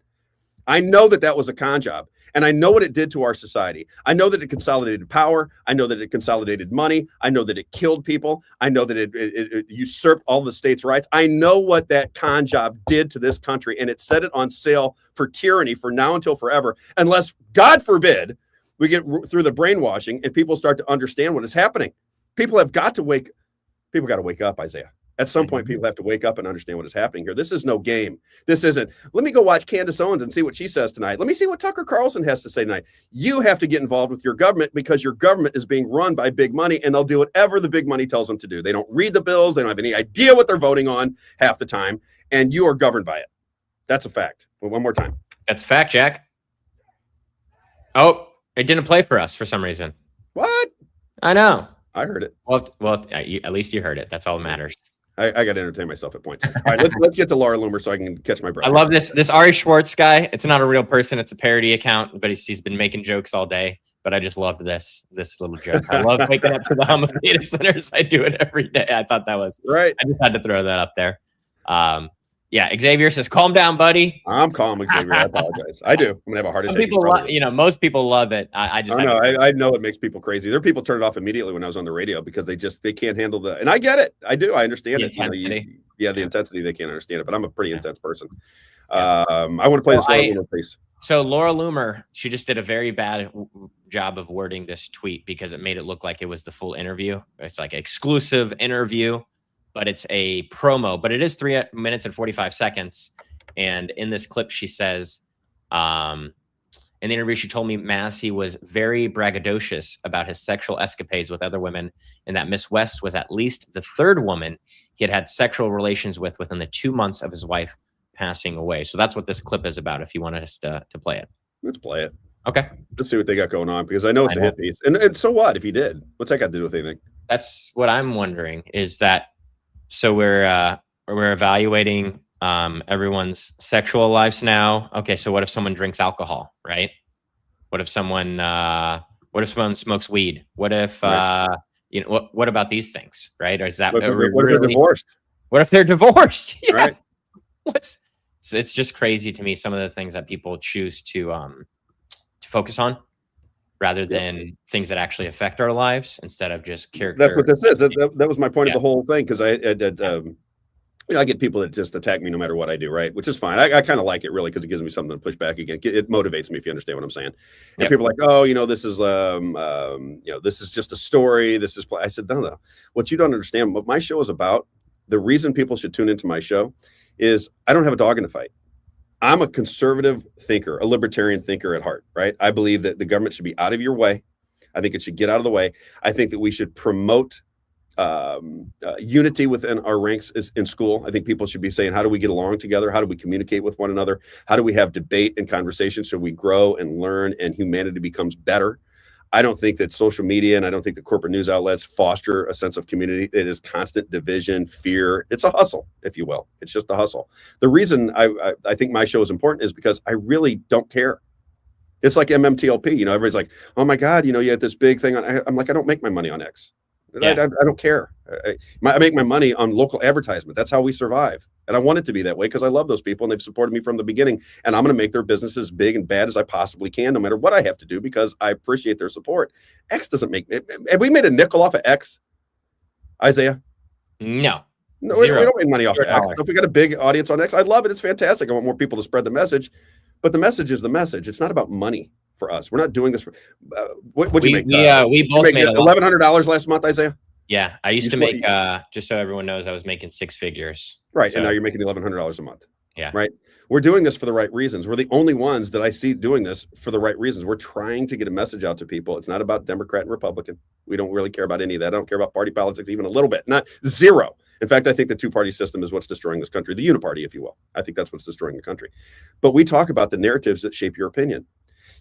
I know that that was a con job, and I know what it did to our society. I know that it consolidated power. I know that it consolidated money. I know that it killed people. I know that it usurped all the states' rights. I know what that con job did to this country, and it set it on sale for tyranny for now until forever, unless, God forbid, we get through the brainwashing and people start to understand what is happening. People got to wake up, Isaiah. At some point, people have to wake up and understand what is happening here. This is no game. This isn't, let me go watch Candace Owens and see what she says tonight. Let me see what Tucker Carlson has to say tonight. You have to get involved with your government because your government is being run by big money, and they'll do whatever the big money tells them to do. They don't read the bills. They don't have any idea what they're voting on half the time, and you are governed by it. That's a fact. Well, one more time. That's a fact, Jack. Oh, it didn't play for us for some reason. What? I know. I heard it. Well, at least you heard it. That's all that matters. I got to entertain myself at points. All right, let's get to Laura Loomer so I can catch my breath. I love this Ari Schwartz guy. It's not a real person. It's a parody account, but he's been making jokes all day. But I just loved this little joke. I love waking up to the hum of data centers. I do it every day. I thought that was right. I just had to throw that up there. Yeah, Xavier says, "Calm down, buddy." I'm calm, Xavier. I apologize. I do. I'm gonna have a heart attack. Most people love it. I know it makes people crazy. There are people turn it off immediately when I was on the radio because they can't handle the. And I get it. I do. I understand it. The intensity. They can't understand it. But I'm a pretty intense person. I want to play this Laura Loomer piece. So Laura Loomer, she just did a very bad job of wording this tweet because it made it look like it was the full interview. It's like exclusive interview, but it's a promo, but it is 3 minutes and 45 seconds. And in this clip, she says, in the interview, she told me Massie was very braggadocious about his sexual escapades with other women, and that Miss West was at least the third woman he had sexual relations with within the 2 months of his wife passing away. So that's what this clip is about, if you want us to play it. Let's play it. Okay. Let's see what they got going on, because I know it's a hit piece. And so what if he did? What's that got to do with anything? That's what I'm wondering, is that so we're evaluating everyone's sexual lives now. Okay, so what if someone drinks alcohol, right? What if someone smokes weed? What if what about these things, right? Or is that what if they're divorced? What if they're divorced? Yeah. Right. It's just crazy to me, some of the things that people choose to focus on rather than things that actually affect our lives instead of just character. That's what this is. That was my point of the whole thing, because I get people that just attack me no matter what I do, right? Which is fine. I kind of like it, really, because it gives me something to push back against. It motivates me, if you understand what I'm saying. And people are like, oh, this is this is just a story. I said, no. What you don't understand, what my show is about, the reason people should tune into my show is I don't have a dog in the fight. I'm a conservative thinker, a libertarian thinker at heart, right? I believe that the government should be out of your way. I think it should get out of the way. I think that we should promote unity within our ranks in school. I think people should be saying, how do we get along together? How do we communicate with one another? How do we have debate and conversation so we grow and learn and humanity becomes better? I don't think that social media and I don't think the corporate news outlets foster a sense of community. It is constant division, fear. It's a hustle, if you will. It's just a hustle. The reason I think my show is important is because I really don't care. It's like MMTLP. Everybody's like, oh my God, you had this big thing on. I'm like, I don't make my money on X. Yeah. I don't care. I make my money on local advertisement. That's how we survive. And I want it to be that way because I love those people and they've supported me from the beginning. And I'm going to make their business as big and bad as I possibly can, no matter what I have to do, because I appreciate their support. X doesn't make it. Have we made a nickel off of X, Isaiah? No. No, we don't make money off of X. So if we got a big audience on X, I love it. It's fantastic. I want more people to spread the message. But the message is the message. It's not about money for us. We're not doing this for what'd you make? We both made $1,100 last month, Isaiah. Yeah, I used to make just so everyone knows, I was making 6 figures. Right, so, and now you're making $1,100 a month. Yeah, right. We're doing this for the right reasons. We're the only ones that I see doing this for the right reasons. We're trying to get a message out to people. It's not about Democrat and Republican. We don't really care about any of that. I don't care about party politics even a little bit. Not zero. In fact, I think the two-party system is what's destroying this country, the uniparty, if you will. I think that's what's destroying the country. But we talk about the narratives that shape your opinion.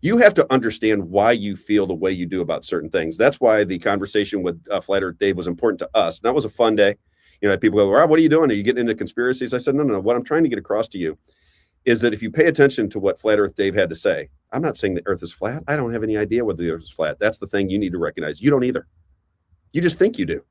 You have to understand why you feel the way you do about certain things. That's why the conversation with Flat Earth Dave was important to us. And that was a fun day. People go, Rob, what are you doing? Are you getting into conspiracies? I said, no. What I'm trying to get across to you is that if you pay attention to what Flat Earth Dave had to say, I'm not saying the earth is flat. I don't have any idea whether the earth is flat. That's the thing you need to recognize. You don't either. You just think you do.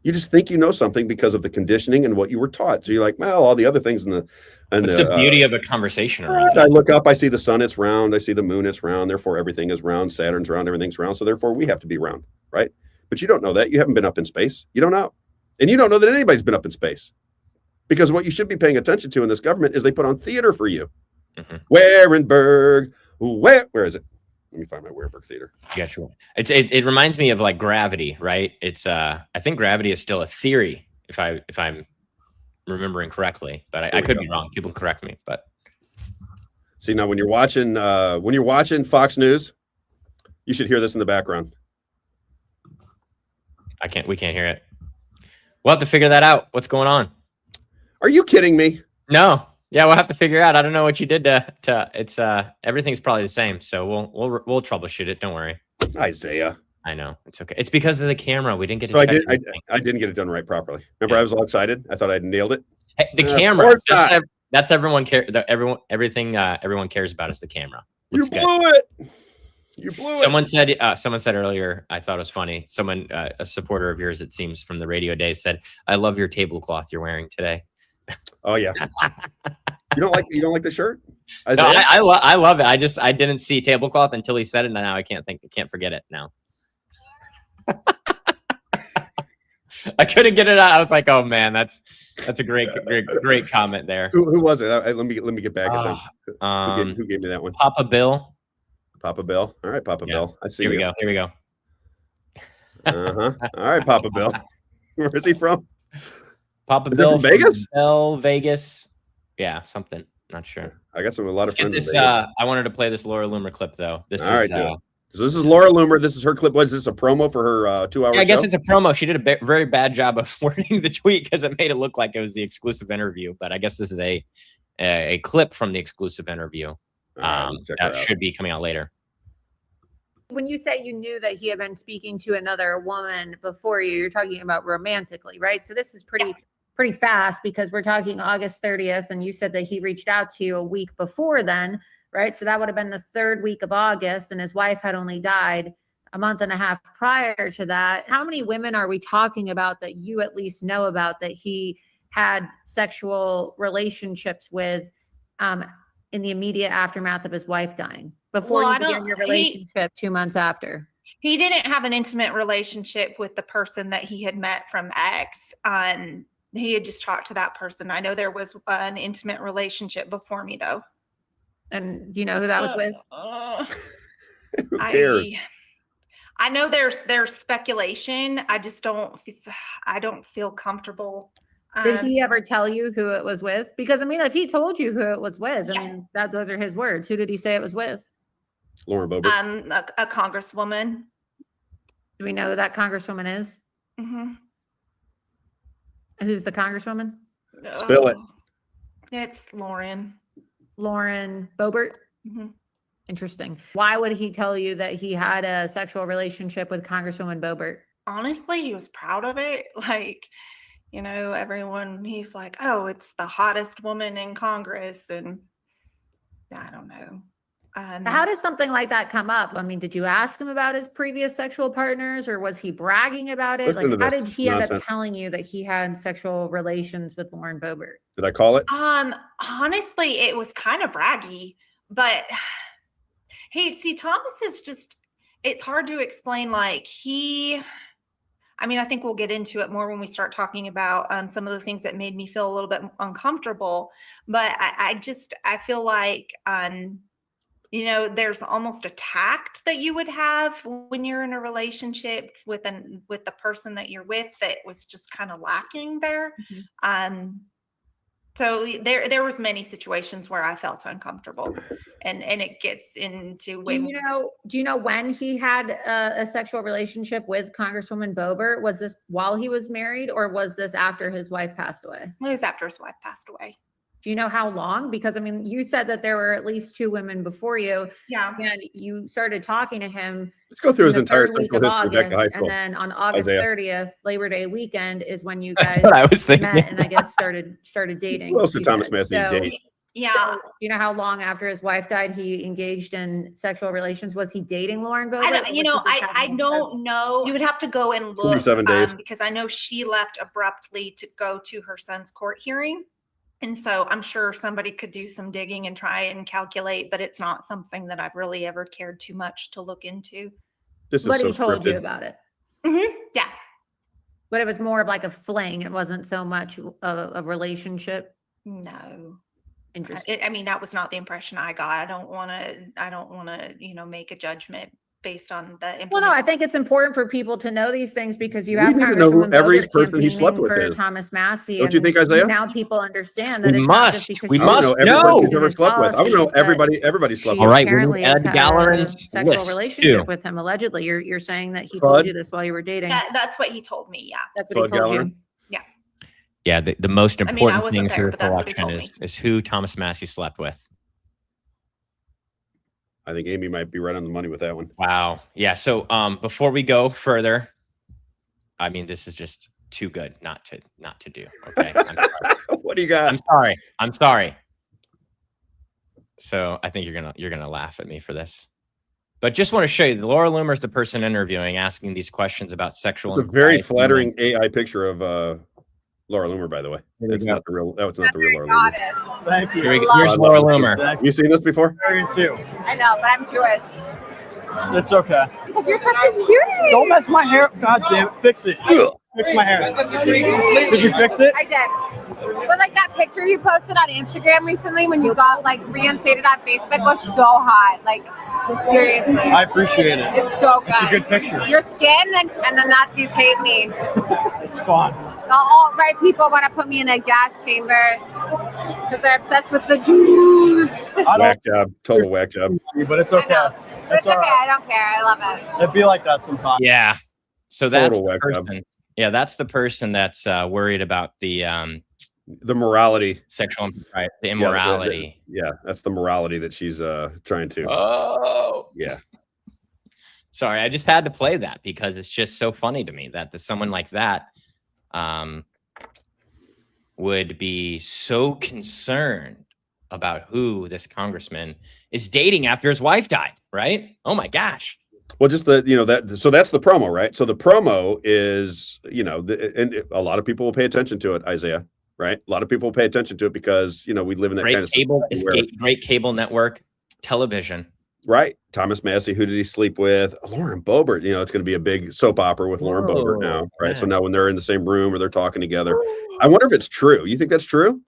You just think you know something because of the conditioning and what you were taught. So you're like, well, all the other things in the What's the beauty of a conversation around I look up, I see the sun, it's round. I see the moon, it's round. Therefore, everything is round. Saturn's round, everything's round. So therefore, we have to be round, right? But you don't know that. You haven't been up in space. You don't know. And you don't know that anybody's been up in space. Because what you should be paying attention to in this government is they put on theater for you. Warenberg. Where is it? Let me find my Warenberg theater. Yeah, sure. It reminds me of like Gravity, right? It's I think Gravity is still a theory, if I'm remembering correctly, but I could be wrong. People correct me. But see, now when you're watching Fox News, you should hear this in the background. We can't hear it. We'll have to figure that out. What's going on? Are you kidding me? No. Yeah, we'll have to figure out. I don't know what you did to it's everything's probably the same. So we'll troubleshoot it. Don't worry. Isaiah. I know. It's okay. It's because of the camera. We didn't get to I check didn't get it done right properly. Remember, I was all excited. I thought I'd nailed it. Hey, the camera. That's everyone everything everyone cares about is the camera. You blew it. You blew it. Someone said earlier, I thought it was funny. Someone, a supporter of yours, it seems, from the radio days, said, "I love your tablecloth you're wearing today." Oh yeah. You don't like the shirt? No, I love it. I didn't see tablecloth until he said it, and now I can't forget it now. I couldn't get it out. I was like, oh man, that's a great comment there. Who was it? Let me get back at them. Who gave me that one? Papa Bill. Papa Bill. All right, Papa Bill. I see. Here we go. All right, Papa Bill. Where is he from? Papa Bill from Vegas? Vegas. Yeah, something. Not sure. I got a lot of friends. This, I wanted to play this Laura Loomer clip though. All right, so this is Laura Loomer. This is her clip. What is this, a promo for her 2-hour show? I guess it's a promo. She did a very bad job of wording the tweet because it made it look like it was the exclusive interview. But I guess this is a clip from the exclusive interview that should be coming out later. When you say you knew that he had been speaking to another woman before you're talking about romantically, right? So this is pretty fast because we're talking August 30th, and you said that he reached out to you a week before then, right? So that would have been the 3rd week of August, and his wife had only died a month and a half prior to that. How many women are we talking about that you at least know about that he had sexual relationships with in the immediate aftermath of his wife dying? Before you began your relationship 2 months after? He didn't have an intimate relationship with the person that he had met from X. He had just talked to that person. I know there was an intimate relationship before me, though. And do you know who that was with? Who cares? I know there's speculation. I just don't feel comfortable. Did he ever tell you who it was with? Because I mean, if he told you who it was with, I mean, those are his words. Who did he say it was with? Lauren Boebert. A congresswoman. Do we know who that congresswoman is? Mm-hmm. Who's the congresswoman? Spill it. It's Lauren Boebert. Mm-hmm. Interesting. Why would he tell you that he had a sexual relationship with Congresswoman Boebert? Honestly, he was proud of it. Like, you know, he's like, oh, it's the hottest woman in Congress. And I don't know. How does something like that come up? I mean, did you ask him about his previous sexual partners, or was he bragging about it? Like, how did he end up telling you that he had sexual relations with Lauren Boebert? Did I call it? Honestly, it was kind of braggy, but Thomas is just, it's hard to explain. Like I think we'll get into it more when we start talking about some of the things that made me feel a little bit uncomfortable, but I feel like, there's almost a tact that you would have when you're in a relationship with the person that you're with that was just kind of lacking there. Mm-hmm. So there was many situations where I felt uncomfortable, and it gets into way more. Do you know when he had a sexual relationship with Congresswoman Boebert? Was this while he was married, or was this after his wife passed away? It was after his wife passed away. Do you know how long? Because I mean, you said that there were at least 2 women before you. Yeah. And you started talking to him. Let's go through his entire sexual history back to high school. And then on August 30th, Labor Day weekend, is when you guys That's what I was thinking. met and I guess started dating. Who else did Thomas Massie date? Yeah. So, you know how long after his wife died he engaged in sexual relations? Was he dating Lauren Boebert? I don't know. You would have to go and look 27 days. because I know she left abruptly to go to her son's court hearing. And so I'm sure somebody could do some digging and try and calculate, but it's not something that I've really ever cared too much to look into. But he told you about it. Yeah. But it was more of like a fling. It wasn't so much a relationship. No. Interesting. I mean, that was not the impression I got. I don't want to, make a judgment based on the. Well, no, I think it's important for people to know these things because you We have need to know who Congresswoman every Boebert person he slept campaigning with for is. Thomas Massie. Don't you think, Isaiah? Now people understand that We it's not must. just because We she must was know. Everybody he's ever slept with. I want to know policies, everybody slept she with. All right, we apparently need has Ed had a Galleron's sexual list, relationship too. with him. Allegedly, you're saying that he Fudd? told you this while you were dating. That's what he told me. Yeah. That's what he Fudd told Galleron? you. Yeah, the most I mean, I important wasn't thing there, for your but that's what he collection told is who Thomas Massie slept with. I think Amy might be right on the money with that one. Wow. Yeah. So before we go further, I mean, this is just too good not to do. Okay. I'm sorry. What do you got? I'm sorry. So I think you're gonna laugh at me for this. But just want to show you, Laura Loomer's the person interviewing, asking these questions about sexual. It's a very flattering AI picture of Laura Loomer, by the way. That's not the real. That's not the real Laura Loomer. Thank you. Here's Laura Loomer. You seen this before? Very too. I know, but I'm Jewish. It's okay. Because you're such a cutie. Don't mess my hair. God damn it. Fix it. Fix my hair. Did you fix it? I did. But like that picture you posted on Instagram recently when you got like reinstated on Facebook was so hot. Like seriously. I appreciate it. It's so good. It's a good picture. Your skin and the Nazis hate me. It's fun. The alt-right people want to put me in a gas chamber because they're obsessed with the Jews. Whack job. Total whack job. But it's okay. It's okay. I don't care. I love it. It'd be like that sometimes. Yeah. So that's Total the whack job. person. Yeah, that's the person that's worried about the morality, sexual, the immorality. Yeah, that's the morality that she's trying to. Oh, yeah. Sorry, I just had to play that because it's just so funny to me that someone like that would be so concerned about who this congressman is dating after his wife died, right? Oh my gosh. Well, just so that's the promo, right? So the promo is, and a lot of people will pay attention to it, Isaiah, right? A lot of people will pay attention to it because, we live in that kind of cable, great cable network television. Right. Thomas Massie, who did he sleep with? Lauren Boebert, it's going to be a big soap opera with Lauren Boebert now, right? Man. So now when they're in the same room or they're talking together, I wonder if it's true. You think that's true?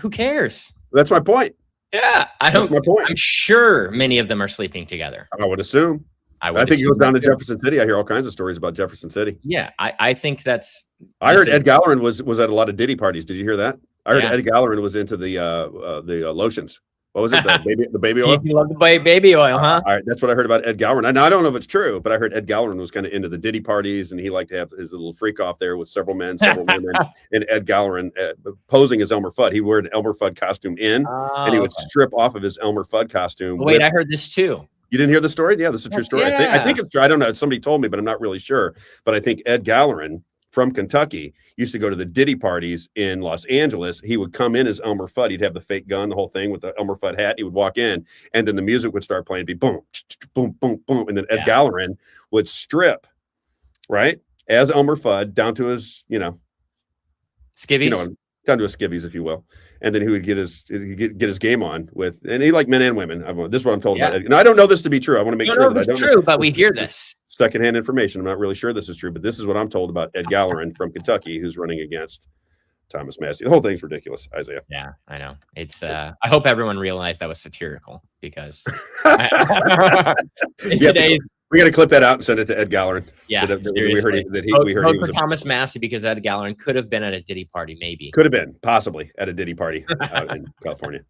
Who cares? That's my point. Yeah. That's my point. I'm sure many of them are sleeping together. I would assume. I think it goes down to Jefferson City. I hear all kinds of stories about Jefferson City. Yeah, I think that's. I heard Ed Galleron was at a lot of Diddy parties. Did you hear that? I heard Ed Galleron was into the lotions. What was it? The baby oil. You love the baby oil, huh? All right, that's what I heard about Ed Galleron. I don't know if it's true, but I heard Ed Galleron was kind of into the Diddy parties, and he liked to have his little freak off there with several men, several women, and Ed Galleron posing as Elmer Fudd. He wore an Elmer Fudd costume and he would strip off of his Elmer Fudd costume. Wait, I heard this too. You didn't hear the story? Yeah, this is a true story. Yeah. I think it's true. I don't know. Somebody told me, but I'm not really sure. But I think Ed Galleron from Kentucky used to go to the Diddy parties in Los Angeles. He would come in as Elmer Fudd. He'd have the fake gun, the whole thing with the Elmer Fudd hat. He would walk in, and then the music would start playing. It'd be boom, boom, boom, boom. And then Ed Galleron would strip, right, as Elmer Fudd down to his, skivvies. Down to his skivvies, if you will. And then he would get his game on with, and he liked men and women. This is what I'm told about Ed. Now, I don't know this to be true. I want to make sure that I don't. It's true, but we hear this. Secondhand information. I'm not really sure this is true, but this is what I'm told about Ed Galleron from Kentucky, who's running against Thomas Massie. The whole thing's ridiculous, Isaiah. Yeah, I know. It's. I hope everyone realized that was satirical because today's. We got to clip that out and send it to Ed Galleron. Yeah, we heard he was Thomas Massie because Ed Galleron could have been at a Diddy party, maybe. Could have been, possibly, at a Diddy party out in California.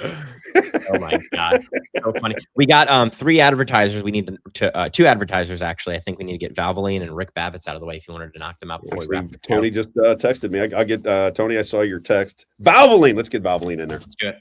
Oh my god, so funny. We got 3 advertisers. We need to 2 advertisers actually. I think we need to get Valvoline and Rick Bavetz out of the way if you wanted to knock them out before we wrap. Tony just texted me. I'll get Tony. I saw your text. Valvoline. Let's get Valvoline in there. Let's do it.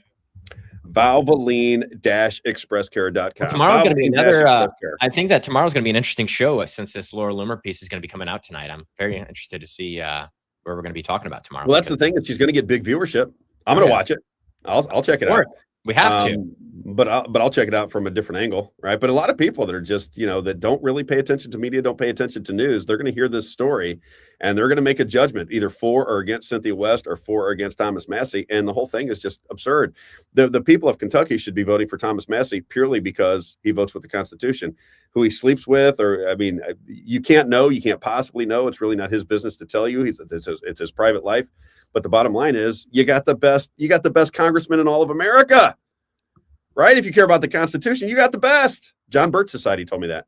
Valvoline-expresscare.com. Tomorrow's going to be another. I think that tomorrow's going to be an interesting show since this Laura Loomer piece is going to be coming out tonight. I'm very interested to see where we're going to be talking about tomorrow. Well, that's the thing is she's going to get big viewership. I'm going to watch it. I'll check it out. We have to. But I'll check it out from a different angle, right? But a lot of people that are just, that don't really pay attention to media, don't pay attention to news, they're going to hear this story and they're going to make a judgment either for or against Cynthia West or for or against Thomas Massie. And the whole thing is just absurd. The people of Kentucky should be voting for Thomas Massie purely because he votes with the Constitution. Who he sleeps with, you can't know, you can't possibly know. It's really not his business to tell you. It's his private life. But the bottom line is you got the best congressman in all of America, right? If you care about the Constitution, you got the best. John Birch Society told me that.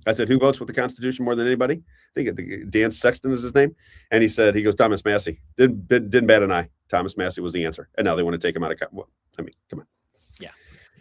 I said, who votes with the Constitution more than anybody? I think Dan Sexton is his name. And he goes, Thomas Massie. Didn't bat an eye. Thomas Massie was the answer. And now they want to take him out of, come on. Yeah.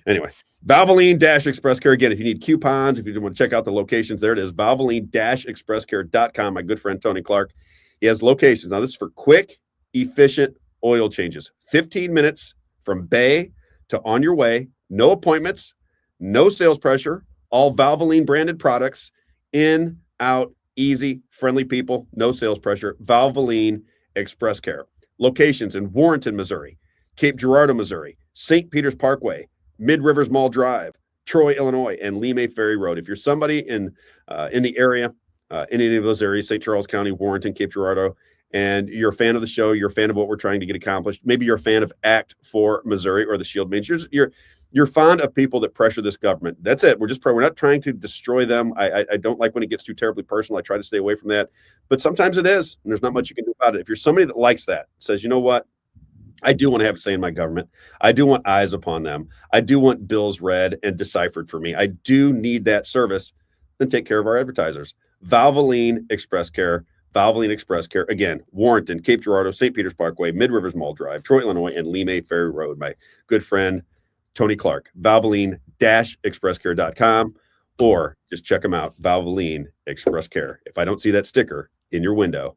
Anyway, Valvoline-Express Care. Again, if you need coupons, if you want to check out the locations, there it is, Valvoline-expresscare.com. My good friend, Tony Clark. He has locations. Now, this is for quick, efficient oil changes. 15 minutes from bay to on your way. No appointments, no sales pressure, all Valvoline branded products, in, out, easy, friendly people, no sales pressure. Valvoline Express Care. Locations in Warrenton, Missouri, Cape Girardeau, Missouri, St. Peters Parkway, Mid Rivers Mall Drive, Troy, Illinois, and Lemay Ferry Road. If you're somebody in the area, in any of those areas, St. Charles County, Warrenton, Cape Girardeau, and you're a fan of the show, you're a fan of what we're trying to get accomplished, maybe you're a fan of Act for Missouri or the Shield Means, you're fond of people that pressure this government. That's it. We're not trying to destroy them. I don't like when it gets too terribly personal. I try to stay away from that. But sometimes it is, and there's not much you can do about it. If you're somebody that likes that, says, you know what? I do want to have a say in my government. I do want eyes upon them. I do want bills read and deciphered for me. I do need that service. Then take care of our advertisers. Valvoline Express Care. Valvoline Express Care. Again, Warrenton, Cape Girardeau, St. Peters Parkway, Mid Rivers Mall Drive, Troy, Illinois, and Lemay Ferry Road. My good friend, Tony Clark. Valvoline-expresscare.com, or just check them out. Valvoline Express Care. If I don't see that sticker in your window,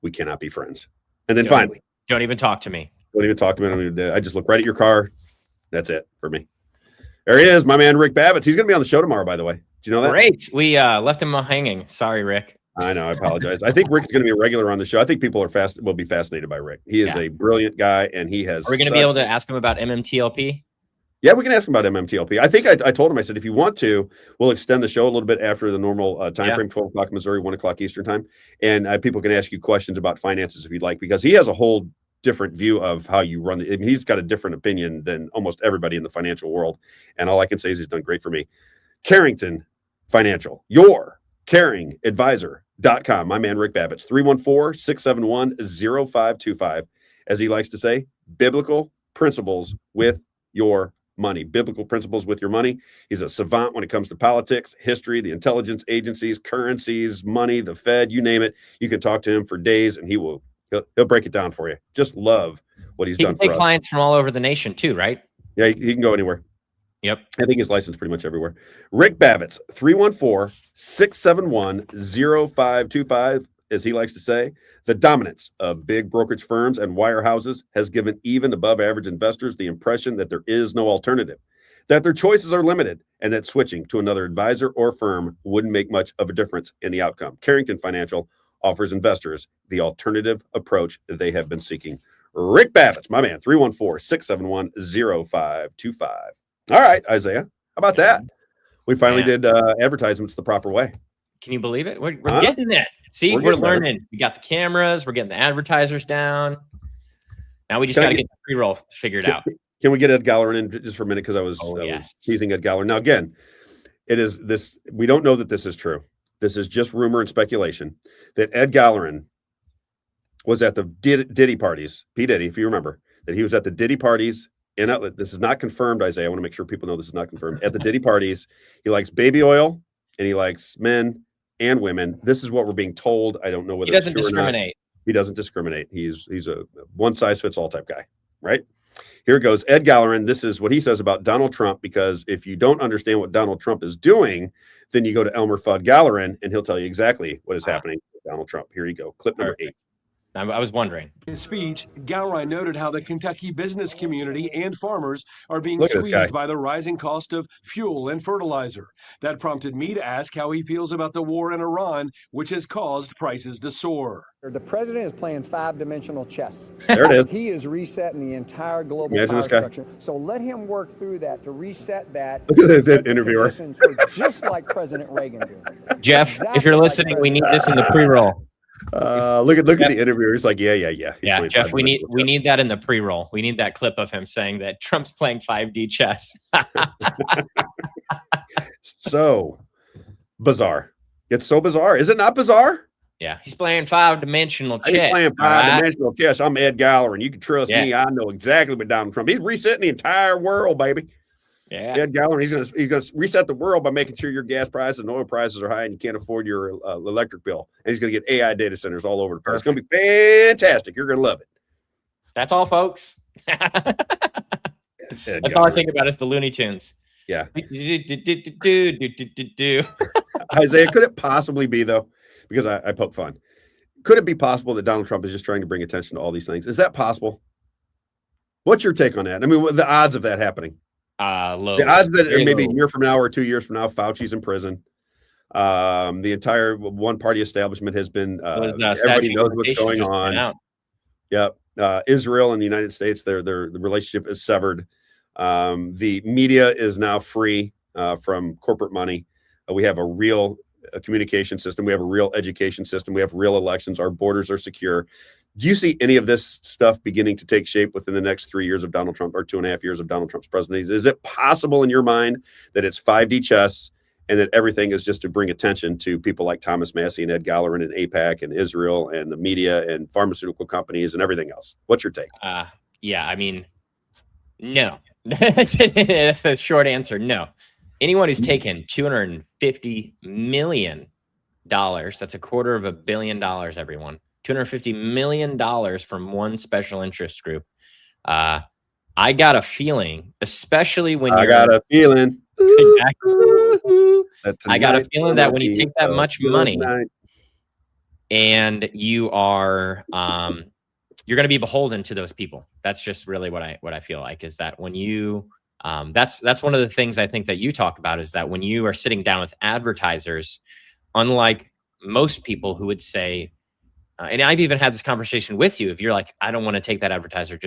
we cannot be friends. And then finally, don't even talk to me. Don't even talk to me. I just look right at your car. That's it for me. There he is, my man, Rick Bavetz. He's going to be on the show tomorrow, by the way. Do you know that? Great. We left him hanging. Sorry, Rick. I know. I apologize. I think Rick's going to be a regular on the show. I think people will be fascinated by Rick. He is a brilliant guy, and he has. Are we going to be able to ask him about MMTLP? Yeah, we can ask him about MMTLP. I think I told him, I said, if you want to, we'll extend the show a little bit after the normal time frame, 12 o'clock Missouri, 1 o'clock Eastern time. And people can ask you questions about finances if you'd like, because he has a whole different view of how you run. He's got a different opinion than almost everybody in the financial world. And all I can say is he's done great for me. Carrington Financial, your caring advisor.com. My man, Rick Bavetz, 314-671-0525. As he likes to say, biblical principles with your money. Biblical principles with your money. He's a savant when it comes to politics, history, the intelligence agencies, currencies, money, the Fed, you name it. You can talk to him for days and he'll break it down for you. Just love what he's done for us. He can take clients from all over the nation too, right? Yeah, he can go anywhere. Yep. I think he's licensed pretty much everywhere. Rick Bavetz, 314-671-0525. As he likes to say, the dominance of big brokerage firms and wirehouses has given even above average investors the impression that there is no alternative, that their choices are limited, and that switching to another advisor or firm wouldn't make much of a difference in the outcome. Carrington Financial offers investors the alternative approach that they have been seeking. Rick Bavetz, my man, 314-671-0525. All right, Isaiah, how about that? We finally did advertisements the proper way. Can you believe it? We're getting it. See, we're learning. We got the cameras. We're getting the advertisers down. Now we just got to get the pre-roll figured out. Can we get Ed Gallerin in just for a minute? Because I was teasing Ed Gallerin. Now, again, it is this. We don't know that this is true. This is just rumor and speculation that Ed Gallerin was at the Diddy parties. P. Diddy, if you remember, that he was at the Diddy parties in Outlet. This is not confirmed, Isaiah. I want to make sure people know this is not confirmed. At the Diddy parties, he likes baby oil and he likes men and women. This is what we're being told. I don't know whether he doesn't discriminate. He doesn't discriminate. He's a one size fits all type guy, right? Here goes Ed Gallerin. This is what he says about Donald Trump, because if you don't understand what Donald Trump is doing, then you go to Elmer Fudd Gallerin and he'll tell you exactly what is happening with Donald Trump. Here you go. Clip number 8. I was wondering. In his speech, Gowron noted how the Kentucky business community and farmers are being Look at this guy. squeezed by the rising cost of fuel and fertilizer. That prompted me to ask how he feels about the war in Iran, which has caused prices to soar. The president is playing five-dimensional chess. There it is. He is resetting the entire global Imagine power this guy. structure. So let him work through that to reset that. Look at that set the interviewer. conditions for just like President Reagan did. Jeff, Exactly if you're like listening, we need this in the pre-roll. Look at the interviewer. He's like, yeah. He's Yeah, playing Jeff, we 5-dimensional need that in the pre-roll. We need that clip of him saying that Trump's playing 5D chess. So bizarre. It's so bizarre. Is it not bizarre? Yeah, he's playing 5-dimensional chess. He's playing all right? 5-dimensional chess. I'm Ed Gowron. You can trust Yeah. me. I know exactly what Donald Trump. He's resetting the entire world, baby. Yeah. Ed Gowron. He's gonna reset the world by making sure your gas prices and oil prices are high and you can't afford your electric bill. And he's gonna get AI data centers all over the place. It's gonna be fantastic. You're gonna love it. That's all, folks. That's all I think about is the Looney Tunes. Yeah. Do. Isaiah, could it possibly be though? Because I poke fun. Could it be possible that Donald Trump is just trying to bring attention to all these things? Is that possible? What's your take on that? I mean, what the odds of that happening? Low. The odds that Very maybe low. a year from now or 2 years from now, Fauci's in prison. The entire one-party establishment has been. Everybody knows what's going on. Yep. Israel and the United States, the relationship is severed. The media is now free from corporate money. We have a real communication system. We have a real education system. We have real elections. Our borders are secure. Do you see any of this stuff beginning to take shape within the next 3 years of Donald Trump or 2.5 years of Donald Trump's presidency? Is it possible in your mind that it's 5D chess and that everything is just to bring attention to people like Thomas Massie and Ed Gowron and AIPAC and Israel and the media and pharmaceutical companies and everything else? What's your take? Yeah, I mean, no. That's a short answer. No. Anyone who's taken $250 million, that's $250 million, everyone. $250 million from one special interest group. I got a feeling, especially when I got a feeling. Exactly. I got a feeling that when you take that much money and you are you're going to be beholden to those people. That's just really what I feel like is that when you that's one of the things I think that you talk about is that when you are sitting down with advertisers, unlike most people who would say, and I've even had this conversation with you, if you're like, I don't want to take that advertiser,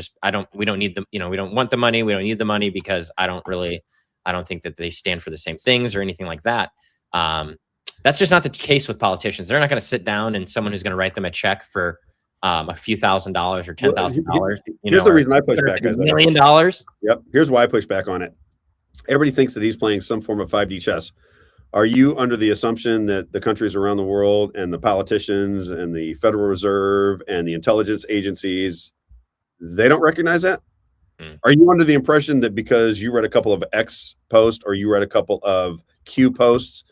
we don't need them, we don't want the money. We don't need the money because I don't think that they stand for the same things or anything like that. That's just not the case with politicians. They're not going to sit down and someone who's going to write them a check for a few $1,000s or $10,000. Here's the reason I push back. $1 million. Yep. Here's why I push back on it. Everybody thinks that he's playing some form of 5D chess. Are you under the assumption that the countries around the world and the politicians and the Federal Reserve and the intelligence agencies, they don't recognize that? Are you under the impression that because you read a couple of X posts or you read a couple of Q posts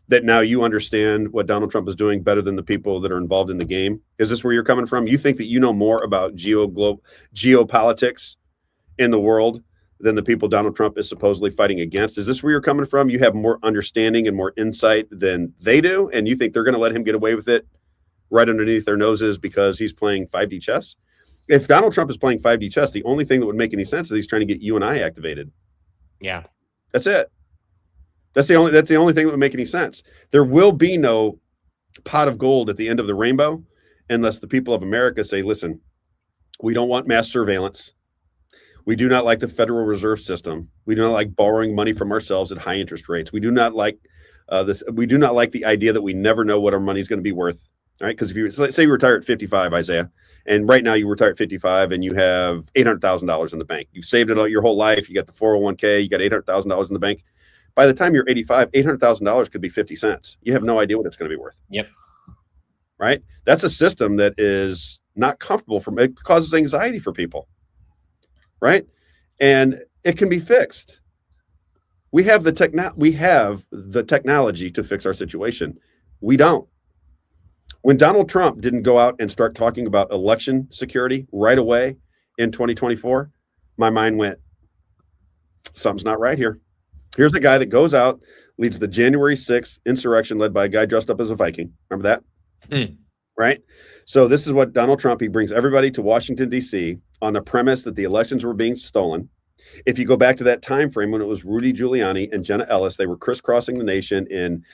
that now you understand what Donald Trump is doing better than the people that are involved in the game? Is this where you're coming from? You think that you know more about geopolitics in the world than the people Donald Trump is supposedly fighting against? Is this where you're coming from? You have more understanding and more insight than they do, and you think they're going to let him get away with it right underneath their noses because he's playing 5D chess? If Donald Trump is playing 5D chess, the only thing that would make any sense is he's trying to get you and I activated. Yeah. That's it. That's the only thing that would make any sense. There will be no pot of gold at the end of the rainbow unless the people of America say, listen, we don't want mass surveillance. We do not like the Federal Reserve System. We do not like borrowing money from ourselves at high interest rates. We do not like this. We do not like the idea that we never know what our money is going to be worth. All right. Because if you let's say you retire at 55, Isaiah, and right now you retire at 55 and you have $800,000 in the bank. You've saved it all your whole life. You got the 401k, you got $800,000 in the bank. By the time you're 85, $800,000 could be 50 cents. You have no idea what it's going to be worth. Yep. Right. That's a system that is not comfortable it causes anxiety for people. Right. And it can be fixed. We have the technology to fix our situation. We don't. When Donald Trump didn't go out and start talking about election security right away in 2024, my mind went, something's not right here. Here's the guy that goes out, leads the January 6th insurrection led by a guy dressed up as a Viking. Remember that? right? So this is what Donald Trump, he brings everybody to Washington, D.C. on the premise that the elections were being stolen. If you go back to that time frame when it was Rudy Giuliani and Jenna Ellis, they were crisscrossing the nation in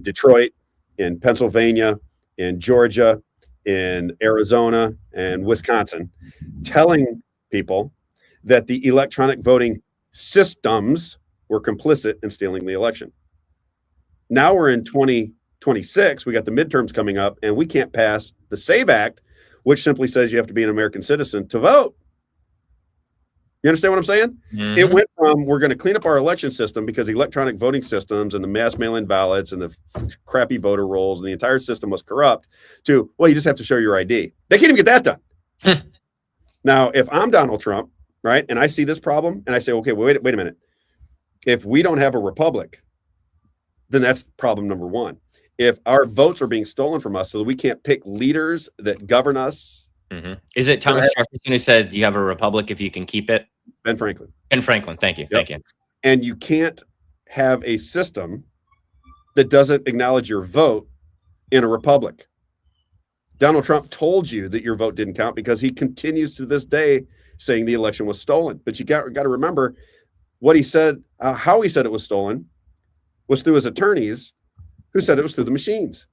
Detroit, in Pennsylvania, in Georgia, in Arizona, and Wisconsin, telling people that the electronic voting systems were complicit in stealing the election. Now we're in 2026. We got the midterms coming up, and we can't pass the SAVE Act, which simply says you have to be an American citizen to vote. You understand what I'm saying? Mm-hmm. It went from we're going to clean up our election system because electronic voting systems and the mass mail-in ballots and the crappy voter rolls and the entire system was corrupt to, well, you just have to show your ID. They can't even get that done. Now, if I'm Donald Trump, right, and I see this problem and I say, okay, wait a minute. If we don't have a republic, then that's problem number one. If our votes are being stolen from us so that we can't pick leaders that govern us. Mm-hmm. Is it Thomas Jefferson who said, do you have a republic if you can keep it? Ben Franklin. Ben Franklin. Thank you. Yep. Thank you. And you can't have a system that doesn't acknowledge your vote in a republic. Donald Trump told you that your vote didn't count because he continues to this day saying the election was stolen. But you got to remember what he said, how he said it was stolen was through his attorneys who said it was through the machines.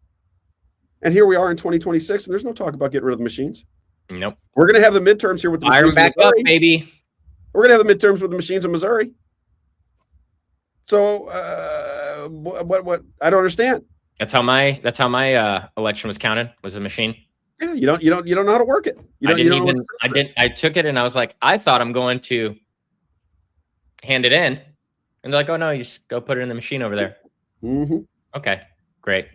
And here we are in 2026, and there's no talk about getting rid of the machines. Nope. We're going to have the midterms here with the machines. Fire back up, baby. We're going to have the midterms with the machines in Missouri. So what I don't understand. That's how my election was counted, was a machine. Yeah, you don't know how to work it. I took it and I was like, I thought I'm going to hand it in. And they're like, oh no, you just go put it in the machine over there. Mm-hmm. Okay, great.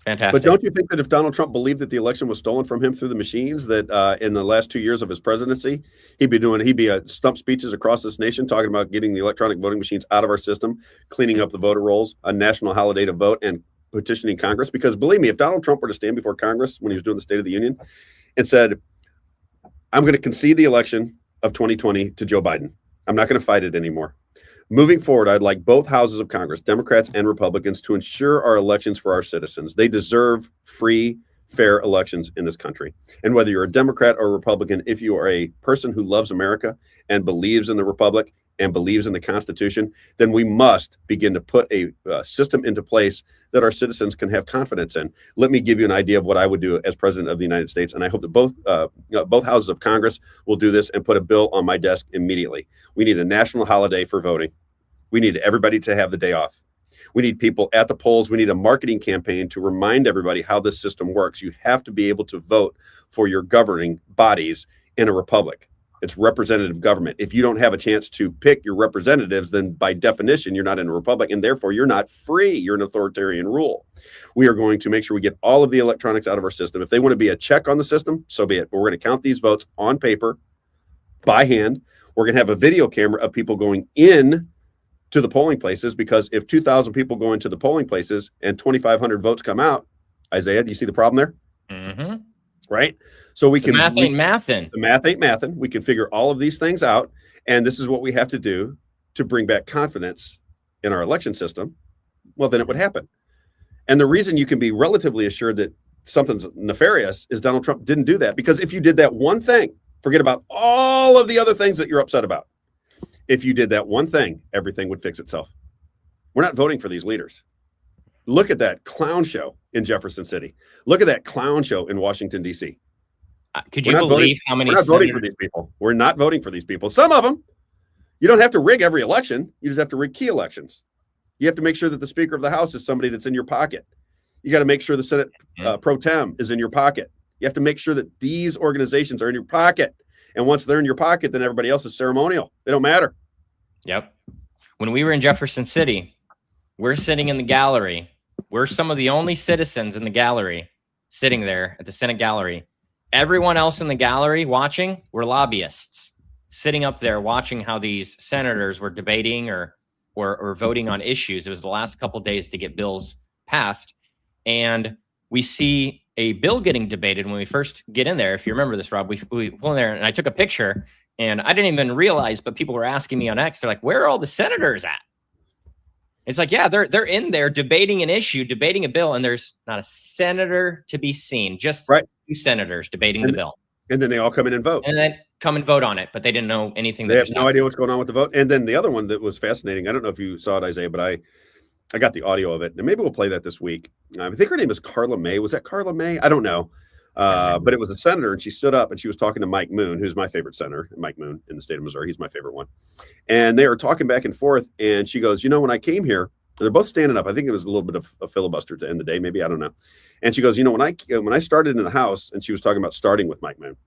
Fantastic. But don't you think that if Donald Trump believed that the election was stolen from him through the machines, that in the last 2 years of his presidency, he'd be stump speeches across this nation talking about getting the electronic voting machines out of our system, cleaning up the voter rolls, a national holiday to vote, and petitioning Congress? Because believe me, if Donald Trump were to stand before Congress when he was doing the State of the Union and said, I'm going to concede the election of 2020 to Joe Biden. I'm not going to fight it anymore. Moving forward, I'd like both houses of Congress, Democrats and Republicans, to ensure our elections for our citizens. They deserve free, fair elections in this country. And whether you're a Democrat or a Republican, if you are a person who loves America and believes in the Republic and believes in the Constitution, then we must begin to put a system into place that our citizens can have confidence in. Let me give you an idea of what I would do as president of the United States. And I hope that both houses of Congress will do this and put a bill on my desk immediately. We need a national holiday for voting. We need everybody to have the day off. We need people at the polls. We need a marketing campaign to remind everybody how this system works. You have to be able to vote for your governing bodies in a republic. It's representative government. If you don't have a chance to pick your representatives, then by definition, you're not in a republic, and therefore you're not free. You're an authoritarian rule. We are going to make sure we get all of the electronics out of our system. If they want to be a check on the system, so be it. But we're going to count these votes on paper, by hand. We're going to have a video camera of people going in to the polling places, because if 2,000 people go into the polling places and 2,500 votes come out, Isaiah, do you see the problem there? Mm-hmm. Right? So we can— The math ain't mathin'. The math ain't mathin'. We can figure all of these things out. And this is what we have to do to bring back confidence in our election system. Well, then it would happen. And the reason you can be relatively assured that something's nefarious is Donald Trump didn't do that. Because if you did that one thing, forget about all of the other things that you're upset about. If you did that one thing, everything would fix itself. We're not voting for these leaders. Look at that clown show in Jefferson City. Look at that clown show in Washington, D.C. Could you believe how many— We're not voting for these people. We're not voting for these people. Some of them. You don't have to rig every election. You just have to rig key elections. You have to make sure that the Speaker of the House is somebody that's in your pocket. You got to make sure the Senate pro tem is in your pocket. You have to make sure that these organizations are in your pocket. And once they're in your pocket, then everybody else is ceremonial. They don't matter. Yep. When we were in Jefferson City, we're sitting in the gallery. We're some of the only citizens in the gallery sitting there at the Senate gallery. Everyone else in the gallery watching were lobbyists sitting up there watching how these senators were debating or voting on issues. It was the last couple of days to get bills passed. And we see a bill getting debated when we first get in there. If you remember this, Rob, we pull in there and I took a picture and I didn't even realize, but people were asking me on X, they're like, where are all the senators at? It's like, yeah, they're in there debating an issue, debating a bill, and there's not a senator to be seen. Just two senators debating the bill. And then they all come in and vote. And then come and vote on it, but they didn't know anything. They have no idea what's going on with the vote. And then the other one that was fascinating, I don't know if you saw it, Isaiah, but I got the audio of it. And maybe we'll play that this week. I think her name is Carla May. Was that Carla May? I don't know. But it was a senator, and she stood up and she was talking to Mike Moon, who's my favorite senator, Mike Moon in the state of Missouri. He's my favorite one. And they were talking back and forth. And she goes, when I came here, they're both standing up. I think it was a little bit of a filibuster to end the day. Maybe, I don't know. And she goes, when I started in the House, and she was talking about starting with Mike Moon,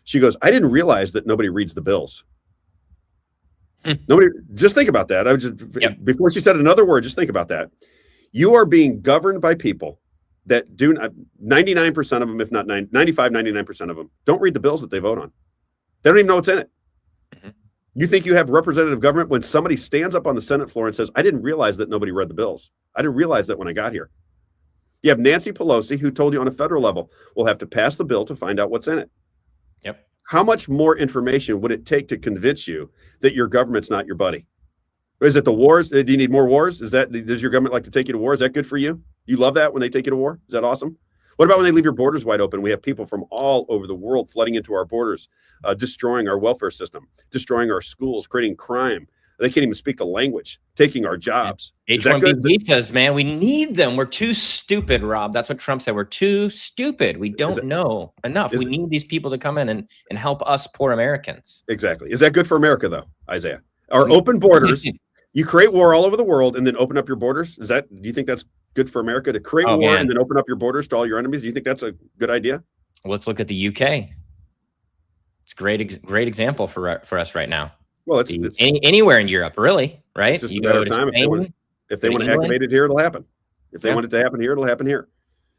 she goes, I didn't realize that nobody reads the bills. Nobody, just think about that. Before she said another word, just think about that. You are being governed by people that do 99% of them, if not 95, 99% of them, don't read the bills that they vote on. They don't even know what's in it. You think you have representative government when somebody stands up on the Senate floor and says, I didn't realize that nobody read the bills. I didn't realize that when I got here. You have Nancy Pelosi, who told you on a federal level, we'll have to pass the bill to find out what's in it. Yep. How much more information would it take to convince you that your government's not your buddy? Is it the wars? Do you need more wars? Does your government like to take you to war? Is that good for you? You love that when they take you to war? Is that awesome? What about when they leave your borders wide open? We have people from all over the world flooding into our borders, destroying our welfare system, destroying our schools, creating crime. They can't even speak the language, taking our jobs. H-1B visas, man, we need them. We're too stupid, Rob. That's what Trump said. We're too stupid. We don't know enough. We need these people to come in and help us poor Americans. Exactly. Is that good for America, though, Isaiah? Our open borders, you create war all over the world and then open up your borders. Do you think that's good for America to create war and then open up your borders to all your enemies? Do you think that's a good idea? Let's look at the UK. It's a great example for us right now. Well, it's anywhere in Europe, really, right? It's just a matter of time. If they want to activate it here, it'll happen. If they want it to happen here, it'll happen here,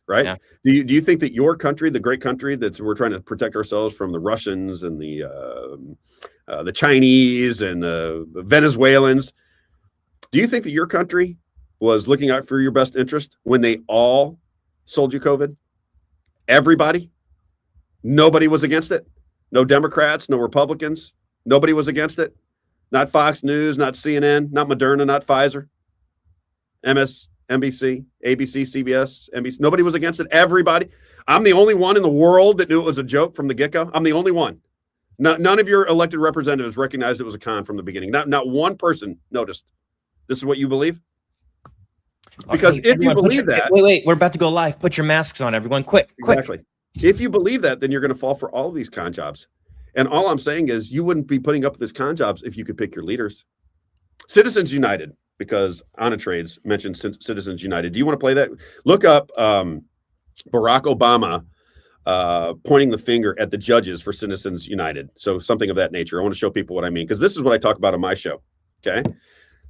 right? Yeah. Do you think that your country, the great country that we're trying to protect ourselves from the Russians and the Chinese and the Venezuelans, do you think that your country was looking out for your best interest when they all sold you COVID? Everybody? Nobody was against it? No Democrats, no Republicans? Nobody was against it? Not Fox News, not CNN, not Moderna, not Pfizer, MSNBC, ABC, CBS, NBC. Nobody was against it. Everybody. I'm the only one in the world that knew it was a joke from the get-go. I'm the only one. None of your elected representatives recognized it was a con from the beginning. Not one person noticed. This is what you believe? Because if you believe that... Wait, we're about to go live. Put your masks on, everyone. Quick. Exactly. If you believe that, then you're going to fall for all of these con jobs. And all I'm saying is you wouldn't be putting up with this con jobs if you could pick your leaders. Citizens United, because Anna Trades mentioned Citizens United. Do you want to play that? Look up Barack Obama pointing the finger at the judges for Citizens United. So something of that nature. I want to show people what I mean, because this is what I talk about on my show. Okay.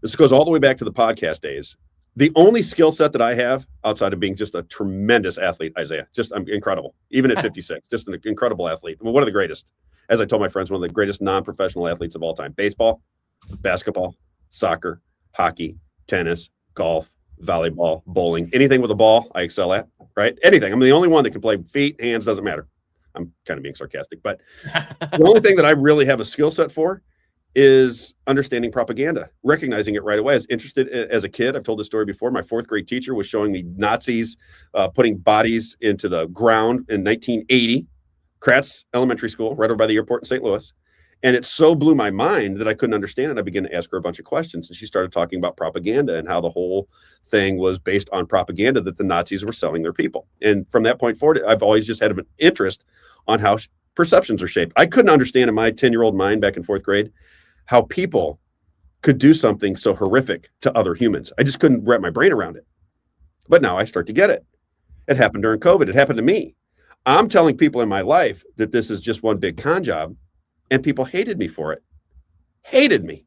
This goes all the way back to the podcast days. The only skill set that I have outside of being just a tremendous athlete, Isaiah, I'm incredible, even at 56, just an incredible athlete. One of the greatest, as I told my friends, one of the greatest non-professional athletes of all time. Baseball, basketball, soccer, hockey, tennis, golf, volleyball, bowling, anything with a ball, I excel at, right? Anything. I'm the only one that can play feet, hands, doesn't matter. I'm kind of being sarcastic, but the only thing that I really have a skill set for is understanding propaganda, recognizing it right away. I was interested as a kid. I've told this story before. My fourth grade teacher was showing me Nazis putting bodies into the ground in 1980, Kratz Elementary School, right over by the airport in St. Louis. And it so blew my mind that I couldn't understand it. I began to ask her a bunch of questions, and she started talking about propaganda and how the whole thing was based on propaganda that the Nazis were selling their people. And from that point forward, I've always just had an interest on how perceptions are shaped. I couldn't understand in my 10-year-old mind back in fourth grade how people could do something so horrific to other humans. I just couldn't wrap my brain around it. But now I start to get it. It happened during COVID. It happened to me. I'm telling people in my life that this is just one big con job, and people hated me for it. Hated me.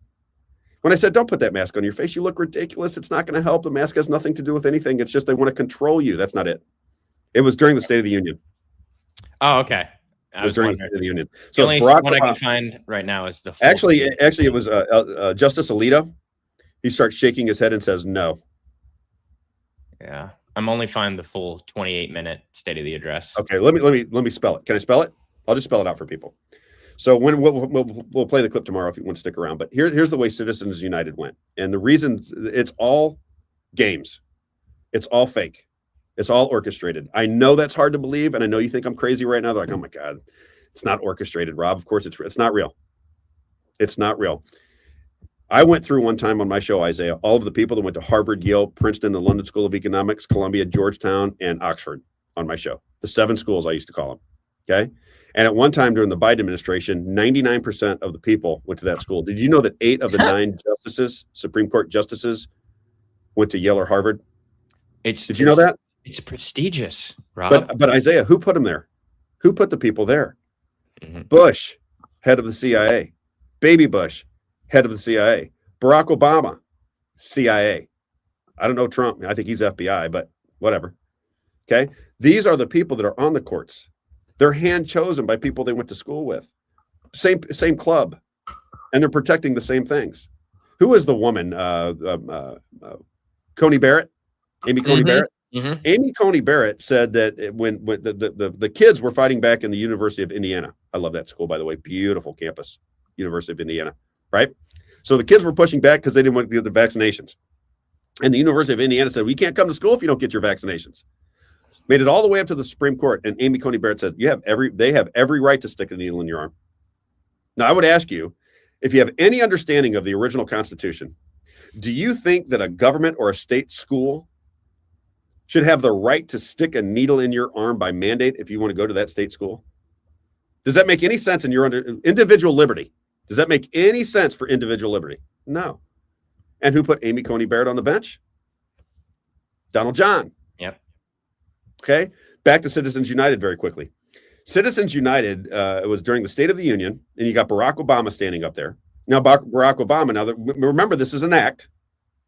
When I said, don't put that mask on your face, you look ridiculous. It's not going to help. The mask has nothing to do with anything. It's just they want to control you. That's not it. It was during the State of the Union. Oh, okay. It was during the State of the Union. So the only one I can find right now is the actually it was Justice Alito. He starts shaking his head and says no. Yeah, I'm only finding the full 28-minute State of the Address. Okay, let me spell it. Can I spell it? I'll just spell it out for people. So when we'll play the clip tomorrow if you want to stick around. But here's the way Citizens United went, and the reason it's all games. It's all fake. It's all orchestrated. I know that's hard to believe, and I know you think I'm crazy right now. They're like, oh my God, it's not orchestrated, Rob. Of course it's not real. It's not real. I went through one time on my show, Isaiah, all of the people that went to Harvard, Yale, Princeton, the London School of Economics, Columbia, Georgetown, and Oxford on my show. The 7 schools I used to call them. Okay. And at one time during the Biden administration, 99% of the people went to that school. Did you know that 8 of the 9 justices, Supreme Court justices, went to Yale or Harvard? Did you know that? It's prestigious, Rob. But Isaiah, who put them there? Who put the people there? Mm-hmm. Bush, head of the CIA. Baby Bush, head of the CIA. Barack Obama, CIA. I don't know Trump. I think he's FBI, but whatever. Okay. These are the people that are on the courts. They're hand chosen by people they went to school with. Same club. And they're protecting the same things. Who is the woman? Coney Barrett? Amy Coney Barrett? Mm-hmm. Amy Coney Barrett said that when the kids were fighting back in the University of Indiana. I love that school, by the way. Beautiful campus, University of Indiana, right? So the kids were pushing back because they didn't want to get the vaccinations. And the University of Indiana said, we can't come to school if you don't get your vaccinations. Made it all the way up to the Supreme Court. And Amy Coney Barrett said, they have every right to stick a needle in your arm. Now, I would ask you, if you have any understanding of the original Constitution, do you think that a government or a state school should have the right to stick a needle in your arm by mandate if you want to go to that state school? Does that make any sense in your individual liberty? Does that make any sense for individual liberty? No. And who put Amy Coney Barrett on the bench? Donald John. Yep. Okay. Back to Citizens United very quickly. Citizens United was during the State of the Union, and you got Barack Obama standing up there. Now, Barack Obama, remember, this is an act,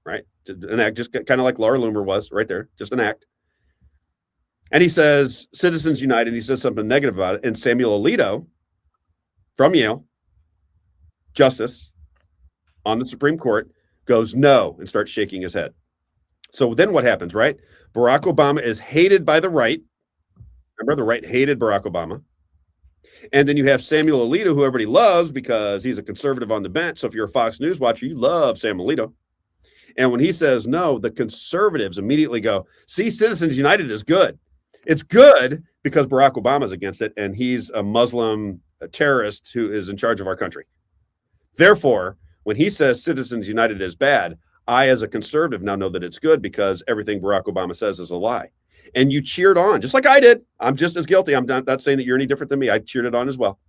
right? An act, just kind of like Laura Loomer was right there, just an act. And he says, Citizens United, he says something negative about it. And Samuel Alito from Yale, justice on the Supreme Court, goes no and starts shaking his head. So then what happens, right? Barack Obama is hated by the right. Remember, the right hated Barack Obama. And then you have Samuel Alito, who everybody loves because he's a conservative on the bench. So if you're a Fox News watcher, you love Sam Alito. And when he says no, the conservatives immediately go, see, Citizens United is good. It's good because Barack Obama's against it, and he's a Muslim terrorist who is in charge of our country. Therefore, when he says Citizens United is bad, I, as a conservative, now know that it's good because everything Barack Obama says is a lie. And you cheered on, just like I did. I'm just as guilty. I'm not saying that you're any different than me. I cheered it on as well.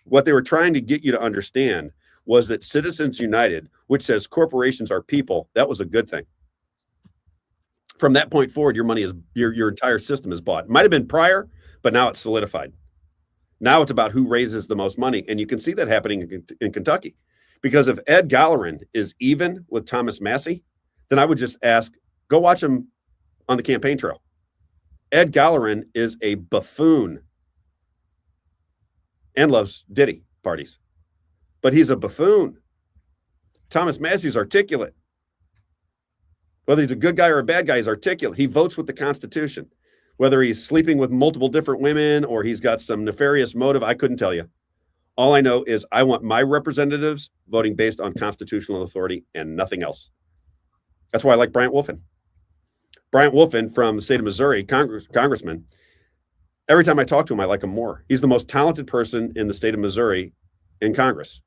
What they were trying to get you to understand was that Citizens United, which says corporations are people, that was a good thing. From that point forward, your money is your entire system is bought. It might have been prior, but now it's solidified. Now it's about who raises the most money. And you can see that happening in Kentucky. Because if Ed Gallerin is even with Thomas Massie, then I would just ask, go watch him on the campaign trail. Ed Gallerin is a buffoon and loves Diddy parties. But he's a buffoon. Thomas Massie's articulate. Whether he's a good guy or a bad guy, he's articulate. He votes with the Constitution. Whether he's sleeping with multiple different women or he's got some nefarious motive, I couldn't tell you. All I know is I want my representatives voting based on constitutional authority and nothing else. That's why I like Bryant Wolfen. Bryant Wolfen from the state of Missouri, congressman. Every time I talk to him, I like him more. He's the most talented person in the state of Missouri in Congress,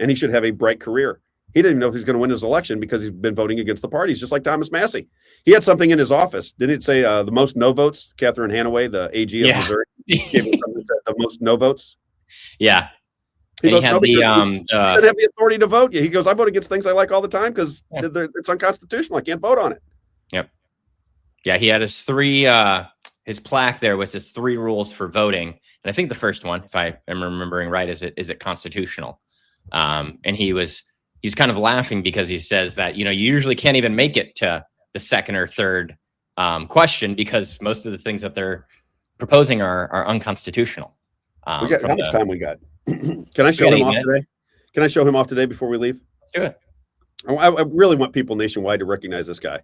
and he should have a bright career. He didn't even know if he's going to win his election because he's been voting against the parties, just like Thomas Massie. He had something in his office. Didn't it say the most no votes? Catherine Hanaway, the AG of Missouri, gave him something that said the most no votes. Yeah. He had no he doesn't have the authority to vote. Yeah, he goes, I vote against things I like all the time because it's unconstitutional. I can't vote on it. Yep. Yeah, he had his his plaque there was his 3 rules for voting. And I think the first one, if I am remembering right, is it constitutional? And he's kind of laughing because he says that, you usually can't even make it to the second or third question because most of the things that they're proposing are unconstitutional. How much time we got? Can I show him off today? Can I show him off today before we leave? Let's do it. I really want people nationwide to recognize this guy.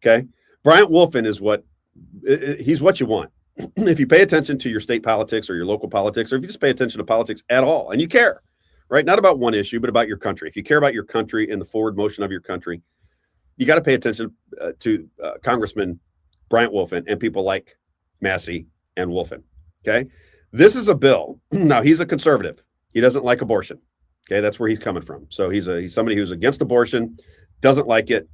Okay. Bryant Wolfen he's what you want. If you pay attention to your state politics or your local politics, or if you just pay attention to politics at all, and you care, right? Not about one issue, but about your country. If you care about your country and the forward motion of your country, you got to pay attention to Congressman Bryant Wolfen and people like Massie and Wolfen. Okay. This is a bill. Now, he's a conservative. He doesn't like abortion. Okay. That's where he's coming from. So he's somebody who's against abortion, doesn't like it.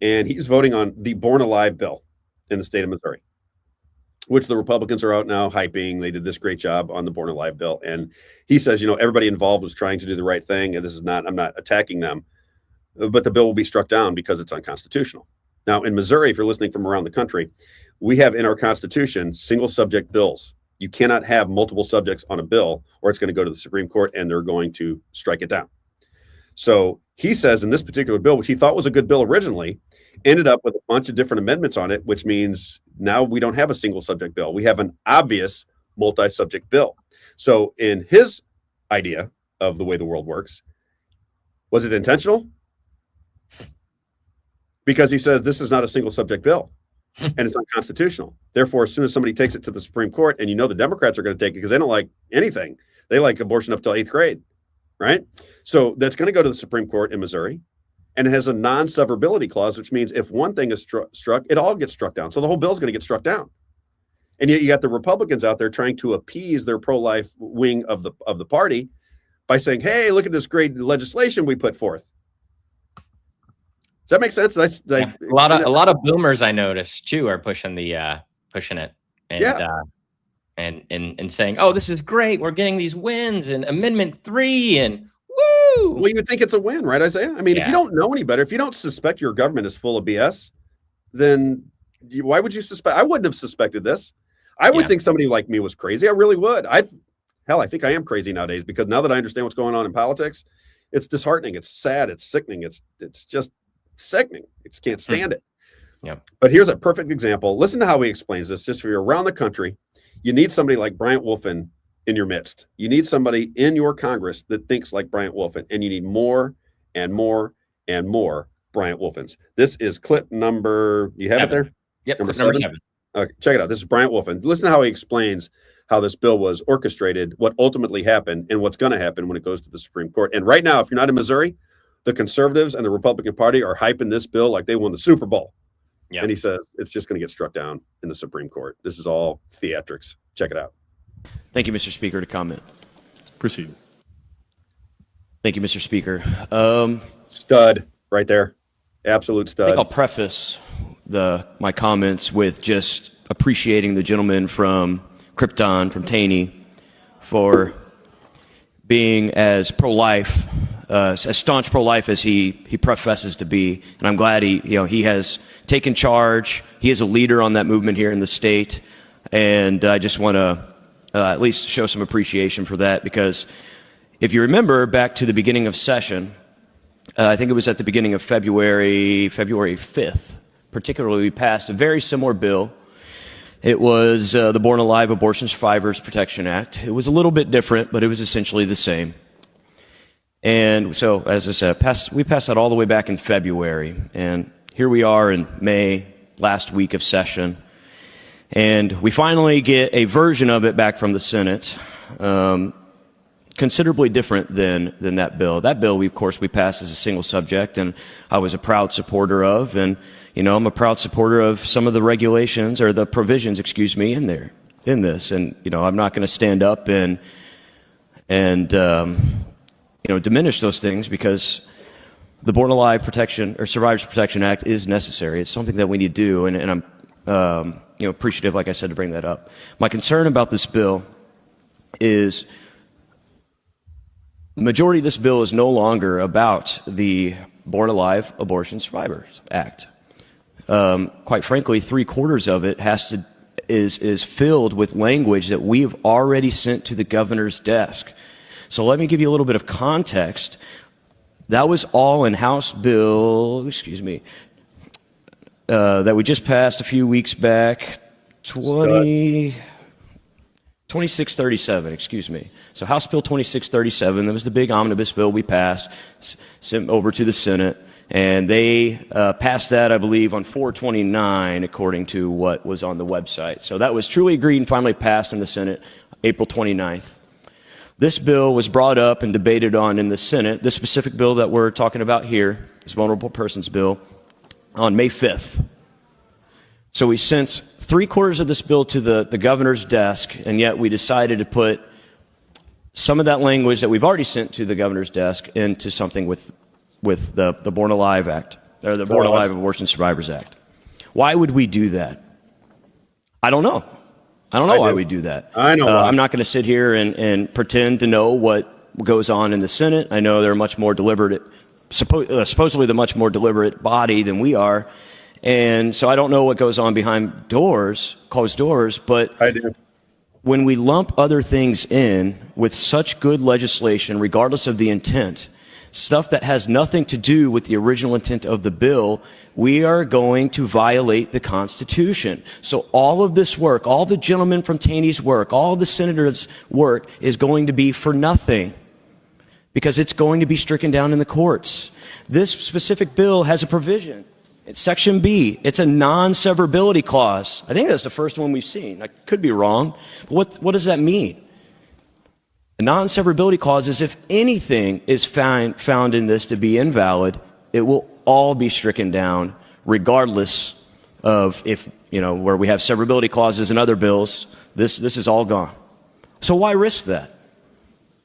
And he's voting on the Born Alive bill in the state of Missouri, which the Republicans are out now hyping. They did this great job on the Born Alive bill. And he says, everybody involved was trying to do the right thing. And I'm not attacking them, but the bill will be struck down because it's unconstitutional. Now, in Missouri, if you're listening from around the country, we have in our Constitution single subject bills. You cannot have multiple subjects on a bill, or it's going to go to the Supreme Court and they're going to strike it down. So he says in this particular bill, which he thought was a good bill originally, ended up with a bunch of different amendments on it, which means now we don't have a single subject bill. We have an obvious multi-subject bill. So in his idea of the way the world works, was it intentional? Because he says this is not a single subject bill and it's unconstitutional. Therefore, as soon as somebody takes it to the Supreme Court, and the Democrats are going to take it because they don't like anything. They like abortion up till 8th grade, right? So that's going to go to the Supreme Court in Missouri, and it has a non-severability clause, which means if one thing is struck, it all gets struck down. So the whole bill is going to get struck down. And yet you got the Republicans out there trying to appease their pro-life wing of the party by saying, hey, look at this great legislation we put forth. Does that make sense? A lot of boomers I noticed too are pushing it and saying, oh, this is great. We're getting these wins and Amendment 3 and woo. Well, you would think it's a win, right, Isaiah? I mean, if you don't know any better, if you don't suspect your government is full of BS, then why would you suspect? I wouldn't have suspected this. I would think somebody like me was crazy. I really would. I think I am crazy nowadays, because now that I understand what's going on in politics, it's disheartening. It's sad. It's sickening. It's just sickening. I just can't stand it. Yeah. But here's a perfect example. Listen to how he explains this. Just for you around the country, you need somebody like Bryant Wolfen in your midst. You need somebody in your Congress that thinks like Bryant Wolfen, and you need more and more and more Bryant Wolfens. This is clip number. You have 7. It there? Yep. Number 7. Okay, check it out. This is Bryant Wolfen. Listen to how he explains how this bill was orchestrated, what ultimately happened, and what's going to happen when it goes to the Supreme Court. And right now, if you're not in Missouri, the conservatives and the Republican Party are hyping this bill like they won the Super Bowl. Yeah. And he says it's just going to get struck down in the Supreme Court. This is all theatrics. Check it out. Thank you, Mr. Speaker, to comment. Proceed. Thank you, Mr. Speaker. Stud right there. Absolute stud. I think I'll preface my comments with just appreciating the gentleman from Krypton, from Taney, for being as pro-life, as staunch pro-life as he professes to be. And I'm glad he has taken charge. He is a leader on that movement here in the state. And I just want to at least show some appreciation for that, because if you remember back to the beginning of session, I think it was at the beginning of February 5th, particularly, we passed a very similar bill. It was the Born Alive Abortion Survivors Protection Act. It was a little bit different, but it was essentially the same. And so, as I said, we passed that all the way back in February. And here we are in May, last week of session. And we finally get a version of it back from the Senate, considerably different than that bill. That bill, of course, we passed as a single subject, and I was a proud supporter of. And, I'm a proud supporter of some of the regulations, or the provisions, in this. And, I'm not going to stand up and diminish those things, because the Born Alive Protection or Survivors Protection Act is necessary. It's something that we need to do, and I'm appreciative, like I said, to bring that up. My concern about this bill is the majority of this bill is no longer about the Born Alive Abortion Survivors Act. Quite frankly, 3/4 of it is filled with language that we have already sent to the governor's desk. So let me give you a little bit of context. That was all in House Bill, that we just passed a few weeks back, 2637, So House Bill 2637, that was the big omnibus bill we passed, sent over to the Senate, and they passed that, I believe, on 4/29, according to what was on the website. So that was truly agreed and finally passed in the Senate, April 29th. This bill was brought up and debated on in the Senate. This specific bill that we're talking about here, this vulnerable persons bill, on May 5th. So we sent 3/4 of this bill to the governor's desk, and yet we decided to put some of that language that we've already sent to the governor's desk into something with the Born Alive Act, or the Born Alive Abortion Survivors Act. Why would we do that? I don't know. I don't know why we do that. I know. I'm not going to sit here and pretend to know what goes on in the Senate. I know they're much more deliberate, supposedly the much more deliberate body than we are. And so I don't know what goes on behind closed doors, but I do. When we lump other things in with such good legislation, regardless of the intent, stuff that has nothing to do with the original intent of the bill, we are going to violate the Constitution. So all of this work, all the gentlemen from Taney's work, all the senators' work is going to be for nothing because it's going to be stricken down in the courts. This specific bill has a provision. It's Section B. It's a non-severability clause. I think that's the first one we've seen. I could be wrong. But what does that mean? A non-severability clause is if anything is found in this to be invalid, it will all be stricken down, regardless of if, where we have severability clauses in other bills, this is all gone. So why risk that?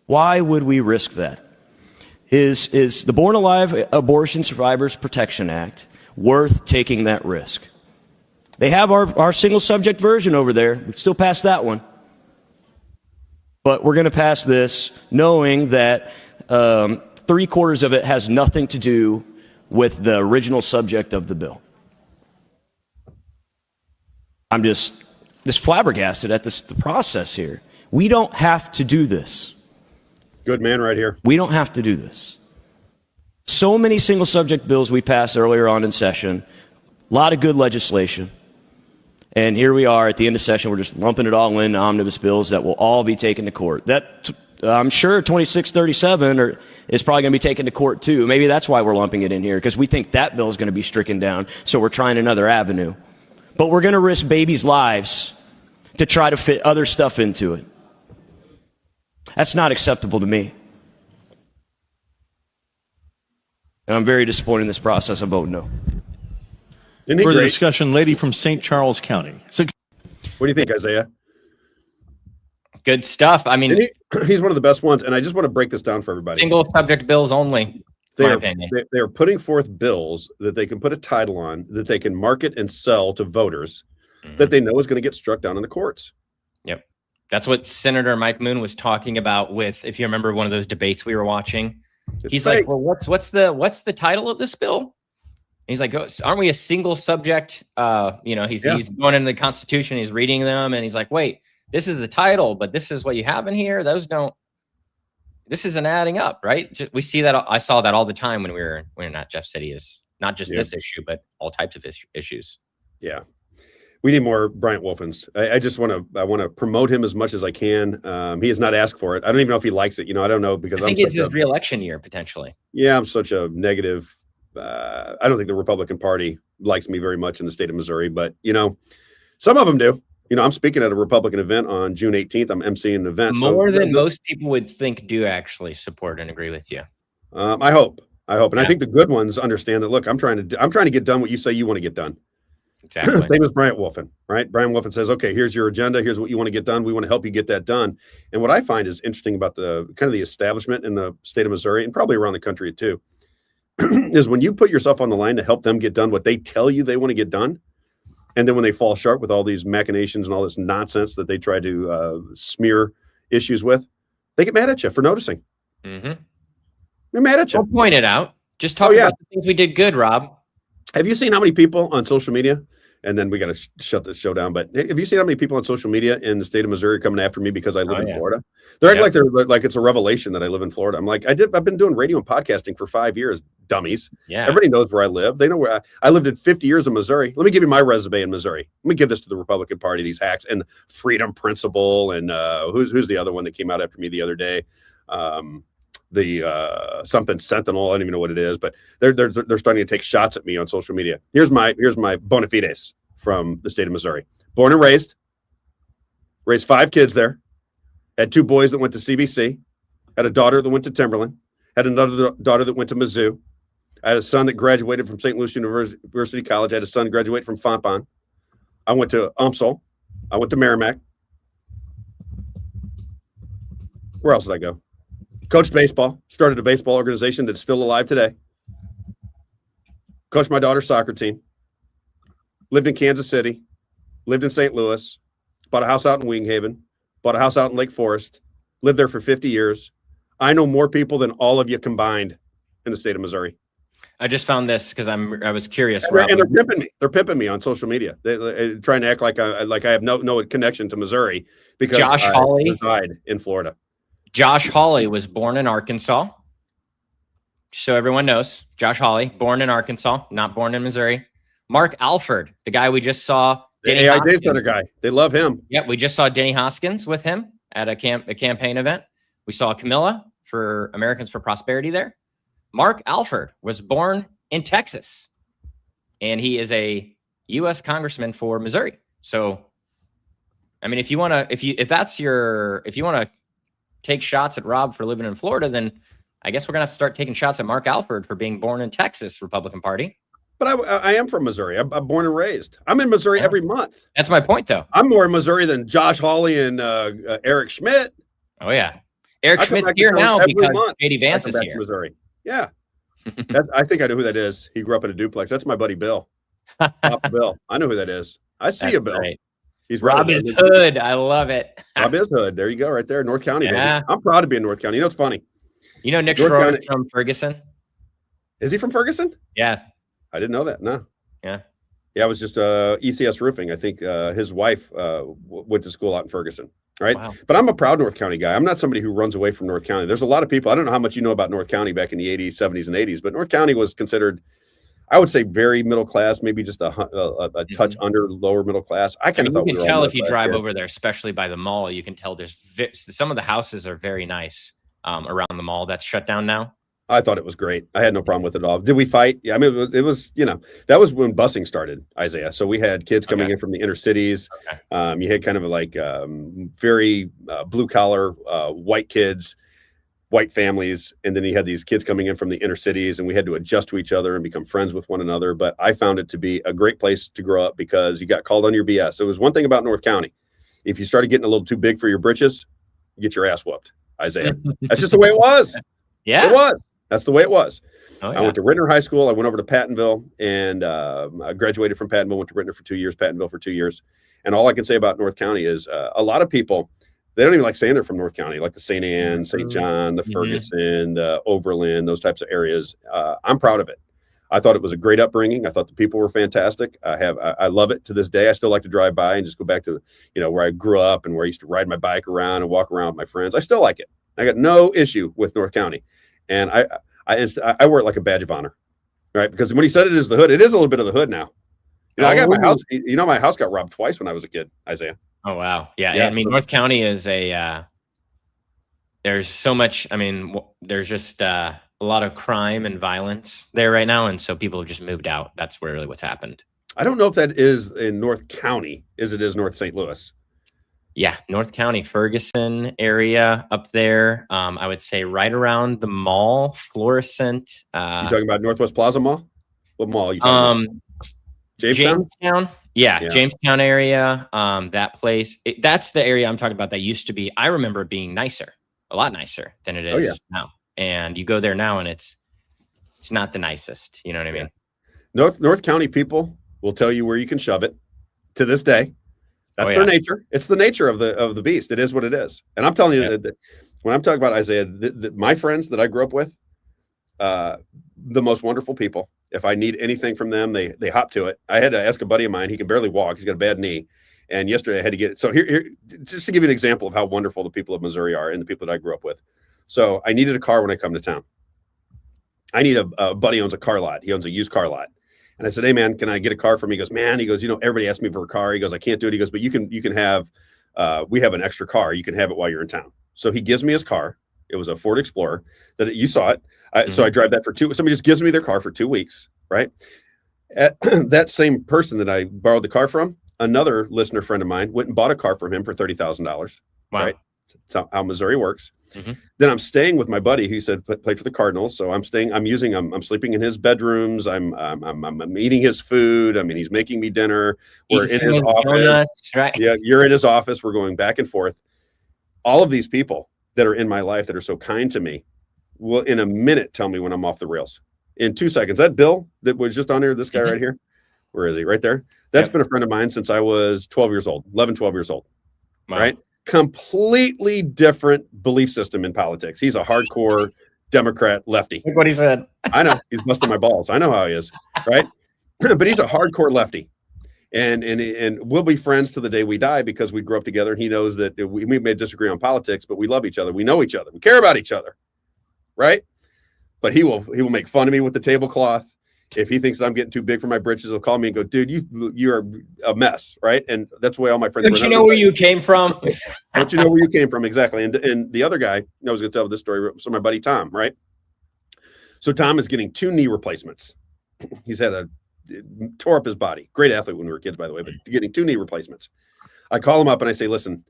Why would we risk that? Is the Born Alive Abortion Survivors Protection Act worth taking that risk? They have our single subject version over there. We still pass that one. But we're going to pass this knowing that 3/4 of it has nothing to do with the original subject of the bill. I'm just flabbergasted at the process here. We don't have to do this. Good man right here. We don't have to do this. So many single subject bills we passed earlier on in session, a lot of good legislation. And here we are at the end of session, we're just lumping it all in omnibus bills that will all be taken to court. That, I'm sure 2637 is probably going to be taken to court too. Maybe that's why we're lumping it in here, because we think that bill is going to be stricken down, so we're trying another avenue. But we're going to risk babies' lives to try to fit other stuff into it. That's not acceptable to me. And I'm very disappointed in this process. I'm voting no. Further discussion, lady from St. Charles County. What do you think, Isaiah? Good stuff. I mean, he's one of the best ones, and I just want to break this down for everybody. Single subject bills only, my opinion. They are putting forth bills that they can put a title on, that they can market and sell to voters, that they know is going to get struck down in the courts. Yep. That's what Senator Mike Moon was talking about with, if you remember one of those debates we were watching. He's like, well, what's the title of this bill? And he's like, aren't we a single subject? He's going into the Constitution, he's reading them, and he's like, wait, this is the title, but this is what you have in here. This isn't adding up, right? We see that. I saw that all the time when we're not Jeff City is not just this issue, but all types of issues. Yeah. We need more Bryant Wolfens. I want to promote him as much as I can. He has not asked for it. I don't even know if he likes it. I don't know, because I think it's his re-election year potentially. Yeah, I'm such a negative. I don't think the Republican Party likes me very much in the state of Missouri, but some of them do. I'm speaking at a Republican event on June 18th. I'm emceeing an event. More than most people would think do actually support and agree with you. I hope, and I think the good ones understand that. Look, I'm trying to get done what you say you want to get done. Exactly. Same as Bryant Wolfen, right? Bryant Wolfen says, okay, here's your agenda. Here's what you want to get done. We want to help you get that done. And what I find is interesting about the kind of the establishment in the state of Missouri, and probably around the country too, is when you put yourself on the line to help them get done what they tell you they want to get done. And then when they fall short with all these machinations and all this nonsense that they try to smear issues with, they get mad at you for noticing. Mm-hmm. They're mad at you. We'll point it out. Just talk about the things we did good, Rob. Have you seen how many people on social media, and then we got to shut this show down, but have you seen how many people on social media in the state of Missouri coming after me because I live in Florida? They're acting like it's a revelation that I live in Florida. I'm like, I've been doing radio and podcasting for 5 years, dummies. Yeah. Everybody knows where I live. They know where I lived in 50 years in Missouri. Let me give you my resume in Missouri. Let me give this to the Republican Party, these hacks, and Freedom Principle, and who's the other one that came out after me the other day? The something Sentinel. I don't even know what it is, but they're starting to take shots at me on social media. Here's my bona fides from the state of Missouri. Born and raised 5 kids there, had 2 boys that went to CBC, had a daughter that went to Timberland, had another daughter that went to Mizzou, I had a son that graduated from St. Louis University College. I had a son graduate from Fontbonne. I went to UMSL. I went to Merrimack. Where else did I go? Coached baseball. Started a baseball organization that's still alive today. Coached my daughter's soccer team. Lived in Kansas City. Lived in St. Louis. Bought a house out in Winghaven. Bought a house out in Lake Forest. Lived there for 50 years. I know more people than all of you combined in the state of Missouri. I just found this because I was curious. And they're pimping me. They're pimping me on social media. They're trying to act like I have no connection to Missouri because Josh I Hawley reside in Florida. Josh Hawley was born in Arkansas. So everyone knows, Josh Hawley, born in Arkansas, not born in Missouri. Mark Alford, the guy we just saw. The AI Day Center guy. They love him. Yep, we just saw Denny Hoskins with him at a campaign event. We saw Camilla for Americans for Prosperity there. Mark Alford was born in Texas, and he is a U.S. congressman for Missouri. So, I mean, if you want to take shots at Robb for living in Florida, then I guess we're gonna have to start taking shots at Mark Alford for being born in Texas, Republican Party. But I am from Missouri. I'm born and raised. I'm in Missouri every month. That's my point, though. I'm more in Missouri than Josh Hawley and Eric Schmidt. Oh yeah, Eric Schmidt's here now because JD Vance is here. Missouri. Yeah. I think I know who that is. He grew up in a duplex. That's my buddy Bill. Bill. I know who that is. I see you, Bill. Great. He's Robb is hood. I love it. Robb is hood. There you go, right there, North County. Yeah. Baby. I'm proud to be in North County. You know, it's funny. You know, Nick Schroeder from Ferguson. Is he from Ferguson? Yeah. I didn't know that. No. Yeah. Yeah, it was just ECS Roofing. I think his wife went to school out in Ferguson. Right. Wow. But I'm a proud North County guy. I'm not somebody who runs away from North County. There's a lot of people. I don't know how much you know about North County back in the 80s, 70s, and 80s, but North County was considered, I would say, very middle class, maybe just a touch under lower middle class. I kind of thought you can tell if you drive over there, especially by the mall, you can tell there's some of the houses are very nice around the mall that's shut down now. I thought it was great. I had no problem with it at all. Did we fight? Yeah, I mean, it was that was when busing started, Isaiah. So we had kids coming in from the inner cities. Okay. You had kind of like very blue collar white kids, white families, and then you had these kids coming in from the inner cities, and we had to adjust to each other and become friends with one another. But I found it to be a great place to grow up because you got called on your BS. So it was one thing about North County. If you started getting a little too big for your britches, you get your ass whooped, Isaiah. That's just the way it was. Yeah, it was. That's the way it was. Oh, yeah. I went to Rittner High School. I went over to Pattonville and I graduated from Pattonville, went to Rittner for 2 years, Pattonville for 2 years. And all I can say about North County is a lot of people, they don't even like saying they're from North County, like the St. Anne, St. John, the Ferguson, the Overland, those types of areas. I'm proud of it. I thought it was a great upbringing. I thought the people were fantastic. I love it to this day. I still like to drive by and just go back to, where I grew up and where I used to ride my bike around and walk around with my friends. I still like it. I got no issue with North County. And I wear it like a badge of honor, right? Because when he said it is the hood, it is a little bit of the hood now. I got my house. My house got robbed twice when I was a kid, Isaiah. Oh wow, yeah. I mean, North County is there's so much. I mean, there's just a lot of crime and violence there right now, and so people have just moved out. That's really what's happened. I don't know if that is in North County as it is North St. Louis. Yeah, North County, Ferguson area up there. I would say right around the mall, Florissant. You talking about Northwest Plaza Mall? What mall are you talking about? Jamestown? Yeah, Jamestown area. That place. That's the area I'm talking about that used to be, I remember it being nicer, a lot nicer than it is now. And you go there now and it's not the nicest. You know what I mean? North County people will tell you where you can shove it to this day. That's their nature. It's the nature of the beast. It is what it is. And I'm telling you that when I'm talking about Isaiah, my friends that I grew up with, the most wonderful people. If I need anything from them, they hop to it. I had to ask a buddy of mine. He can barely walk. He's got a bad knee. And yesterday I had to get it. So here, just to give you an example of how wonderful the people of Missouri are and the people that I grew up with. So I needed a car when I come to town. I need a buddy owns a car lot. He owns a used car lot. And I said, hey, man, can I get a car from you? He goes, man, everybody asks me for a car. He goes, I can't do it. He goes, but you can have, we have an extra car. You can have it while you're in town. So he gives me his car. It was a Ford Explorer you saw it. So I drive that for somebody just gives me their car for 2 weeks, right? That same person that I borrowed the car from, another listener friend of mine went and bought a car from him for $30,000. Wow. Right? That's how Missouri works. Then I'm staying with my buddy who said played for the Cardinals. So I'm sleeping in his bedrooms. I'm eating his food. I mean, he's making me dinner. We're in his office. Donuts, right? Yeah, you're in his office. We're going back and forth. All of these people that are in my life that are so kind to me will in a minute tell me when I'm off the rails. In 2 seconds. That Bill that was just on here, this guy right here. Where is he? Right there. That's been a friend of mine since I was 12 years old, 11, 12 years old. Wow. Right? Completely different belief system in politics. He's a hardcore Democrat lefty. Look what he said. I know. He's busting my balls. I know how he is. Right? But he's a hardcore lefty. And we'll be friends to the day we die because we grew up together. And he knows that we may disagree on politics, but we love each other. We know each other. We care about each other. Right? But he will make fun of me with the tablecloth. If he thinks that I'm getting too big for my britches, he'll call me and go, dude, you're a mess, right? And that's the way all my friends. Don't you know where you came from? Don't you know where you came from? Exactly. And the other guy, I was going to tell this story. So my buddy Tom, right? So Tom is getting 2 knee replacements. He's tore up his body. Great athlete when we were kids, by the way, but getting 2 knee replacements. I call him up and I say, listen,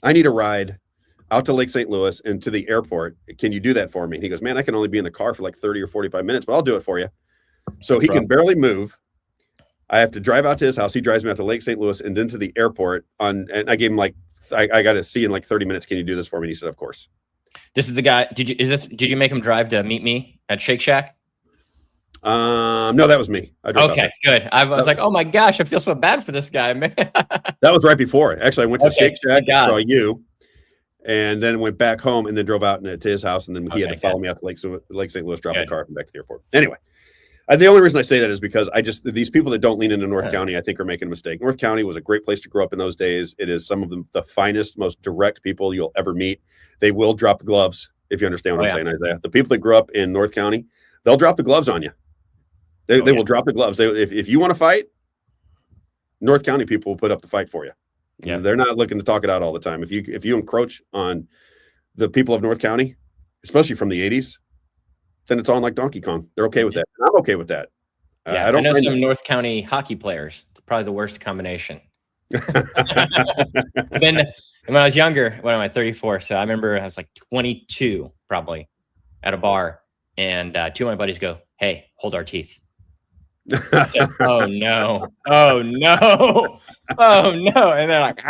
I need a ride out to Lake St. Louis and to the airport. Can you do that for me? And he goes, man, I can only be in the car for like 30 or 45 minutes, but I'll do it for you. So he can barely move. I have to drive out to his house. He drives me out to Lake St. Louis and then to the airport and I gave him I got to see in like 30 minutes. Can you do this for me? And he said, of course. This is the guy. Did you make him drive to meet me at Shake Shack? No, that was me. Okay, good. I was like, oh my gosh, I feel so bad for this guy, man. That was right before. Actually, I went to Shake Shack, saw you. And then went back home and then drove out to his house. And then he had to follow me out to Lake St. Louis, drop the car and back to the airport. Anyway, the only reason I say that is because these people that don't lean into North County, I think are making a mistake. North County was a great place to grow up in those days. It is some of the finest, most direct people you'll ever meet. They will drop the gloves, if you understand what I'm saying, Isaiah. The people that grew up in North County, they'll drop the gloves on you. They will drop the gloves. If you want to fight, North County people will put up the fight for you. Yeah, they're not looking to talk it out all the time. If you encroach on the people of North County, especially from the 80s, then it's on like Donkey Kong. They're okay with that. And I'm okay with that. Yeah, I know some North County hockey players. It's probably the worst combination. Then when I was younger, when am I 34? So I remember I was like 22 probably at a bar, and 2 of my buddies go, "Hey, hold our teeth." I said, oh no, oh no, oh no. And they're like,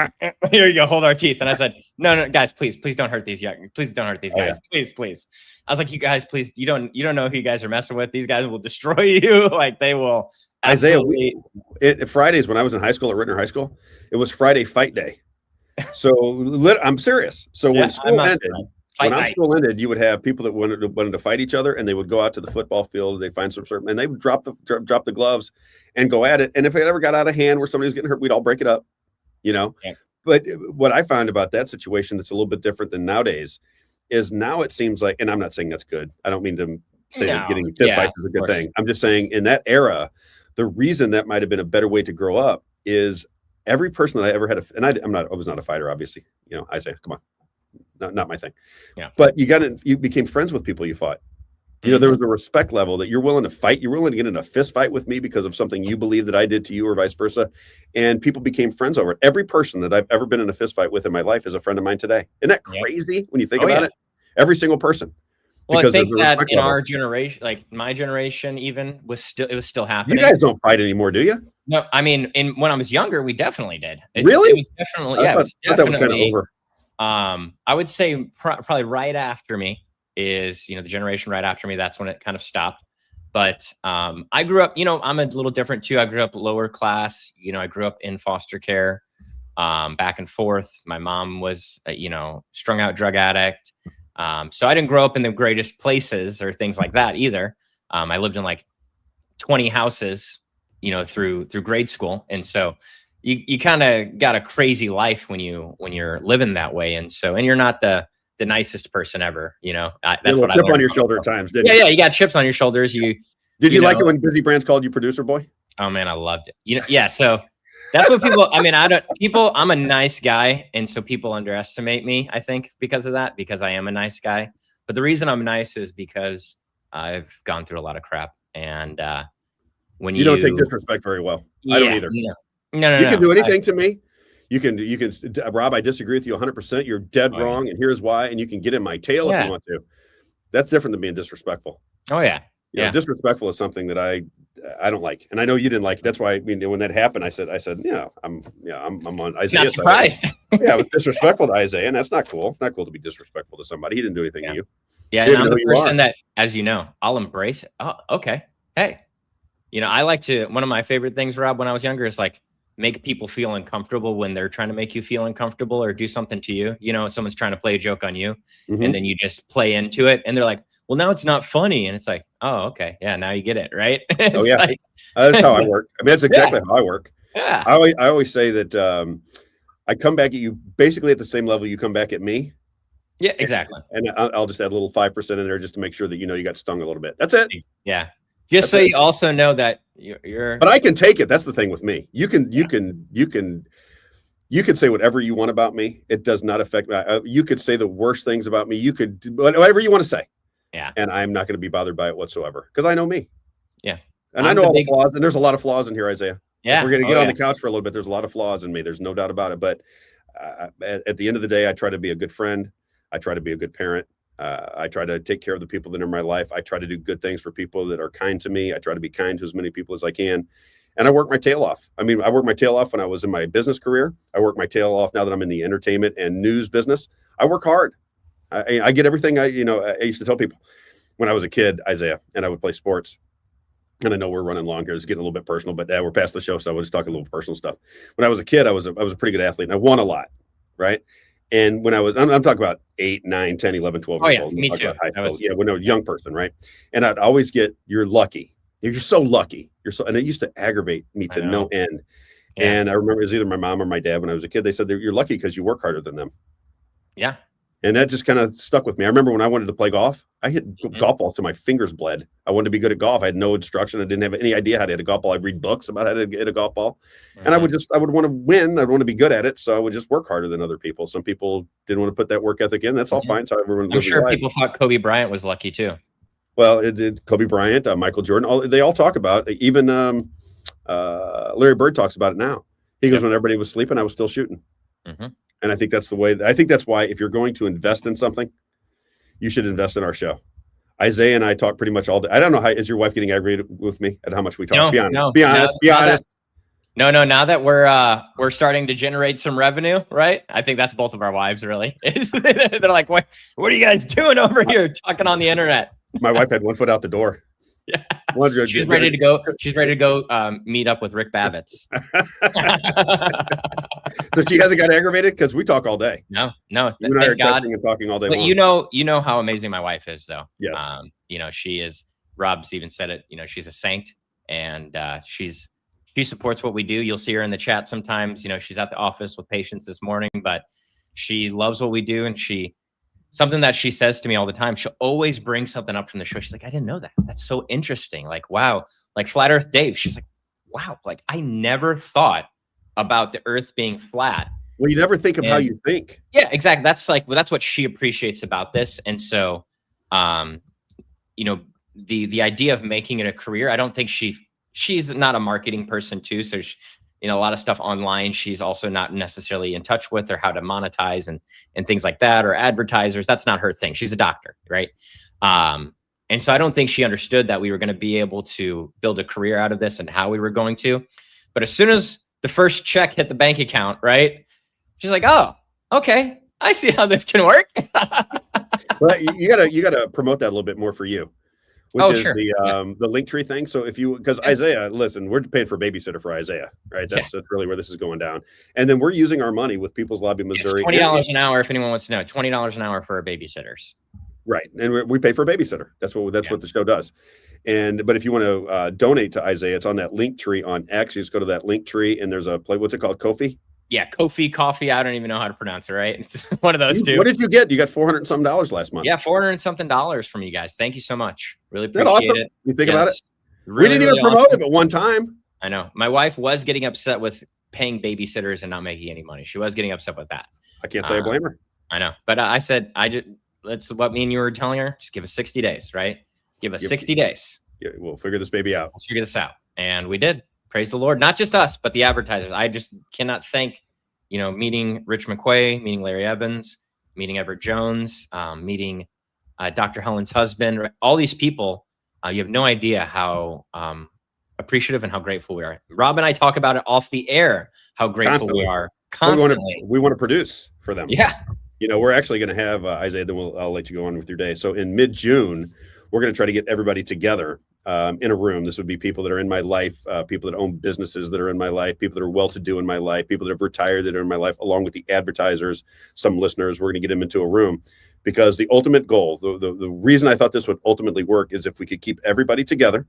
here you go, hold our teeth. And I said, no, guys, please don't hurt these please don't hurt these guys. Please. I was like, you guys, please, you don't know who you guys are messing with. These guys will destroy you. Like they will. Absolutely. Isaiah, Fridays when I was in high school at Rittner High School, it was Friday fight day. So I'm serious. So when school ended, you would have people that wanted to fight each other, and they would go out to the football field. They find and they would drop the gloves and go at it. And if it ever got out of hand where somebody was getting hurt, we'd all break it up, Yeah. But what I found about that situation that's a little bit different than nowadays is now it seems like, and I'm not saying that's good. I don't mean to say that getting fist fights is a good thing. I'm just saying in that era, the reason that might have been a better way to grow up is every person that I ever had, and I was not a fighter, obviously. Isaiah, come on. Not my thing. Yeah. But you became friends with people you fought. There was a respect level that you're willing to fight. You're willing to get in a fist fight with me because of something you believe that I did to you or vice versa. And people became friends over it. Every person that I've ever been in a fist fight with in my life is a friend of mine today. Isn't that crazy when you think about it? Every single person. Well, I think that in our generation, like my generation, even it was still happening. You guys don't fight anymore, do you? No, I mean, when I was younger, we definitely did. Really? It was definitely, I thought that was kind of over. I would say probably right after me is, the generation right after me. That's when it kind of stopped. But I grew up, I'm a little different too. I grew up lower class. I grew up in foster care, back and forth. My mom was, strung out drug addict. So I didn't grow up in the greatest places or things like that either. I lived in like 20 houses, through grade school. And so you kind of got a crazy life when you're living that way. And you're not the nicest person ever, that's what I chip on your shoulder at times. Didn't you? Yeah. You got chips on your shoulders. Did you like it when Busy Brands called you producer boy? Oh man, I loved it. Yeah. So that's what people, I'm a nice guy. And so people underestimate me, I think, because of that, because I am a nice guy. But the reason I'm nice is because I've gone through a lot of crap. And when you don't take disrespect very well. I don't either. No. You can do anything to me. Rob, I disagree with you 100%. You're dead wrong, and here's why. And you can get in my tail if you want to. That's different than being disrespectful. Oh yeah. You know, disrespectful is something that I don't like, and I know you didn't like it. That's why when that happened, I said, I'm on Isaiah. Not surprised. I was disrespectful to Isaiah, and that's not cool. It's not cool to be disrespectful to somebody. He didn't do anything to you. Yeah, and I'm the person that, as you know, I'll embrace it. Oh, okay. Hey, I like to. One of my favorite things, Rob, when I was younger, is like make people feel uncomfortable when they're trying to make you feel uncomfortable or do something to you. Someone's trying to play a joke on you, and then you just play into it, and they're like, well, now it's not funny. And it's like, oh, okay. Yeah. Now you get it. Right. Oh yeah. That's how I work. I mean, that's exactly how I work. Yeah. I always say that I come back at you basically at the same level you come back at me. Yeah, exactly. And I'll just add a little 5% in there just to make sure that, you got stung a little bit. That's it. Yeah. Just so you also know that you're. But I can take it. That's the thing with me. You can say whatever you want about me. It does not affect me. You could say the worst things about me. You could do whatever you want to say. Yeah. And I'm not going to be bothered by it whatsoever because I know me. Yeah. And I know all the flaws, and there's a lot of flaws in here, Isaiah. Yeah. If we're going to get on the couch for a little bit. There's a lot of flaws in me. There's no doubt about it. But at the end of the day, I try to be a good friend. I try to be a good parent. I try to take care of the people that are in my life. I try to do good things for people that are kind to me. I try to be kind to as many people as I can. And I work my tail off. I mean, I worked my tail off when I was in my business career. I work my tail off now that I'm in the entertainment and news business. I work hard. I get everything I used to tell people when I was a kid, Isaiah, and I would play sports. And I know we're running long here. It's getting a little bit personal, but we're past the show, so I will just talk a little personal stuff. When I was a kid, I was a pretty good athlete, and I won a lot, right? And when I'm talking about 8, 9, 10, 11, 12 years old. Me too. When I was a young person, right? And I'd always get, you're lucky. You're so lucky. And it used to aggravate me to no end. Yeah. And I remember it was either my mom or my dad when I was a kid. They said, you're lucky because you work harder than them. Yeah. And that just kind of stuck with me. I remember when I wanted to play golf, I hit golf balls till my fingers bled. I wanted to be good at golf. I had no instruction. I didn't have any idea how to hit a golf ball. I'd read books about how to hit a golf ball. And I would want to win. I'd want to be good at it. So I would just work harder than other people. Some people didn't want to put that work ethic in. That's all fine. So I'm sure people thought Kobe Bryant was lucky too. Well, it did. Kobe Bryant, Michael Jordan, they all talk about it. Even Larry Bird talks about it now. He goes, when everybody was sleeping, I was still shooting. And I think that's the way. I think that's why if you're going to invest in something, you should invest in our show. Isaiah and I talk pretty much all day. I don't know how is your wife getting aggravated with me at how much we talk. No, be honest. No, be honest. Be honest. No. Now that we're starting to generate some revenue, right? I think that's both of our wives. Really, they're like, what are you guys doing over here talking on the internet? My wife had one foot out the door. Yeah. She's ready to go. She's ready to go meet up with Rick Bavetz. So she hasn't got aggravated because we talk all day. No. You and I are texting and talking all day. But long. you know how amazing my wife is, though. Yes. She is. Rob's even said it. She's a saint, and she supports what we do. You'll see her in the chat sometimes. She's at the office with patients this morning, but she loves what we do, and something that she says to me all the time, she'll always bring something up from the show. She's like, I didn't know that. That's so interesting. Like, wow. Like Flat Earth Dave. She's like, wow. Like, I never thought about the earth being flat. Well, you never think of how you think. Yeah, exactly. That's what she appreciates about this. And so, the idea of making it a career, I don't think she's not a marketing person too. So a lot of stuff online, she's also not necessarily in touch with, or how to monetize and things like that, or advertisers. That's not her thing. She's a doctor, right? And so I don't think she understood that we were going to be able to build a career out of this and how we were going to. But as soon as the first check hit the bank account, right? She's like, oh, okay. I see how this can work. Well, you gotta promote that a little bit more for you. Which is the Linktree thing. So because Isaiah, listen, we're paying for a babysitter for Isaiah, right? That's really where this is going down. And then we're using our money with People's Lobby Missouri. It's $20 an hour if anyone wants to know. $20 an hour for our babysitters. Right. And we pay for a babysitter. That's what the show does. But if you want to donate to Isaiah, it's on that Linktree on X. You just go to that Linktree and there's what's it called? Ko-fi? Yeah, Ko-fi, coffee. I don't even know how to pronounce it, right? It's one of those two. What did you get? You got $400 and something last month. Yeah, $400 and something from you guys. Thank you so much. Really appreciate awesome? it. You think about it? Really, we didn't even promote it at one time. I know. My wife was getting upset with paying babysitters and not making any money. She was getting upset with that. I can't say I blame her. I know. But I said, that's what me and you were telling her. Just give us 60 days, right? Give us 60 days. Yeah, we'll figure this baby out. Let's figure this out. And we did. Praise the Lord. Not just us, but the advertisers. I just cannot thank, meeting Rich McQuay, meeting Larry Evans, meeting Everett Jones, meeting Dr. Helen's husband, right? All these people, you have no idea how appreciative and how grateful we are. Rob and I talk about it off the air, how grateful we are constantly. We want to produce for them. Yeah. We're actually going to have Isaiah, then I'll let you go on with your day. So in mid-June, we're going to try to get everybody together in a room. This would be people that are in my life, people that own businesses that are in my life, people that are well-to-do in my life, people that have retired that are in my life, along with the advertisers, some listeners. We're going to get them into a room because the ultimate goal, the reason I thought this would ultimately work is if we could keep everybody together,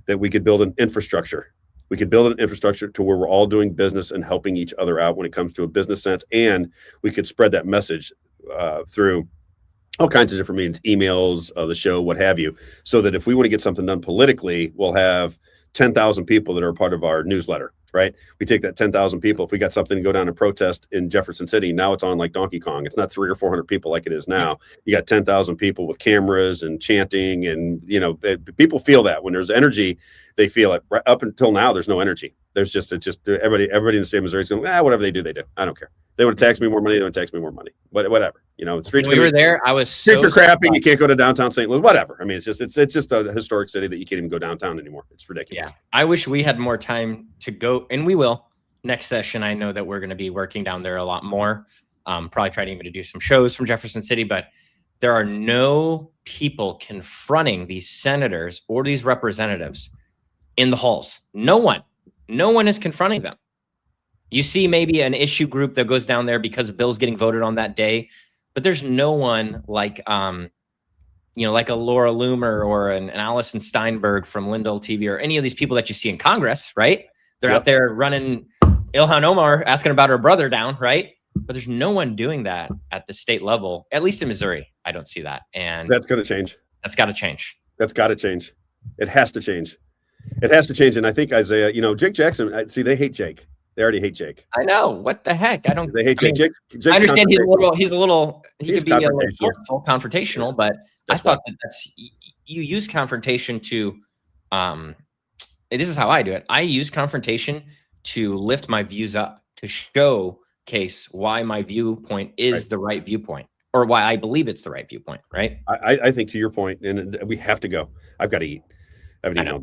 that we could build an infrastructure. We could build an infrastructure to where we're all doing business and helping each other out when it comes to a business sense. And we could spread that message through all kinds of different means, emails, the show, what have you, so that if we want to get something done politically, we'll have 10,000 people that are a part of our newsletter, right? We take that 10,000 people. If we got something to go down and protest in Jefferson City, now it's on like Donkey Kong. It's not 300 or 400 people like it is now. You got 10,000 people with cameras and chanting, and people feel that when there's energy, they feel it. Right up until now, there's no energy. There's just everybody in the state of Missouri is going, whatever they do, they do. I don't care. They want to tax me more money. They want to tax me more money. But whatever, streets. When we were there, I was streets are crappy. You can't go to downtown St. Louis. Whatever. I mean, it's just a historic city that you can't even go downtown anymore. It's ridiculous. Yeah, I wish we had more time to go, and we will next session. I know that we're going to be working down there a lot more. Probably trying even to do some shows from Jefferson City, but there are no people confronting these senators or these representatives in the halls. No one is confronting them. You see maybe an issue group that goes down there because bills getting voted on that day, but there's no one like, like a Laura Loomer or an Allison Steinberg from Lindell TV or any of these people that you see in Congress, right? They're out there running Ilhan Omar, asking about her brother down, right? But there's no one doing that at the state level, at least in Missouri. I don't see that. And that's going to change. That's got to change. That's got to change. It has to change. It has to change. And I think Isaiah, Jake Jackson, they hate Jake. They already hate Jake. I know. What the heck? I don't. They hate Jake. I understand he could be a little confrontational, but I thought that's you use confrontation to. This is how I do it. I use confrontation to lift my views up, to showcase why my viewpoint is the right viewpoint, or why I believe it's the right viewpoint. Right. I think to your point, and we have to go. I've got to eat. I know.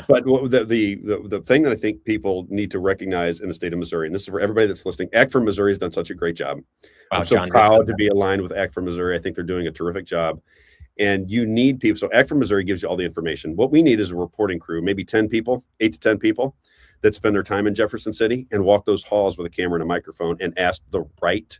But the thing that I think people need to recognize in the state of Missouri, and this is for everybody that's listening, Act for Missouri has done such a great job. Wow, I'm so proud to be aligned with Act for Missouri. I think they're doing a terrific job. And you need people. So Act for Missouri gives you all the information. What we need is a reporting crew, maybe 10 people, 8 to 10 people that spend their time in Jefferson City and walk those halls with a camera and a microphone and ask the right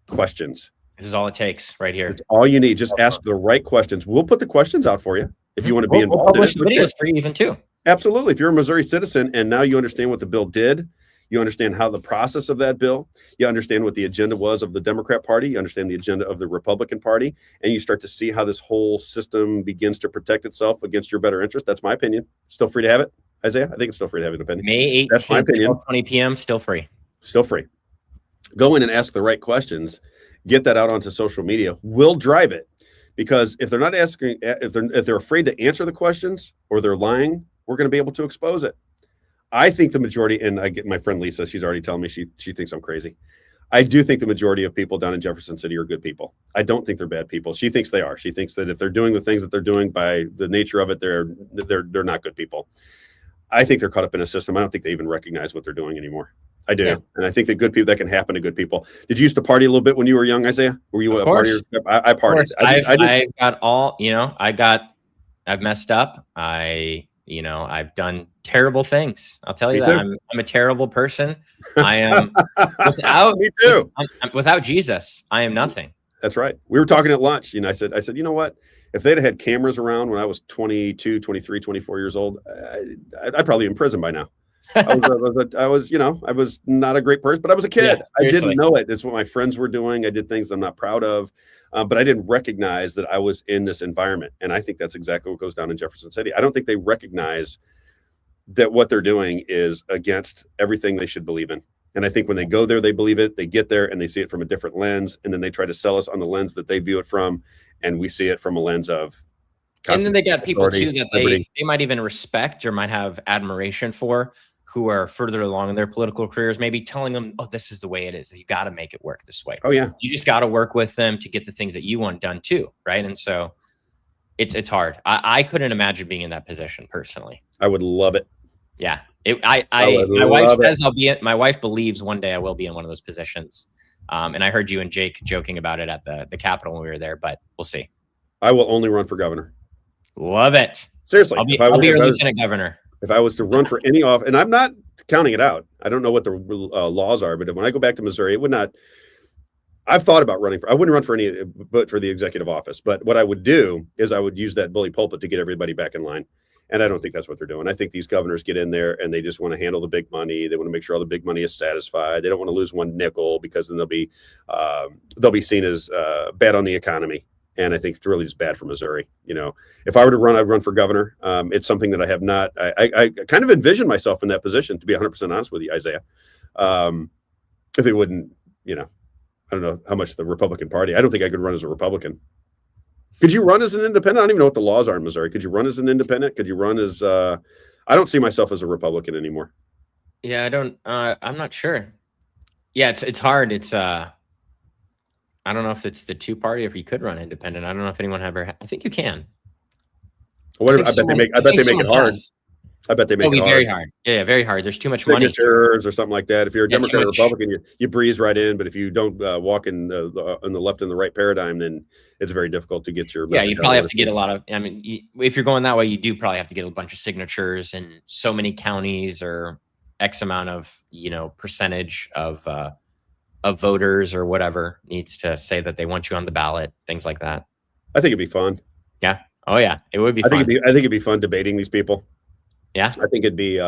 questions. This is all it takes right here. It's all you need. Just ask the right questions. We'll put the questions out for you. If you want to be involved in it, videos for you even too. Absolutely. If you're a Missouri citizen and now you understand what the bill did, you understand how the process of that bill, you understand what the agenda was of the Democrat Party, you understand the agenda of the Republican Party, and you start to see how this whole system begins to protect itself against your better interest. That's my opinion. Still free to have it, Isaiah? I think it's still free to have an opinion. May 18th, that's my opinion. 20 p.m. Still free. Still free. Go in and ask the right questions. Get that out onto social media. We'll drive it. Because if they're not asking, if they're afraid to answer the questions or they're lying, we're going to be able to expose it. I think the majority, and I get my friend Lisa, she's already telling me she thinks I'm crazy. I do think the majority of people down in Jefferson City are good people. I don't think they're bad people. She thinks they are. She thinks that if they're doing the things that they're doing by the nature of it, they're not good people. I think they're caught up in a system. I don't think they even recognize what they're doing anymore. I do. Yeah. And I think that good people, that can happen to good people. Did you used to party a little bit when you were young, Isaiah? Were you a partier? I partied. I've got all, I've messed up. I've done terrible things. I'll tell you that. I'm a terrible person. I am without me too. Without Jesus, I am nothing. That's right. We were talking at lunch. I said, you know what? If they'd have had cameras around when I was 22, 23, 24 years old, I'd probably be in prison by now. I was not a great person, but I was a kid. I didn't know it. It's what my friends were doing. I did things I'm not proud of, but I didn't recognize that I was in this environment. And I think that's exactly what goes down in Jefferson City. I don't think they recognize that what they're doing is against everything they should believe in. And I think when they go there, they believe it, they get there and they see it from a different lens. And then they try to sell us on the lens that they view it from. And we see it from a lens of. And then they got people too that they might even respect or might have admiration for, who are further along in their political careers, maybe telling them, oh, this is the way it is. You got to make it work this way. Oh yeah. You just got to work with them to get the things that you want done too. Right. And so it's hard. I couldn't imagine being in that position personally. I would love it. Yeah. My wife says I'll be my wife believes one day I will be in one of those positions. And I heard you and Jake joking about it at the Capitol when we were there, but we'll see. I will only run for governor. Love it. Seriously. I'll be your lieutenant governor. If I was to run for any office, and I'm not counting it out. I don't know what the laws are, but when I go back to Missouri, it would not. I've thought about running for. I wouldn't run for any, but for the executive office. But what I would do is I would use that bully pulpit to get everybody back in line. And I don't think that's what they're doing. I think these governors get in there and they just want to handle the big money. They want to make sure all the big money is satisfied. They don't want to lose one nickel because then they'll be seen as bad on the economy. And I think it's really just bad for Missouri. You know, if I were to run, I'd run for governor. It's something that I have not. I kind of envision myself in that position, to be 100% honest with you, Isaiah. If it wouldn't, you know, I don't know how much the Republican Party. I don't think I could run as a Republican. Could you run as an independent? I don't even know what the laws are in Missouri. Could you run as an independent? Could you run as? I don't see myself as a Republican anymore. Yeah, I don't. I'm not sure. Yeah, it's hard. It's I don't know if it's the two-party, if you could run independent. I don't know if anyone ever. I think you can. I bet they make it hard. I bet they make it hard. Very hard. Yeah, very hard. There's too much money. Signatures or something like that. If you're a Democrat or Republican, you breeze right in. But if you don't walk in the left and the right paradigm, then it's very difficult to get your. Yeah, you probably have to get a lot of. I mean, if you're going that way, you do probably have to get a bunch of signatures in so many counties or X amount of percentage of voters or whatever needs to say that they want you on the ballot, things like that. I think it'd be fun. Yeah. Oh yeah, it would be fun. I think it'd be fun debating these people. Yeah. I think it'd be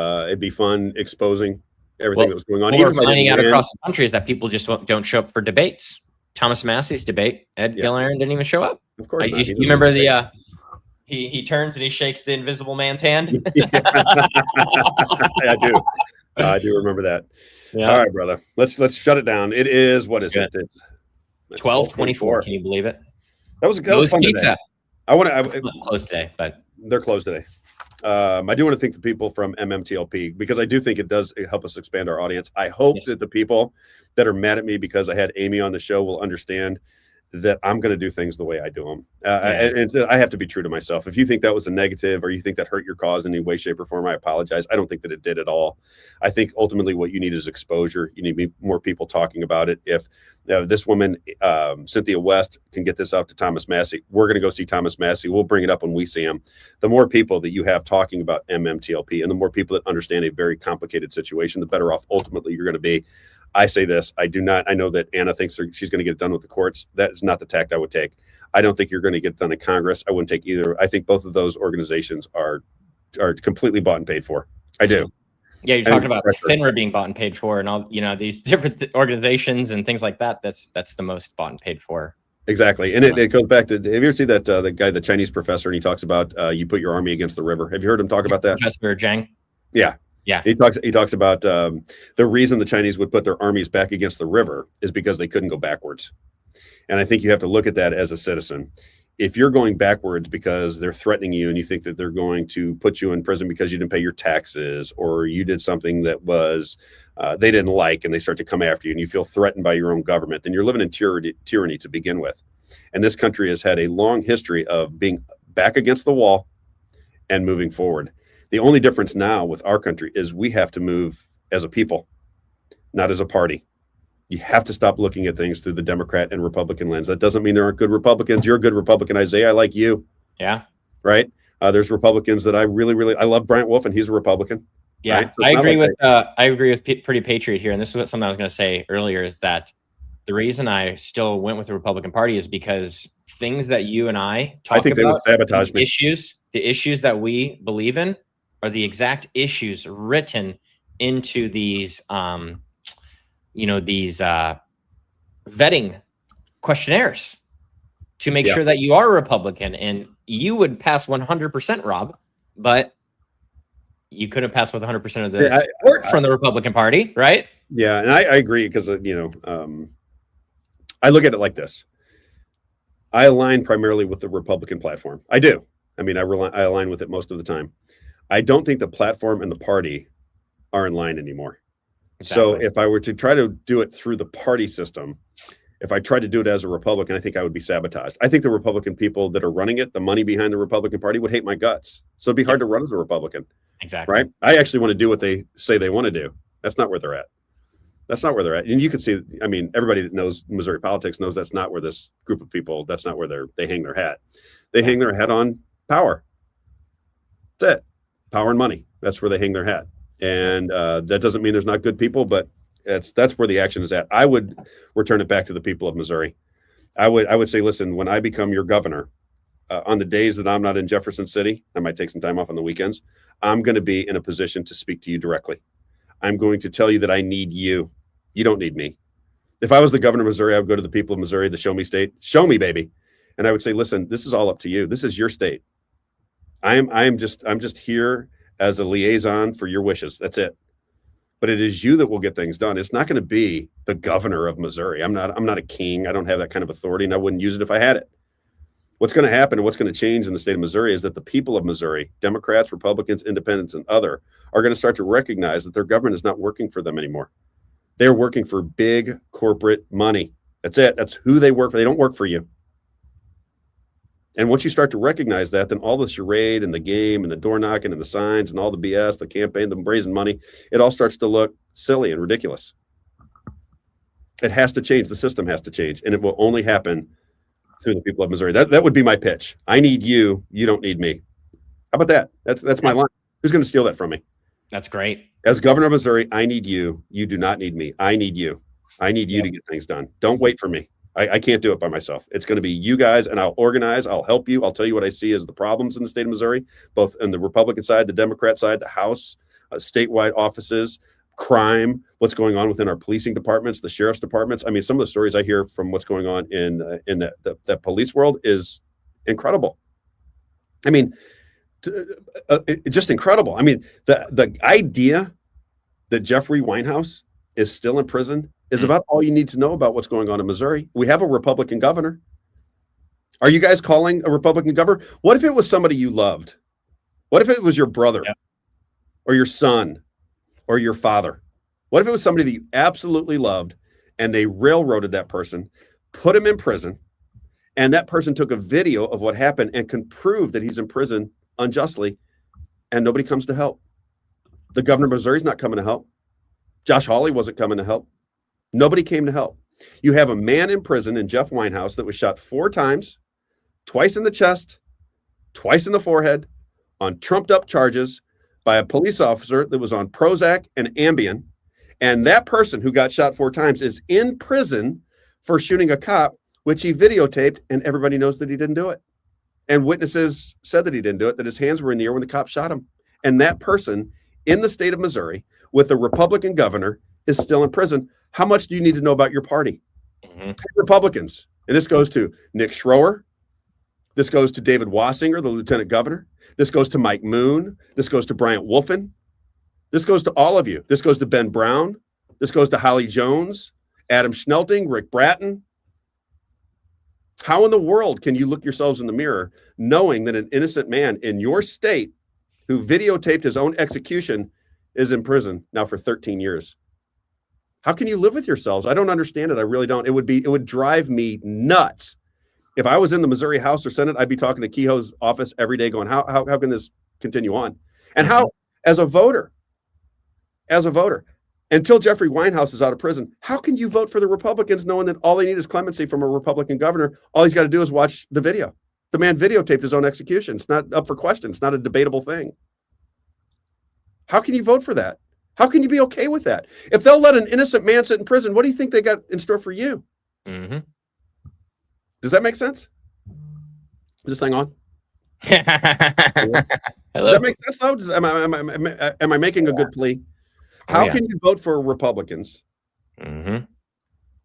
fun exposing everything that was going on. What we're finding out across the country is that people just don't show up for debates. Thomas Massie's debate, Ed Gillaren didn't even show up. Of course not. You remember the he turns and he shakes the invisible man's hand? I do. I do remember that. Yeah. All right, brother. Let's shut it down. It is, what is it? It's 12:24. Can you believe it? That was fun today. I closed today, but they're closed today. I do want to thank the people from MMTLP because I do think it does help us expand our audience. I hope that the people that are mad at me because I had Amy on the show will understand that I'm going to do things the way I do them. And I have to be true to myself. If you think that was a negative or you think that hurt your cause in any way, shape, or form, I apologize. I don't think that it did at all. I think ultimately what you need is exposure. You need more people talking about it. If this woman, Cynthia West, can get this out to Thomas Massie, we're going to go see Thomas Massie. We'll bring it up when we see him. The more people that you have talking about MMTLP and the more people that understand a very complicated situation, the better off ultimately you're going to be. I say this, I know that Anna thinks she's going to get it done with the courts. That is not the tact I would take. I don't think you're going to get it done in Congress. I wouldn't take either. I think both of those organizations are completely bought and paid for. I do. Yeah, you're talking about FINRA being bought and paid for and all, these different organizations and things like that. That's the most bought and paid for. Exactly. And it goes back to, have you ever seen that the guy, the Chinese professor, and he talks about you put your army against the river. Have you heard him talk about that? Professor Zhang? Yeah. Yeah. He talks about the reason the Chinese would put their armies back against the river is because they couldn't go backwards. And I think you have to look at that as a citizen. If you're going backwards because they're threatening you and you think that they're going to put you in prison because you didn't pay your taxes or you did something that was they didn't like and they start to come after you and you feel threatened by your own government, then you're living in tyranny to begin with. And this country has had a long history of being back against the wall and moving forward. The only difference now with our country is we have to move as a people, not as a party. You have to stop looking at things through the Democrat and Republican lens. That doesn't mean there aren't good Republicans. You're a good Republican, Isaiah. I like you. Yeah. Right. There's Republicans that I really I love. Bryant Wolf, and he's a Republican. Yeah, right? So I agree with Pretty Patriot here, and this is something I was going to say earlier. Is that the reason I still went with the Republican Party is because things that you and I talk think about, they would sabotage me. The issues that we believe in are the exact issues written into these, these vetting questionnaires to make sure that you are a Republican, and you would pass 100%, Rob, but you couldn't pass with 100% of the support from the Republican Party, right? Yeah, and I agree because I look at it like this. I align primarily with the Republican platform. I do. I mean, I align with it most of the time. I don't think the platform and the party are in line anymore. Exactly. So if I were to try to do it through the party system, if I tried to do it as a Republican, I think I would be sabotaged. I think the Republican people that are running it, the money behind the Republican Party, would hate my guts. So it'd be hard to run as a Republican. Exactly. Right? I actually want to do what they say they want to do. That's not where they're at. That's not where they're at. And you can see, I mean, everybody that knows Missouri politics knows that's not where this group of people, that's not where they hang their hat. They hang their hat on power. That's it. Power and money. That's where they hang their hat. And that doesn't mean there's not good people, but that's where the action is at. I would return it back to the people of Missouri. I would say, listen, when I become your governor, on the days that I'm not in Jefferson City, I might take some time off on the weekends, I'm going to be in a position to speak to you directly. I'm going to tell you that I need you. You don't need me. If I was the governor of Missouri, I would go to the people of Missouri, the show me state, show me, baby. And I would say, listen, this is all up to you. This is your state. I'm just here as a liaison for your wishes. That's it. But it is you that will get things done. It's not going to be the governor of Missouri. I'm not a king. I don't have that kind of authority, and I wouldn't use it if I had it. What's going to happen and what's going to change in the state of Missouri is that the people of Missouri, Democrats, Republicans, Independents, and other, are going to start to recognize that their government is not working for them anymore. They're working for big corporate money. That's it. That's who they work for. They don't work for you. And once you start to recognize that, then all the charade and the game and the door knocking and the signs and all the BS, the campaign, the raising money, it all starts to look silly and ridiculous. It has to change. The system has to change. And it will only happen through the people of Missouri. That would be my pitch. I need you. You don't need me. How about that? That's my line. Who's going to steal that from me? That's great. As governor of Missouri, I need you. You do not need me. I need you. I need you to get things done. Don't wait for me. I can't do it by myself. It's going to be you guys, and I'll organize. I'll help you. I'll tell you what I see as the problems in the state of Missouri, both on the Republican side, the Democrat side, the House, statewide offices, crime, what's going on within our policing departments, the sheriff's departments. I mean, some of the stories I hear from what's going on in the police world is incredible. I mean, just incredible. I mean, the idea that Jeffrey Winehouse is still in prison is about all you need to know about what's going on in Missouri. We have a Republican governor. Are you guys calling a Republican governor? What if it was somebody you loved? What if it was your brother or your son or your father? What if it was somebody that you absolutely loved and they railroaded that person, put him in prison, and that person took a video of what happened and can prove that he's in prison unjustly, and nobody comes to help? The governor of Missouri is not coming to help. Josh Hawley wasn't coming to help. Nobody came to help. You have a man in prison in Jeff Winehouse that was shot 4 times, twice in the chest, twice in the forehead, on trumped up charges by a police officer that was on Prozac and Ambien. And that person who got shot 4 times is in prison for shooting a cop, which he videotaped, and everybody knows that he didn't do it. And witnesses said that he didn't do it, that his hands were in the air when the cop shot him. And that person in the state of Missouri with a Republican governor is still in prison. How much do you need to know about your party? Republicans. And this goes to Nick Schroer. This goes to David Wassinger, the lieutenant governor. This goes to Mike Moon. This goes to Bryant Wolfen. This goes to all of you. This goes to Ben Brown. This goes to Holly Jones, Adam Schnelting, Rick Bratton. How in the world can you look yourselves in the mirror knowing that an innocent man in your state who videotaped his own execution is in prison now for 13 years? How can you live with yourselves? I don't understand it. I really don't. It would drive me nuts. If I was in the Missouri House or Senate, I'd be talking to Kehoe's office every day going, how can this continue on? And how, as a voter, until Jeffrey Winehouse is out of prison, how can you vote for the Republicans knowing that all they need is clemency from a Republican governor? All he's got to do is watch the video. The man videotaped his own execution. It's not up for question. It's not a debatable thing. How can you vote for that? How can you be okay with that? If they'll let an innocent man sit in prison, what do you think they got in store for you? Mm-hmm. Does that make sense? Is this thing on? Hello? Does that make sense, though? Am I making a good plea? How can you vote for Republicans? Mm-hmm.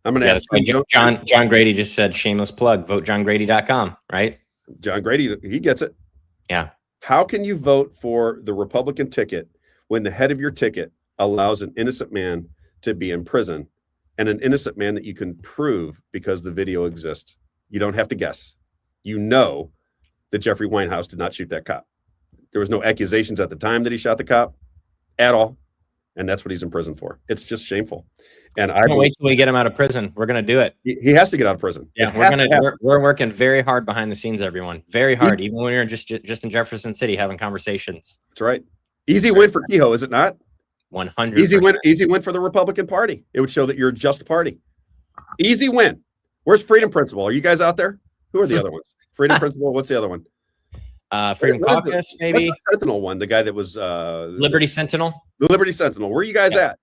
I'm going to ask you. John Grady just said, shameless plug, votejohngrady.com, right? John Grady, he gets it. Yeah. How can you vote for the Republican ticket when the head of your ticket allows an innocent man to be in prison, and an innocent man that you can prove because the video exists? You don't have to guess. You know that Jeffrey Winehouse did not shoot that cop. There was no accusations at the time that he shot the cop at all. And that's what he's in prison for. It's just shameful. And I can't wait till we get him out of prison. We're going to do it. He has to get out of prison. Yeah, we're working very hard behind the scenes, everyone. Very hard. Even when we're just in Jefferson City having conversations. That's right. Easy win for Kehoe, is it not? 100%. Easy win for the Republican Party. It would show that you're a just party. Easy win. Where's Freedom Principle? Are you guys out there? Who are the other ones? Freedom Principle. What's the other one? Freedom Caucus, maybe. What's the Sentinel one? The guy that was Liberty Sentinel. The Liberty Sentinel. Where are you guys at?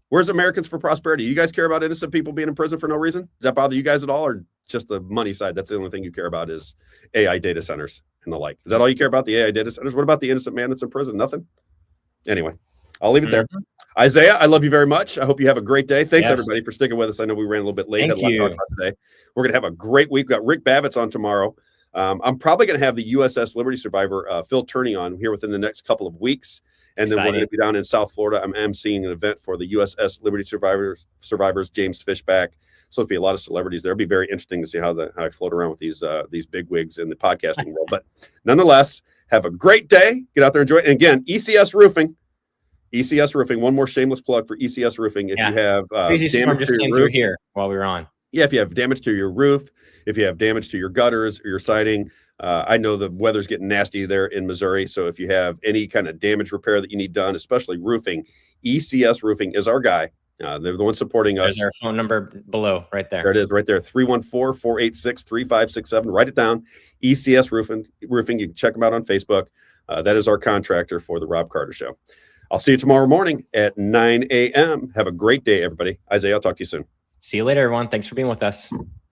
Where's Americans for Prosperity? You guys care about innocent people being in prison for no reason? Does that bother you guys at all, or just the money side? That's the only thing you care about is AI data centers and the like. Is that all you care about? The AI data centers? What about the innocent man that's in prison? Nothing. Anyway, I'll leave it there. Isaiah, I love you very much. I hope you have a great day. Thanks everybody for sticking with us. I know we ran a little bit late. Thank you. Today. We're going to have a great week. We've got Rick Bavetz on tomorrow. I'm probably going to have the USS Liberty survivor, Phil Turney, on here within the next couple of weeks. And then we're going to be down in South Florida. I'm emceeing an event for the USS Liberty survivors, James Fishback. So it'll be a lot of celebrities there. It'll be very interesting to see how I float around with these big wigs in the podcasting world. But nonetheless, have a great day. Get out there and enjoy it. And again, ECS Roofing. ECS Roofing. One more shameless plug for ECS Roofing. If you have Crazy Storm just came through here while we were on. Yeah, if you have damage to your roof, if you have damage to your gutters or your siding, I know the weather's getting nasty there in Missouri. So if you have any kind of damage repair that you need done, especially roofing, ECS Roofing is our guy. They're the ones supporting us. There's our phone number below, right there. There it is, right there, 314-486-3567. Write it down. ECS Roofing. You can check them out on Facebook. That is our contractor for the Robb Carter Show. I'll see you tomorrow morning at 9 a.m. Have a great day, everybody. Isaiah, I'll talk to you soon. See you later, everyone. Thanks for being with us.